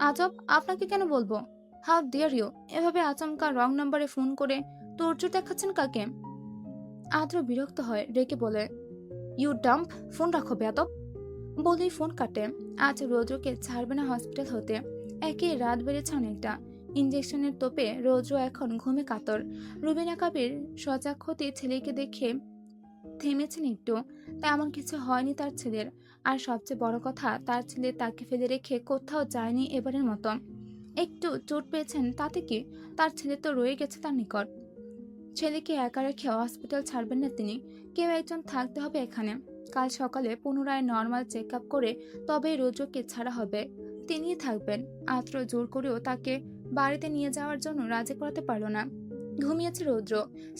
আজব, আপনাকে কেন বলবো? হাউ ডিয়ার ইউ, এভাবে আচমকা রং নাম্বারে ফোন করে তোড়জোড় দেখাচ্ছেন কাকে? আদ্র বিরক্ত হয়, রেগে বলে, ইউ ডাম্প, ফোন রাখো বেয়াদব। বলেই ফোন কাটে। আজ রৌদ্রকে ছাড়বে না হসপিটাল হতে। একে রাত বেড়েছে অনেকটা। ইঞ্জেকশনের তোপে রৌদ্র এখন ঘুমে কাতর। রুবিনা কাবির সজাগ হতে ছেলেকে দেখে থেমেছেন একটু। তেমন কিছু হয়নি তার ছেলের। আর সবচেয়ে বড় কথা, তার ছেলে তাকে ফেলে রেখে কোথাও যায়নি এবারের মতো। একটু চোট পেয়েছেন তাতে কি, তার ছেলে তো রয়ে গেছে তার নিকট। ছেলেকে একা রেখে হসপিটাল ছাড়বেন না তিনি, কেউ একজন থাকতে হবে এখানে। কাল সকালে পুনরায় নর্মাল চেক আপ করে তবেই রৌদ্রকে ছাড়া হবে। তিনিই থাকবেন। আদ্র জোর করেও তাকে বাড়িতে নিয়ে যাওয়ার জন্য রাজি করাতে পারল না। ঘুমিয়েছে রৌদ্র।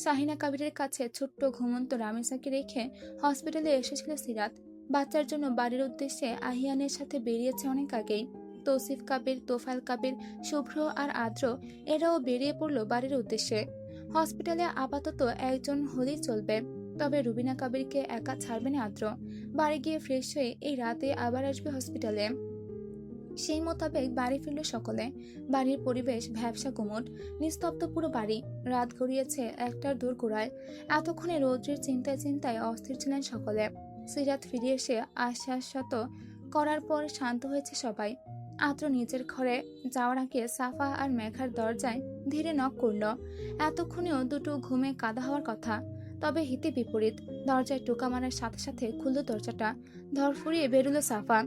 শাহিনা কাবিরের কাছে ছোট্ট ঘুমন্ত রামেসাকে রেখে হসপিটালে এসেছিল সিরাত। বাচ্চার জন্য বাড়ির উদ্দেশ্যে আহিয়ানের সাথে বেরিয়েছে অনেক আগেই। তৌসিফ কাবির, তোফায়েল কাবির, শুভ্র আর আদ্র এরাও বেরিয়ে পড়ল বাড়ির উদ্দেশ্যে। হসপিটালে আপাতত একজন হলেই চলবে, তবে রুবিনা কাবিরকে একা ছাড়বে না আদ্র। বাড়ি গিয়ে ফ্রেশ হয়ে এই রাতে আবার আসবে হসপিটালে। সেই মোতাবেক বাড়ি ফিরল সকলে। বাড়ির পরিবেশ ভ্যাবসা গুমট, নিস্তব্ধ পুরো বাড়ি। রাত গড়িয়েছে একটার দূর গোড়ায়। এতক্ষণে রৌদ্রের চিন্তায় চিন্তায় অস্থির ছিলেন সকলে। সিরাত ফিরে এসে আশ্বাসত করার পর শান্ত হয়েছে সবাই। আদ্র নিজের ঘরে যাওয়ার আগে সাফা আর মেঘার দরজায় ধীরে নক করল। এতক্ষণেও দুটো ঘুমে কাদা হওয়ার কথা, তবে হিতে বিপরীত। দরজায় টোকা মারার সাথে সাথে খুলল দরজাটা। ধরফুরিয়ে বেরোলো সাফা।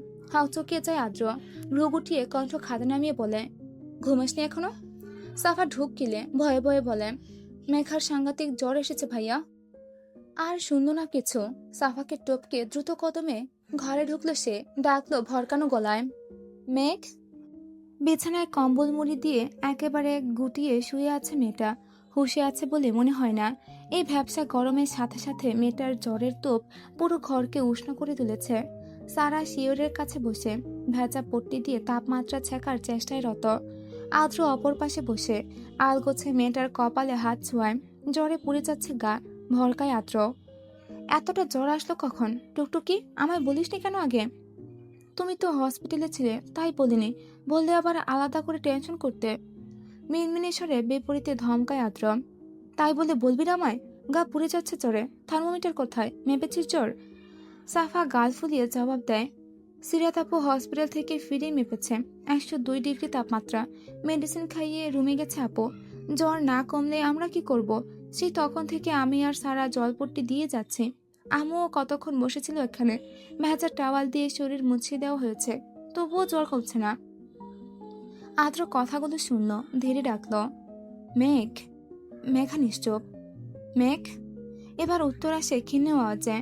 চকিয়ে যায় আদ্র। ভ্রু গুটিয়ে কণ্ঠ খাদে নামিয়ে বলে, ঘুমাসনি এখনো? সাফা ঢুক গিলে ভয়ে ভয়ে বলে, মেঘার সাংঘাতিক জ্বর এসেছে ভাইয়া। আর শুনল না কিছু। সাফাকে টপকে দ্রুত কদমে ঘরে ঢুকলো সে। ডাকলো ভরকানো গলায়, মেঘ। বিছানায় কম্বল মুড়ি দিয়ে একেবারে গুটিয়ে শুয়ে আছে মেয়েটা। হুঁশে আছে বলে মনে হয় না। এই ভ্যাবসা গরমের সাথে সাথে মেয়েটার জ্বরের তোপ পুরো ঘরকে উষ্ণ করে তুলেছে। সারা শিওরের কাছে বসে ভেজা পট্টি দিয়ে তাপমাত্রা ছেঁকার চেষ্টায় রত। আদ্র অপর পাশে বসে আলগোছে মেয়েটার কপালে হাত ছোঁয়ায়। জ্বরে পুড়ে যাচ্ছে গা, ভরকায় আদ্র। এতটা জ্বর আসলো কখন? টুকটুকি, আমায় বলিসনি কেন আগে? তুমি তো হসপিটালে ছিলে, তাই বলিনি। বললে আবার আলাদা করে টেনশন করতে। মিনমিনেশ্বরে বিপরীতে ধমকায় আদ্র। তাই বলে বলবি না আমায়? গা পুড়ে যাচ্ছে জ্বরে। থার্মোমিটার কোথায়? মেপেছিস জ্বর? সাফা গাল ফুলিয়ে জবাব দেয়, সিরাত আপু হসপিটাল থেকে ফিরে মেপেছে 102 ডিগ্রি তাপমাত্রা। মেডিসিন খাইয়ে রুমে গেছে আপু। জ্বর না কমলে আমরা কি করব? সেই তখন থেকে আমি আর সারা জলপট্টি দিয়ে যাচ্ছি। আম্মুও কতক্ষণ বসেছিল এখানে। ভেজা টাওয়াল দিয়ে শরীর মুছিয়ে দেওয়া হয়েছে, তবুও জ্বর কমছে না। আদ্র কথাগুলো শুনল, ধীরে ডাকল, মেঘ। মেঘা নিশ্চুপ। মেঘ। এবার উত্তর আসে ক্ষীণ আওয়াজে,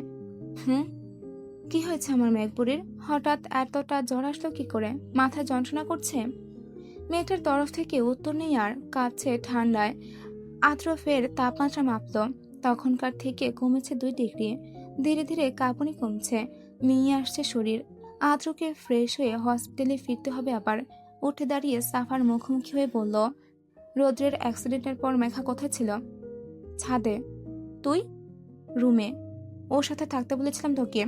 কি হয়েছে আমার মেঘপুরীর? হঠাৎ এতটা জ্বর আসলো কি করে? মাথায় যন্ত্রণা করছে? মেয়েটার তরফ থেকে উত্তর নেই আর, কাঁপছে ঠান্ডায়। আদ্র ফের তাপমাত্রা মাপল। তখনকার থেকে কমেছে 2 ডিগ্রি। ধীরে ধীরে কাঁপুনি কমছে, নিয়ে আসছে শরীর। আদ্রকে ফ্রেশ হয়ে হসপিটালে ফিরতে হবে আবার। উঠে দাঁড়িয়ে সাফার মুখোমুখি হয়ে বলল, রৌদ্রের অ্যাক্সিডেন্টের পর মেঘা কোথায় ছিল? ছাদে। তুই? রুমে। ওর সাথে থাকতে বলেছিলাম তোকে।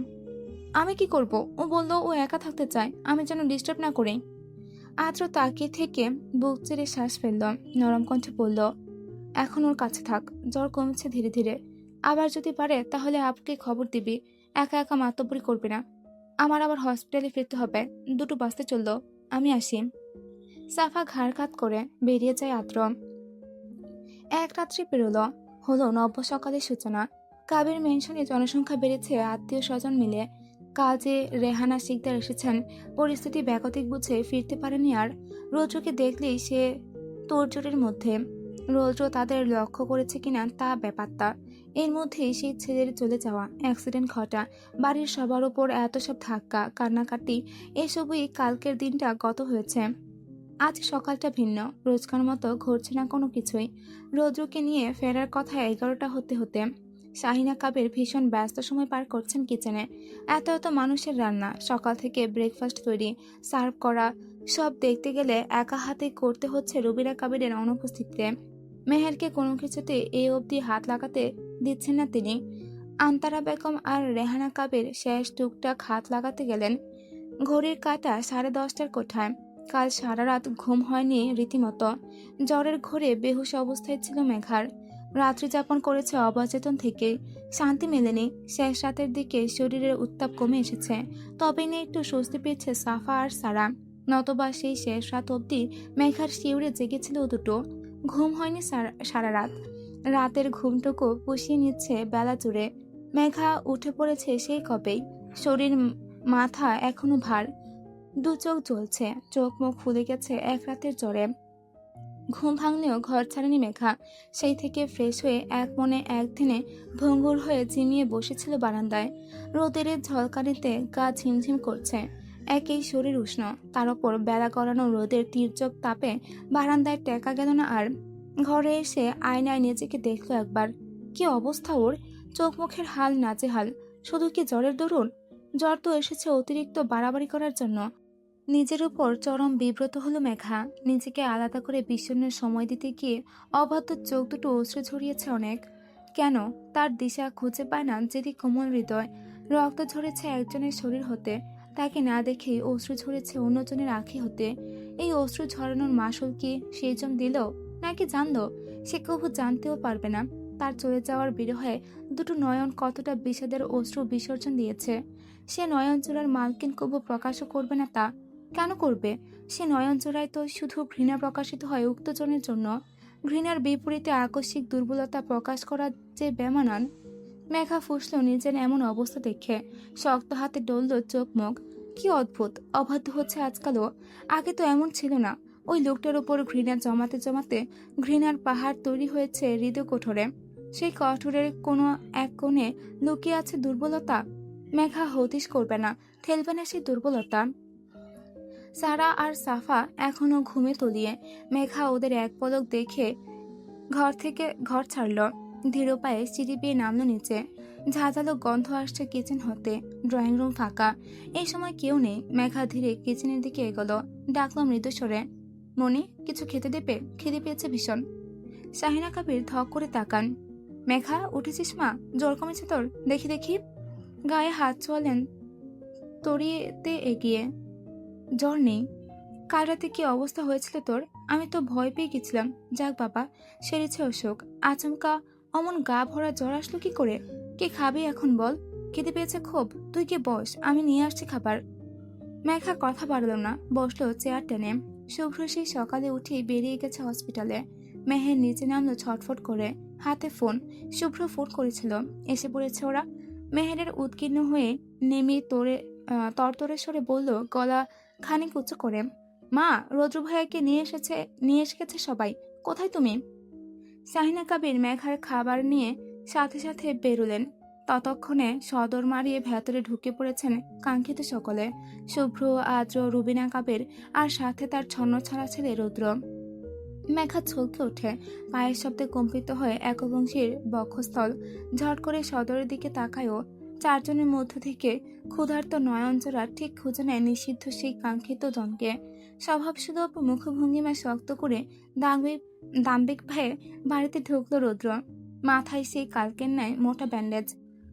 আমি কি করব? ও বলল ও একা থাকতে চায়, আমি যেন ডিস্টার্ব না করি। আদ্র তাকিয়ে থেকে বুক চেড়ে শ্বাস ফেলল, নরম কণ্ঠে বলল, এখন ওর কাছে থাক, জ্বর কমছে ধীরে ধীরে। আবার যদি পারে তাহলে আপুকে খবর দিবি, একা একা মাতব্বরি করবি না। আমার আবার হসপিটালে ফিরতে হবে, 2টো বাজতে চললো, আমি আসি। সাফা ঘাড় কাত করে বেরিয়ে যায় আদ্র। এক রাত্রি পেরোলো, হলো নব্য সকালের সূচনা। কাবির মেনশনে জনসংখ্যা বেড়েছে, আত্মীয় স্বজন মিলে। কাজে রেহানা শিকদার এসেছেন, পরিস্থিতি ব্যাগতিক বুঝে ফিরতে পারেনি আর। রৌদ্রকে দেখলেই সে তোড়জোড়ের মধ্যে। রৌদ্র তাদের লক্ষ্য করেছে কিনা তা ব্যাপারটা। এর মধ্যেই সেই ছেলের চলে যাওয়া, অ্যাক্সিডেন্ট ঘটা, বাড়ির সবার ওপর এত সব ধাক্কা, কান্নাকাটি, এসবই কালকের দিনটা গত হয়েছে। আজ সকালটা ভিন্ন, রোজকার মতো ঘটছে না কোনো কিছুই। রৌদ্রকে নিয়ে ফেরার কথা 11টা হতে হতে। শাহিনা কাবির ভীষণ ব্যস্ত সময় পার করছেন কিচেনে। এত এত মানুষের রান্না, সকাল থেকে ব্রেকফাস্ট তৈরি, সার্ভ করা, সব দেখতে গেলে একা হাতে করতে হচ্ছে রুবিনা কাবিরের অনুপস্থিতিতে। মেহেরকে কোনো কিছুতে এই অবধি হাত লাগাতে দিচ্ছেন না তিনি। আন্তারা বেগম আর রেহানা কাবির শেষ টুকটাক হাত লাগাতে গেলেন। ঘড়ির কাঁটা 10:30টার কোঠায়। কাল সারা রাত ঘুম হয়নি রীতিমতো। জ্বরের ঘোরে বেহুশ অবস্থায় ছিল মেঘার। রাত্রি যাপন করেছে অবচেতন থেকে, শান্তি মেলেনি। শেষ রাতের দিকে শরীরের উত্তাপ কমে এসেছে, তবেই না একটু স্বস্তি পেয়েছে সাফা আর সারা। নতবা সেই শেষ রাত অবধি মেঘার শিউরে জেগেছিল দুটো। ঘুম হয়নি সারা রাত। রাতের ঘুমটুকু পুষিয়ে নিচ্ছে বেলা জুড়ে। মেঘা উঠে পড়েছে সেই কবেই, শরীর মাথা এখনো ভার, 2 চোখ জ্বলছে, চোখ মুখ ফুলে গেছে এক রাতের জ্বরে। ঘুম ভাঙলেও ঘর ছাড়েনি মেঘা। সেই থেকে ফ্রেশ হয়ে এক মনে একদিনে ভঙ্গুর হয়ে ঝিমিয়ে বসেছিল বারান্দায়। রোদের ঝলকানিতে গা ঝিমঝিম করছে, একেই শরীর উষ্ণ, তার ওপর বেলা গড়ানো রোদের তীর্যক তাপে বারান্দায় টেকা গেল না আর। ঘরে এসে আয়নায় নিজেকে দেখলো একবার। কি অবস্থা ওর! চোখ মুখের হাল নাজেহাল। শুধু কি জ্বরের দরুন? জ্বর তো এসেছে অতিরিক্ত বাড়াবাড়ি করার জন্য। নিজের উপর চরম বিব্রত হলো মেঘা। নিজেকে আলাদা করে বিষণ্ণের সময় দিতে গিয়ে অবাধ্য চোখ দুটো অশ্রু ঝরিয়েছে অনেক। কেন তার দিশা খুঁজে পায় না যেদি কোমল হৃদয়। রক্ত ঝরেছে একজনের শরীর হতে, তাকে না দেখেই অশ্রু ঝরেছে অন্যজনের আঁখি হতে। এই অশ্রু ঝরানোর মাসুল কি সেই জন দিল, নাকি জানলো? সে কবু জানতেও পারবে না। তার চলে যাওয়ার বিরহে দুটো নয়ন কতটা বিষাদের অশ্রু বিসর্জন দিয়েছে। সে নয়ন চূড়ার মালকিন কবু প্রকাশও করবে না তা। কেন করবে? সে নয়ন চূড়ায় তো শুধু ঘৃণা প্রকাশিত হয় উক্তজনের জন্য। ঘৃণার বিপরীতে আকস্মিক দুর্বলতা প্রকাশ করা যে বেমানান। মেঘা ফুসল নিজের এমন অবস্থা দেখে, শক্ত হাতে ডলল চোখ মুখ। কি অদ্ভুত, অবাধ্য হচ্ছে আজকালও। আগে তো এমন ছিল না। ওই লোকটার ওপর ঘৃণা জমাতে জমাতে ঘৃণার পাহাড় তৈরি হয়েছে হৃদয় কঠোরে। সেই কঠোরের কোনো এক কোণে লুকিয়ে আছে দুর্বলতা। মেঘা হদিশ করবে না, ঠেলবে না সেই দুর্বলতা। সারা আর সাফা এখনো ঘুমে তলিয়ে। মেঘা ওদের এক পলক দেখে ঘর ছাড়ল, ধীর পায়ে সিঁড়ি বেয়ে নামলো নিচে। ঝাঁঝালো গন্ধ আসছে কিচেন হতে, ড্রয়িং রুম ফাঁকা। এই সময় কেউ নেই। মেঘা ধীরে কিচেনের দিকে এগোলো, ডাকলো মৃদু স্বরে, মনি, কিছু খেতে দেবে? খিদে পেয়েছে ভীষণ। শাহিনা কাবির ধক করে তাকান। মেঘা, উঠেছিস মা? জ্বর কমেছে তোর? দেখি দেখি। গায়ে হাত ছোঁয়ালেন তরিয়েতে এগিয়ে। জ্বর নেই। কাল রাতে কি অবস্থা হয়েছিল তোর? আমি তো ভয় পেয়ে গেছিলাম। যাক বাবা, সেরেছে অসুখ। আচমকা অমন গা ভরা জ্বর আসলো কি করে? কি খাবি এখন বল? খেতে পেয়েছে খুব? তুই কি বস, আমি নিয়ে আসছি খাবার। মেঘা কথা বাড়ল না, বসলো চেয়ার টেনে। শুভ্র সেই সকালে উঠেই বেরিয়ে গেছে হসপিটালে। মেহের নিচে নামলো ছটফট করে, হাতে ফোন। শুভ্র ফোন করেছিল, এসে পড়েছে ওরা। মেহেরের উৎকীর্ণ হয়ে নেমে তরতরে সরে বলল, গলা খানিক উঁচু করে, মা, রৌদ্র ভাইয়াকে নিয়ে এসে গেছে সবাই। কোথায় তুমি? শাহিনা কাবির মেঘার খাবার নিয়ে সাথে সাথে বেরুলেন। ততক্ষণে সদর মারিয়ে ভেতরে ঢুকে পড়েছেন কাঙ্ক্ষিত সকলে। শুভ্র, আদ্র, রুবিনা কাবির আর সাথে তার ছন্নছাড়া ছেলে রৌদ্র। মেঘা ছলকে ওঠে, পায়ের শব্দে কম্পিত হয়ে একবংশীর বক্ষস্থল। ঝট করে সদরের দিকে তাকায়ও। চারজনের মধ্য থেকে ক্ষুধার্ত নয়নজোড়া ঠিক খুঁজে নেয় নিষিদ্ধ সেই কাঙ্ক্ষিত জনকে। স্বভাবসুলভ মুখভঙ্গিমা শক্ত করে দাম্ভিক ভাইয়ে বাড়িতে ঢুকলো রৌদ্র। মাথায় সেই কালকের ন্যায় মোটা ব্যান্ডেজ,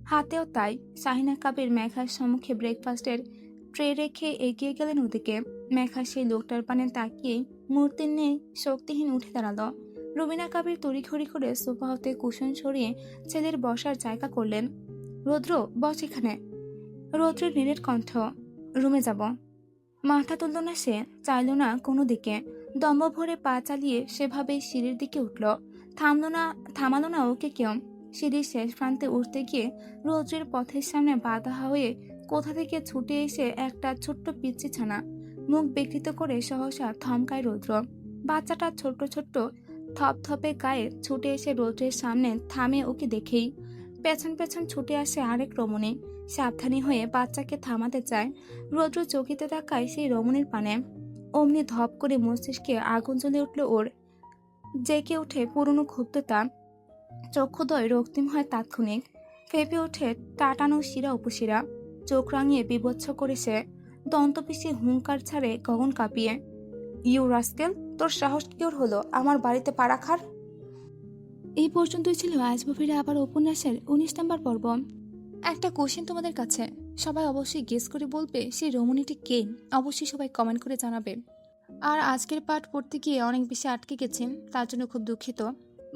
হাতেও তাই। শাহিনা কাবির মেঘার সম্মুখে ব্রেকফাস্টের ট্রে রেখে এগিয়ে গেলেন ওদিকে। মেঘা সেই লোকটার পানে তাকিয়ে মূর্তির নেই শক্তিহীন উঠে দাঁড়ালো। রুবিনা কাবির তড়িঘড়ি করে সোফা হতে কুশন সরিয়ে ছেলের বসার জায়গা করলেন। রৌদ্র, বস এখানে। রৌদ্রের নীরের কণ্ঠ, রুমে যাব। মাথা তুলল না সে, চাইল না কোনো দিকে। দম্ভ ভরে পা চালিয়ে সেভাবেই সিঁড়ির দিকে উঠল। থামালো না ওকে কেউ। সিঁড়ির শেষ প্রান্তে উঠতে গিয়ে রৌদ্রের পথের সামনে বাধা হয়ে কোথা থেকে ছুটে এসে একটা ছোট্ট পিচ্চি ছানা। মুখ বিকৃত করে সহসা থমকায় রৌদ্র। বাচ্চাটা ছোট্ট ছোট্ট থপথপে গায়ে ছুটে এসে রৌদ্রের সামনে থামে ওকে দেখেই। পেছন পেছন ছুটে আসে আরেক রমণী। সাবধানী হয়ে বাচ্চাকে থামাতে চায়। রৌদ্র চকিতে তাকায় সেই রমণীর পানে। অমনি ধপ করে মস্তিষ্কে আগুন জ্বলে উঠল ওর। জেগে ওঠে পুরনো ক্ষুব্ধতা। চক্ষুদ্বয় রক্তিম হয় তাৎক্ষণিক। ফেঁপে ওঠে টাটানো শিরা উপশিরা। চোখ রাঙিয়ে বিবচ্ছ করে সে দন্তপিষে হুঙ্কার ছাড়ে গগন কাঁপিয়ে, ইউ রাস্কেল, তোর সাহস কি ওর হলো আমার বাড়িতে পা রাখার? এই পর্যন্তই ছিল আসবো ফিরে আবার উপন্যাসের 19 নম্বর পর্ব। একটা কোশ্চেন তোমাদের কাছে, সবাই অবশ্যই গেস করে বলবে সেই রমণীটি কে। অবশ্যই সবাই কমেন্ট করে জানাবে। আর আজকের পাঠ পড়তে গিয়ে অনেক বেশি আটকে গেছেন, তার জন্য খুব দুঃখিত।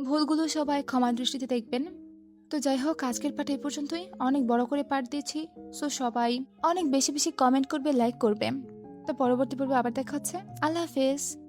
ভুলগুলো সবাই ক্ষমা দৃষ্টিতে দেখবেন। তো যাই হোক, আজকের পাঠ এই পর্যন্তই। অনেক বড় করে পাঠ দিয়েছি, সো সবাই অনেক বেশি বেশি কমেন্ট করবে, লাইক করবে। তো পরবর্তী পর্বে আবার দেখা হচ্ছে। আল্লাহ হাফেজ।